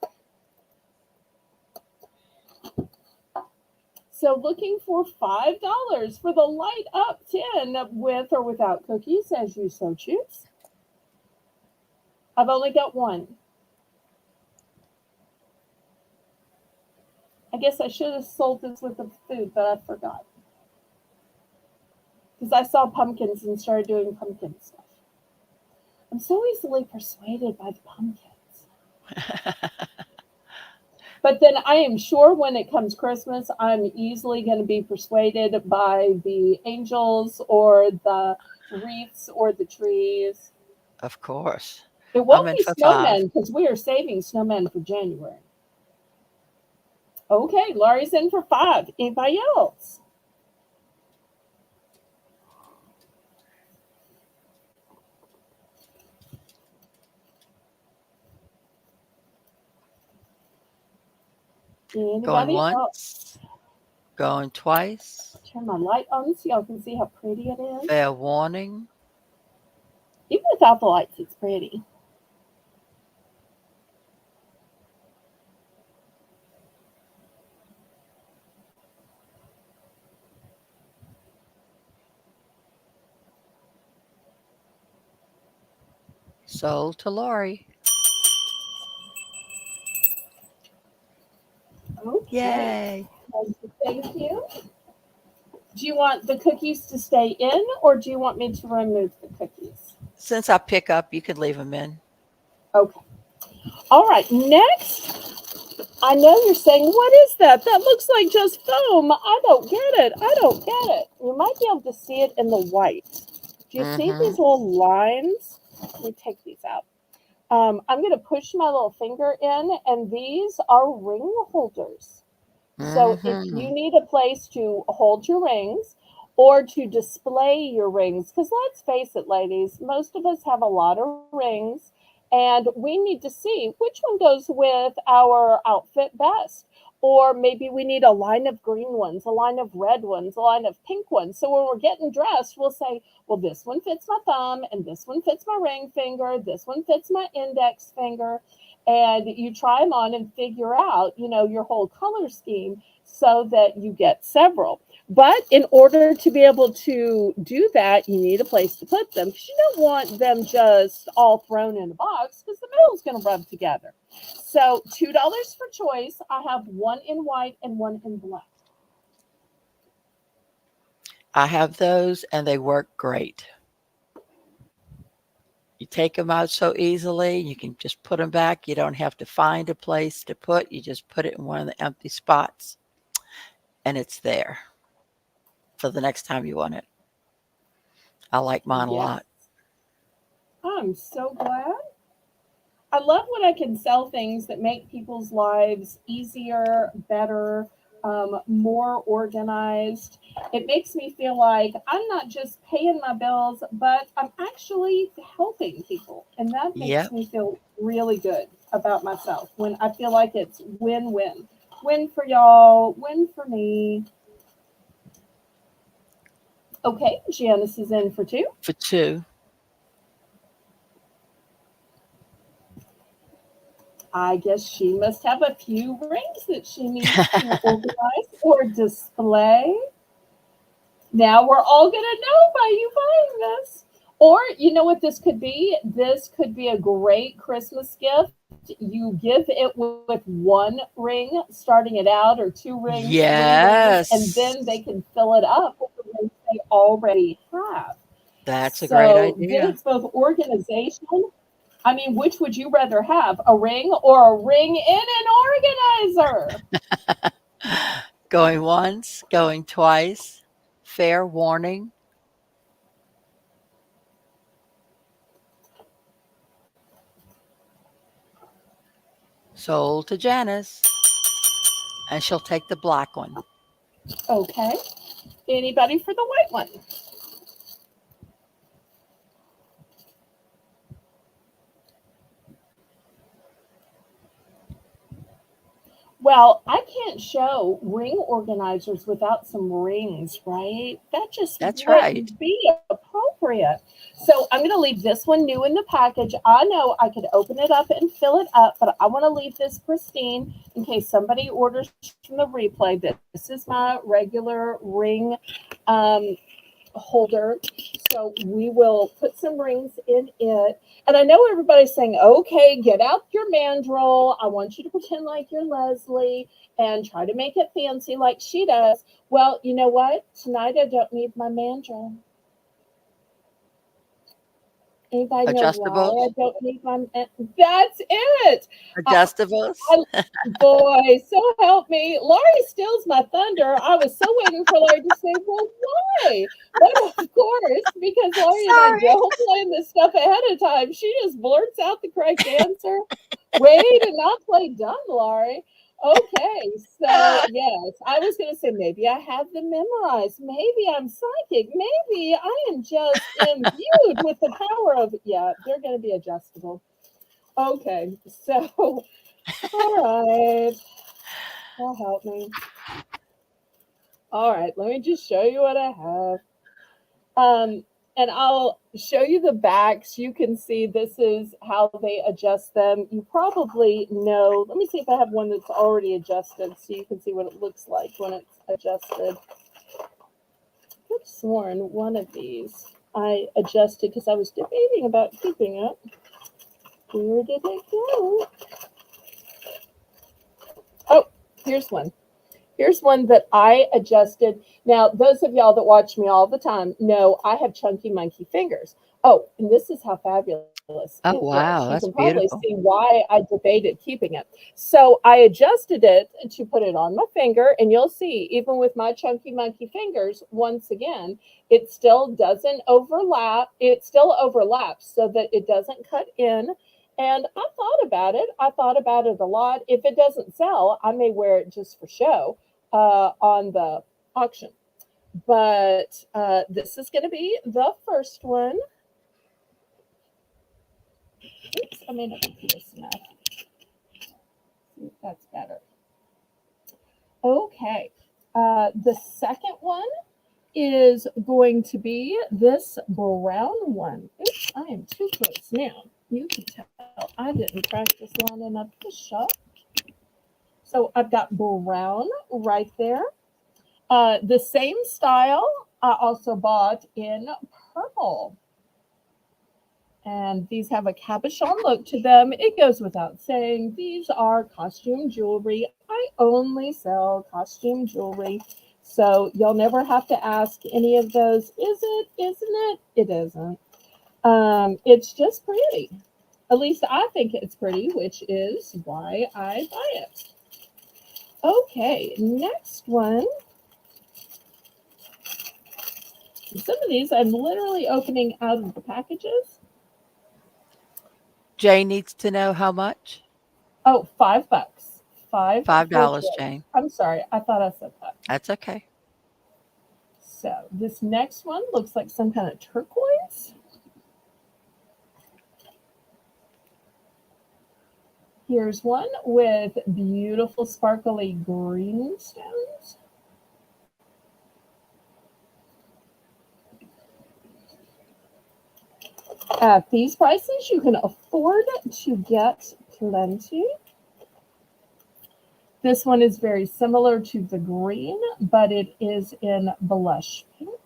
So looking for $5 for the light up tin with or without cookies, as you so choose. I've only got one. I guess I should have sold this with the food, but I forgot. Because I saw pumpkins and started doing pumpkin stuff. I'm so easily persuaded by the pumpkins. But then I am sure when it comes Christmas, I'm easily going to be persuaded by the angels or the wreaths or the trees. Of course. It I'm won't in be for 5. snowmen because we are saving snowmen for January. Okay, Laurie's in for 5. Anybody else? Going Anybody? Oh, once, going twice. turn my light on so y'all can see how pretty it is. Fair warning. Even without the lights, it's pretty. Sold to Lori. Okay. Yay. Thank you. Do you want the cookies to stay in or do you want me to remove the cookies? Since I pick up, you could leave them in. Okay. All right. Next, I know you're saying, what is that? That looks like just foam. I don't get it. I don't get it. You might be able to see it in the white. Do you see Mm-hmm. these little lines? Let me take these out. I'm going to push my little finger in, and these are ring holders. So if Mm-hmm. you need a place to hold your rings or to display your rings, because let's face it, ladies, most of us have a lot of rings and we need to see which one goes with our outfit best. Or maybe we need a line of green ones, a line of red ones, a line of pink ones. So when we're getting dressed, we'll say, well, this one fits my thumb, and this one fits my ring finger, this one fits my index finger, and you try them on and figure out, your whole color scheme so that you get several. But in order to be able to do that, you need a place to put them because you don't want them just all thrown in a box because the middle is going to rub together. So $2 for choice. I have one in white and one in black. I have those and they work great. You take them out so easily. You can just put them back. You don't have to find a place to put. You just put it in one of the empty spots and it's there for the next time you want it. I like mine a Yes, lot. I'm so glad. I love when I can sell things that make people's lives easier, better, more organized. It makes me feel like I'm not just paying my bills, but I'm actually helping people. And that makes Yep. me feel really good about myself when I feel like it's win win. Win for y'all, win for me. Okay, Janice is in for two. For two. I guess she must have a few rings that she needs to organize or display. Now we're all going to know by you buying this. Or, you know what this could be? This could be a great Christmas gift. You give it with one ring, starting it out, or two rings, three rings, and then they Yes. can fill it up with the rings they already have. That's a great So then idea. it's both organization. I mean, which would you rather have, a ring or a ring in an organizer? Going once, going twice. Fair warning. Sold to Janice. And she'll take the black one. Okay. Anybody for the white one? Well, I can't show ring organizers without some rings, right? That just That's right. wouldn't be appropriate. So I'm going to leave this one new in the package. I know I could open it up and fill it up, but I want to leave this pristine in case somebody orders from the replay. This is my regular ring um, holder. So we will put some rings in it. And I know everybody's saying, okay, get out your mandrel. I want you to pretend like you're Leslie and try to make it fancy like she does. Well, you know what? Tonight I don't need my mandrel. Anybody know why I Adjustables. don't need my That's it. I, Adjustables. I, boy, so help me. Laurie steals my thunder. I was so waiting for Laurie to say, well, why? But of course, because Laurie and I Sorry. don't plan this stuff ahead of time, she just blurts out the correct answer. Way to not play dumb, Laurie. Okay, so yes, I was going to say maybe I have them memorized. Maybe I'm psychic. Maybe I am just imbued with the power of, yeah, they're going to be adjustable. Okay, so, all right, will help me. All right, let me just show you what I have. And I'll show you the backs. You can see this is how they adjust them. You probably know. Let me see if I have one that's already adjusted so you can see what it looks like when it's adjusted. I've sworn one of these I adjusted because I was debating about keeping it. Where did it go? Oh, here's one. Here's one that I adjusted. Now, those of y'all that watch me all the time know I have chunky monkey fingers. Oh, and this is how fabulous it Oh, looks. You can wow, that's probably see beautiful. why I debated keeping it. So I adjusted it to put it on my finger, and you'll see, even with my chunky monkey fingers, once again, it still doesn't overlap. It still overlaps so that it doesn't cut in. And I thought about it. I thought about it a lot. If it doesn't sell, I may wear it just for show on the auction. But this is going to be the first one. Oops, I may not be close enough. See if that's better. Okay. The second one is going to be this brown one. Oops, I am too close now. You can tell I didn't practice long enough to shop. So I've got brown right there. The same style I also bought in purple. And these have a cabochon look to them. It goes without saying, these are costume jewelry. I only sell costume jewelry. So you'll never have to ask any of those, is it, isn't it? It isn't. It's just pretty. At least I think it's pretty, which is why I buy it. Okay, next one. Some of these I'm literally opening out of the packages. Jay needs to know how much? Oh, $5. Five full $5, quarters. Jane. I'm sorry, I thought I said that. That's okay. So this next one looks like some kind of turquoise. Here's one with beautiful sparkly green stones. At these prices, you can afford to get plenty. This one is very similar to the green, but it is in blush pink.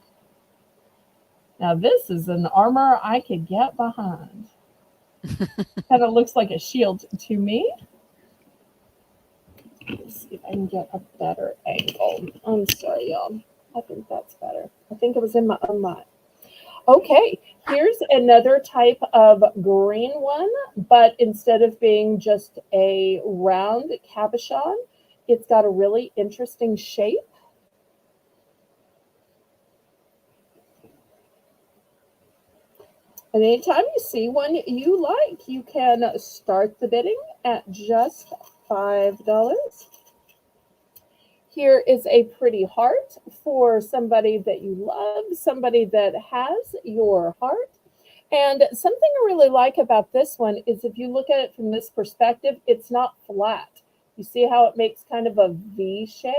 Now, this is an armor I could get behind. Kind of looks like a shield to me. Let's see if I can get a better angle. I'm sorry, y'all. I think that's better. I think it was in my own mind. Okay, here's another type of green one, but instead of being just a round cabochon, it's got a really interesting shape. And anytime you see one you like, you can start the bidding at just $5. Here is a pretty heart for somebody that you love, somebody that has your heart. And something I really like about this one is if you look at it from this perspective, it's not flat. You see how it makes kind of a V shape?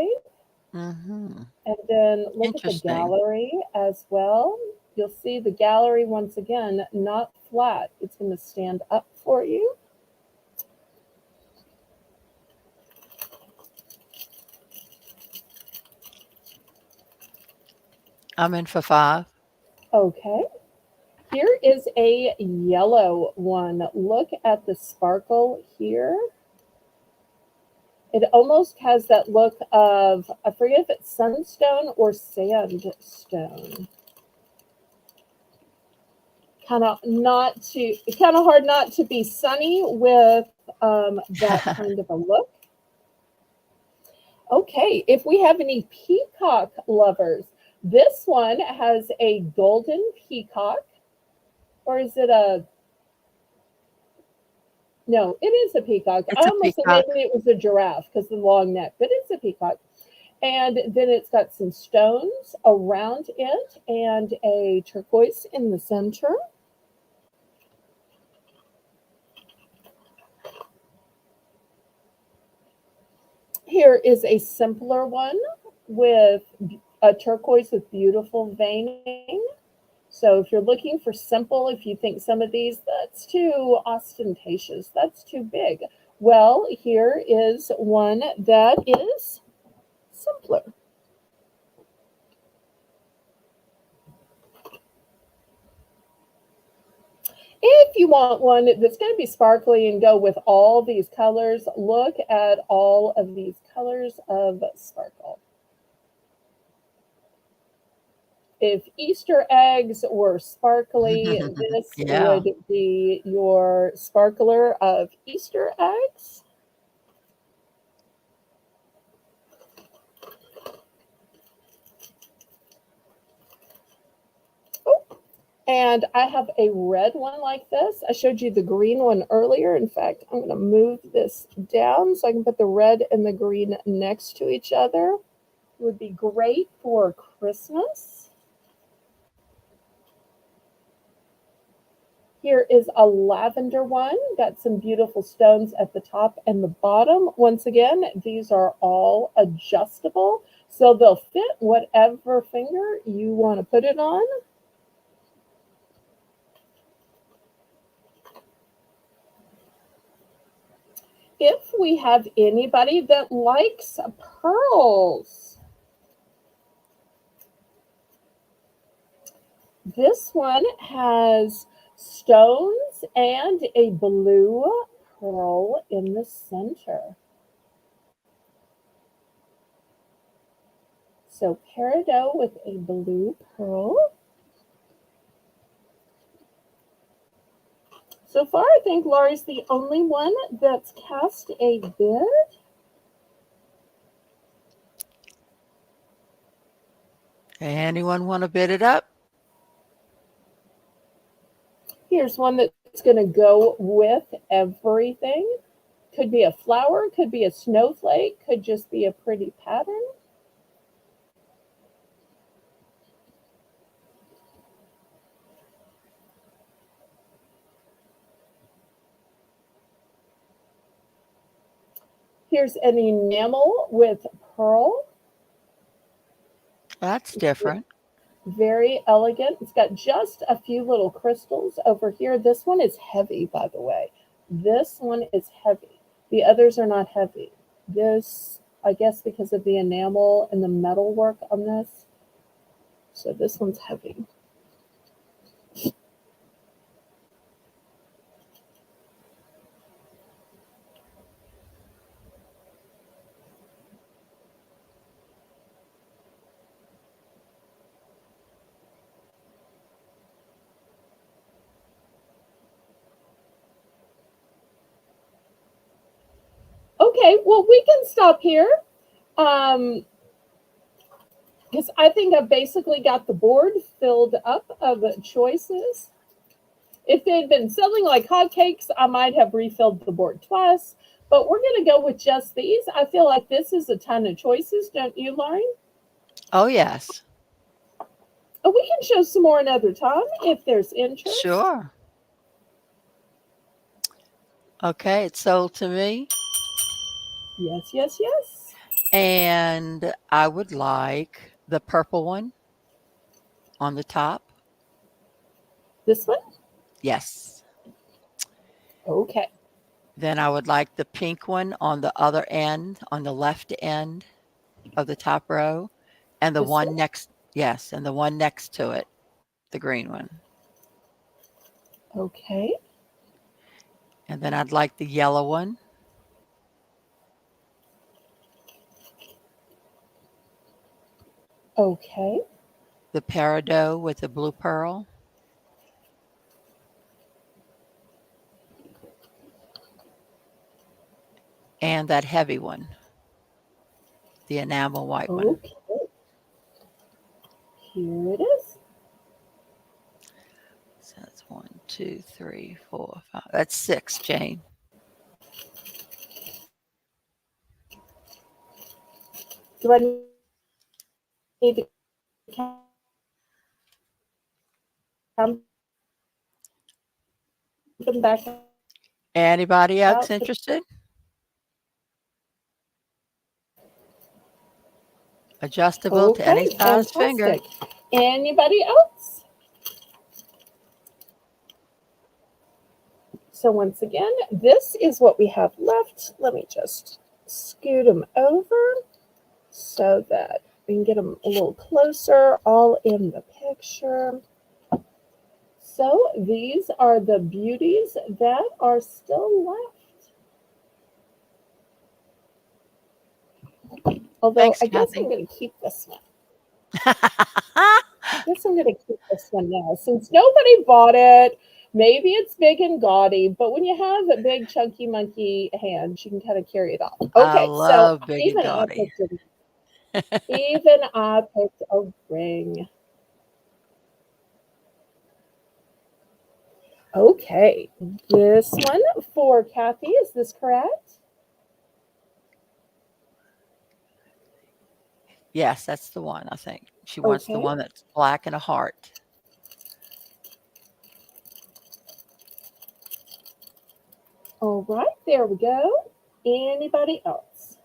Mm-hmm. And then look at the Interesting. gallery as well. You'll see the gallery once again, not flat. It's going to stand up for you. I'm in for 5. Okay. Here is a yellow one. Look at the sparkle here. It almost has that look of, I forget if it's sunstone or sandstone. Kind of hard not to be sunny with that kind of a look. Okay, if we have any peacock lovers, this one has a golden peacock, or is it a, no, it is a peacock. I It's a almost said peacock. maybe it was a giraffe because of the long neck, but it's a peacock. And then it's got some stones around it and a turquoise in the center. Here is a simpler one with a turquoise with beautiful veining. So if you're looking for simple, if you think some of these, that's too ostentatious, that's too big. Well, here is one that is simpler. If you want one that's going to be sparkly and go with all these colors, look at all of these colors of sparkle. If Easter eggs were sparkly, this Yeah. would be your sparkler of Easter eggs. Oh, and I have a red one like this. I showed you the green one earlier. In fact, I'm going to move this down so I can put the red and the green next to each other. It would be great for Christmas. Here is a lavender one. Got some beautiful stones at the top and the bottom. Once again, these are all adjustable, so they'll fit whatever finger you want to put it on. If we have anybody that likes pearls, this one has stones and a blue pearl in the center. So peridot with a blue pearl. So far, I think Laurie's the only one that's cast a bid. Anyone want to bid it up? Here's one that's going to go with everything. Could be a flower, could be a snowflake, could just be a pretty pattern. Here's an enamel with pearl. That's different. Very elegant. It's got just a few little crystals over here. This one is heavy, by the way. This one is heavy. The others are not heavy. This, I guess, because of the enamel and the metal work on this. So this one's heavy. Okay, well, we can stop here. Because I think I've basically got the board filled up of choices. If they'd been selling like hotcakes, I might have refilled the board twice. But we're going to go with just these. I feel like this is a ton of choices, don't you, Lauren? Oh, yes. Oh, we can show some more another time if there's interest. Sure. Okay, it's sold to me. Yes, yes, yes. And I would like the purple one on the top. This one? Yes. Okay. Then I would like the pink one on the other end, on the left end of the top row. And the This one one? next, yes, and the one next to it, the green one. Okay. And then I'd like the yellow one. Okay. The peridot with the blue pearl. And that heavy one, the enamel white one. Okay. Here it is. So that's 1, 2, 3, 4, 5. That's 6, Jane. Do I need to count them back Anybody else out? interested? Adjustable to any Okay, size finger. fantastic. Anybody else? So once again, this is what we have left. Let me just scoot them over so that we can get them a little closer, all in the picture. So these are the beauties that are still left. Although Thanks, I guess I'm Kathy. going to keep this one. I guess I'm going to keep this one now since nobody bought it. Maybe it's big and gaudy, but when you have a big chunky monkey hands, you can kind of carry it off. I Okay, so love Big and even I Gaudy. picked it. Even I picked a ring. Okay, this one for Kathy. Is this correct? Yes, that's the one, I think. She wants the Okay. one that's black and a heart. All right, there we go. Anybody else?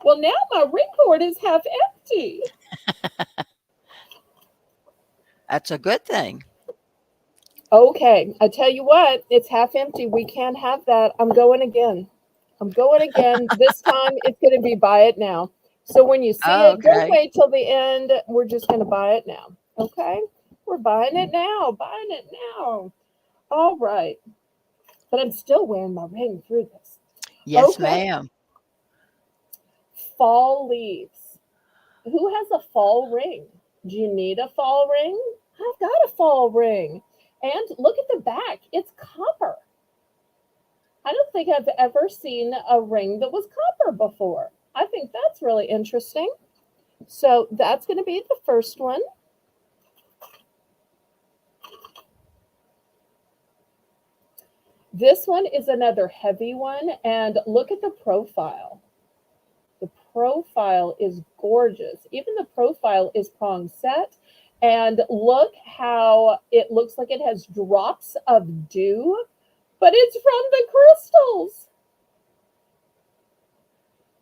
Well, now my ring board is half empty. That's a good thing. Okay, I tell you what, it's half empty. We can't have that. I'm going again. I'm going again. This time it's going to be buy it now. So when you see Oh, it, don't okay. wait till the end. We're just going to buy it now. Okay? We're buying it now. Buying it now. All right. But I'm still wearing my ring through this. Yes, Okay. ma'am. Fall leaves. Who has a fall ring? Do you need a fall ring? I've got a fall ring. And look at the back. It's copper. I don't think I've ever seen a ring that was copper before. I think that's really interesting. So that's going to be the first one. This one is another heavy one. And look at the profile. The profile is gorgeous. Even the profile is prong set. And look how it looks like it has drops of dew, but it's from the crystals.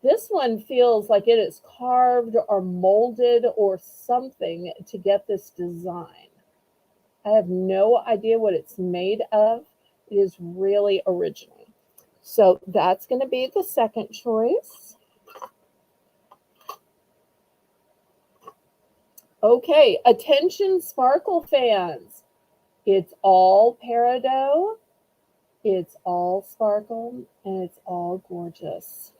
This one feels like it is carved or molded or something to get this design. I have no idea what it's made of. It is really original. So that's going to be the second choice. Okay, attention sparkle fans. It's all peridot, it's all sparkle, and it's all gorgeous.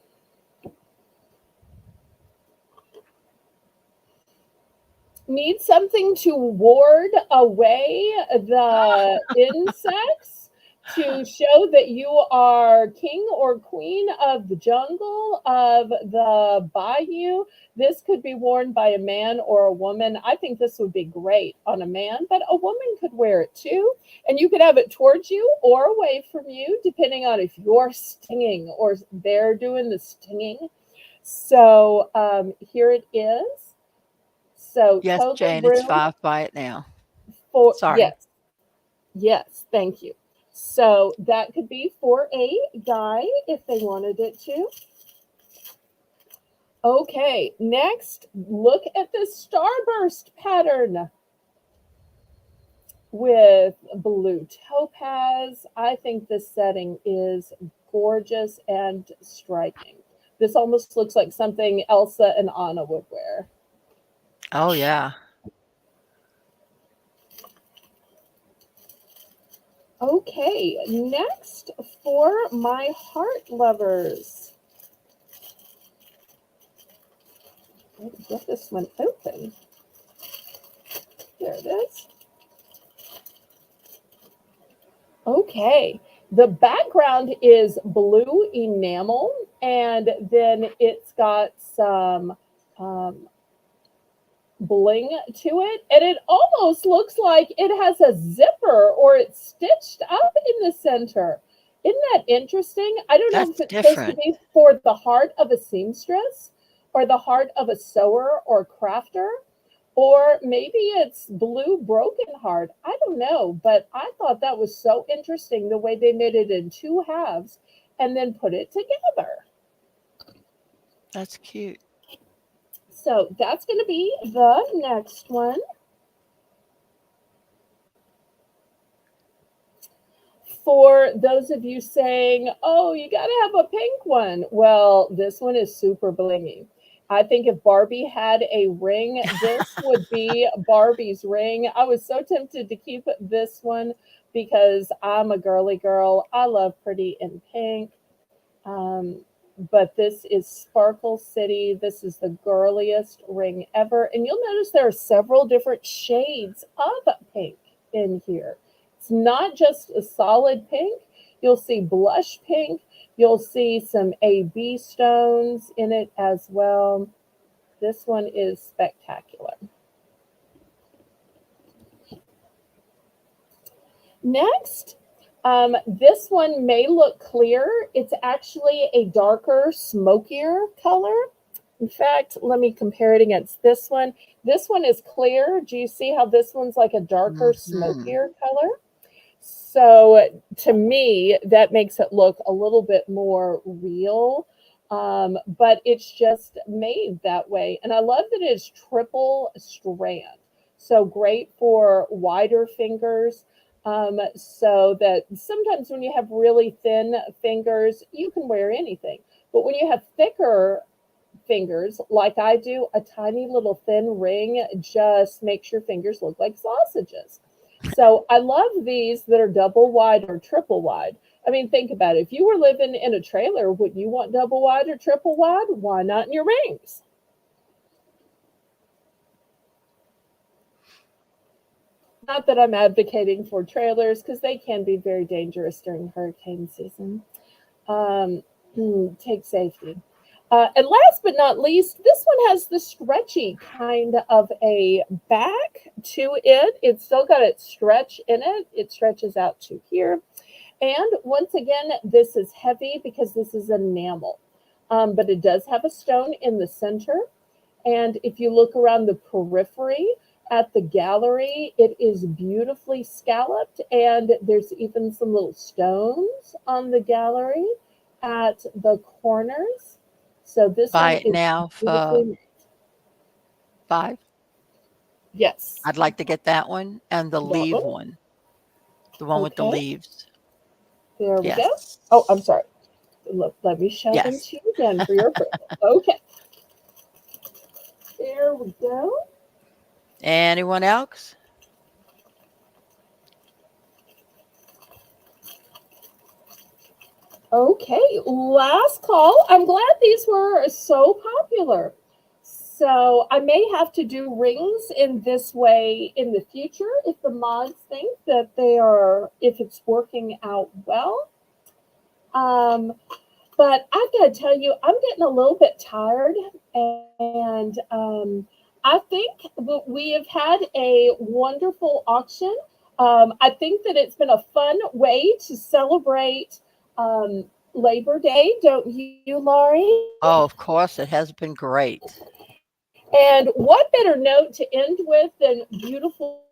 Need something to ward away the insects to show that you are king or queen of the jungle, of the bayou. This could be worn by a man or a woman. I think this would be great on a man, but a woman could wear it too. And you could have it towards you or away from you, depending on if you're stinging or they're doing the stinging. So here it is. So Yes, total Jane, it's room 5. Buy it now. for, Sorry. yes, yes, thank you. So that could be for a guy if they wanted it to. Okay, next, look at the starburst pattern with blue topaz. I think this setting is gorgeous and striking. This almost looks like something Elsa and Anna would wear. Oh, yeah. Okay, next for my heart lovers. Let's get this one open. There it is. Okay, the background is blue enamel, and then it's got some um, bling to it, and it almost looks like it has a zipper or it's stitched up in the center. Isn't that interesting? I don't know if That's it's supposed to different. be for the heart of a seamstress or the heart of a sewer or crafter, or maybe it's blue broken heart. I don't know, but I thought that was so interesting the way they made it in two halves and then put it together. That's cute. So that's going to be the next one. for those of you saying, oh, you got to have a pink one. Well, this one is super blingy. I think if Barbie had a ring, this would be Barbie's ring. I was so tempted to keep this one because I'm a girly girl. I love pretty in pink. Um, but this is Sparkle City. This is the girliest ring ever. And you'll notice there are several different shades of pink in here. It's not just a solid pink. You'll see blush pink. You'll see some AB stones in it as well. This one is spectacular. Next, this one may look clear. It's actually a darker, smokier color. In fact, let me compare it against this one. This one is clear. Do you see how this one's like a darker, Mhm. smokier color? So to me, that makes it look a little bit more real. But it's just made that way. And I love that it's triple strand. So great for wider fingers. So that sometimes when you have really thin fingers, you can wear anything. But when you have thicker fingers, like I do, a tiny little thin ring just makes your fingers look like sausages. So I love these that are double wide or triple wide. I mean, think about it. If you were living in a trailer, would you want double wide or triple wide? Why not in your rings? Not that I'm advocating for trailers because they can be very dangerous during hurricane season. Um, take safety. And last but not least, this one has the stretchy kind of a back to it. It's still got its stretch in it. It stretches out to here. And once again, this is heavy because this is enamel. But it does have a stone in the center. And if you look around the periphery at the gallery, it is beautifully scalloped. And there's even some little stones on the gallery at the corners. So this Buy one it is now for beautifully made. 5. Yes, I'd like to get that one and the that leave one. one, the one with the Okay, leaves. there we go. Yes. Oh, I'm sorry. Let me show them Yes. to you again for your approval. Okay, there we go. Anyone else? Okay, last call. I'm glad these were so popular. So I may have to do rings in this way in the future if the mods think that they are, if it's working out well. Um, but I've got to tell you, I'm getting a little bit tired, and I think we have had a wonderful auction. I think that it's been a fun way to celebrate Labor Day, don't you, Laurie? Oh, of course, it has been great. And what better note to end with than beautiful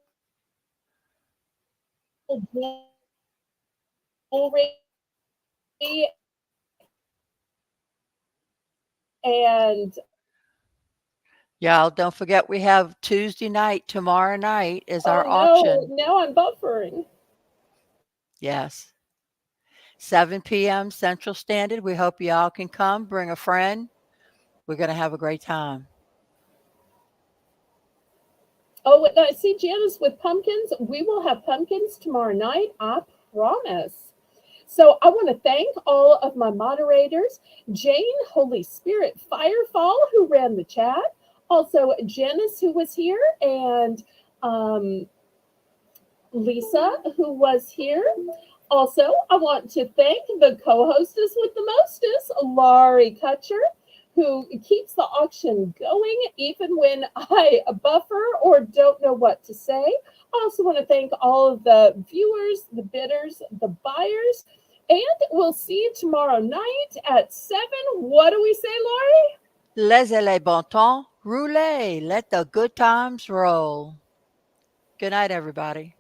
jewelry and Y'all don't forget we have Tuesday night, tomorrow night is oh our no, auction. now I'm buffering. Yes. 7 p.m. Central Standard. We hope y'all can come, bring a friend. We're going to have a great time. Oh, and I see Janice with pumpkins. We will have pumpkins tomorrow night, I promise. So I want to thank all of my moderators, Jane, Holy Spirit, Firefall, who ran the chat, also Janice, who was here, and um, Lisa, who was here. Also, I want to thank the co-hostess with the mostest, Laurie Kutcher, who keeps the auction going even when I buffer or don't know what to say. I also want to thank all of the viewers, the bidders, the buyers, and we'll see you tomorrow night at 7. What do we say, Laurie? Laissez les bon temps rouler. Let the good times roll. Good night, everybody.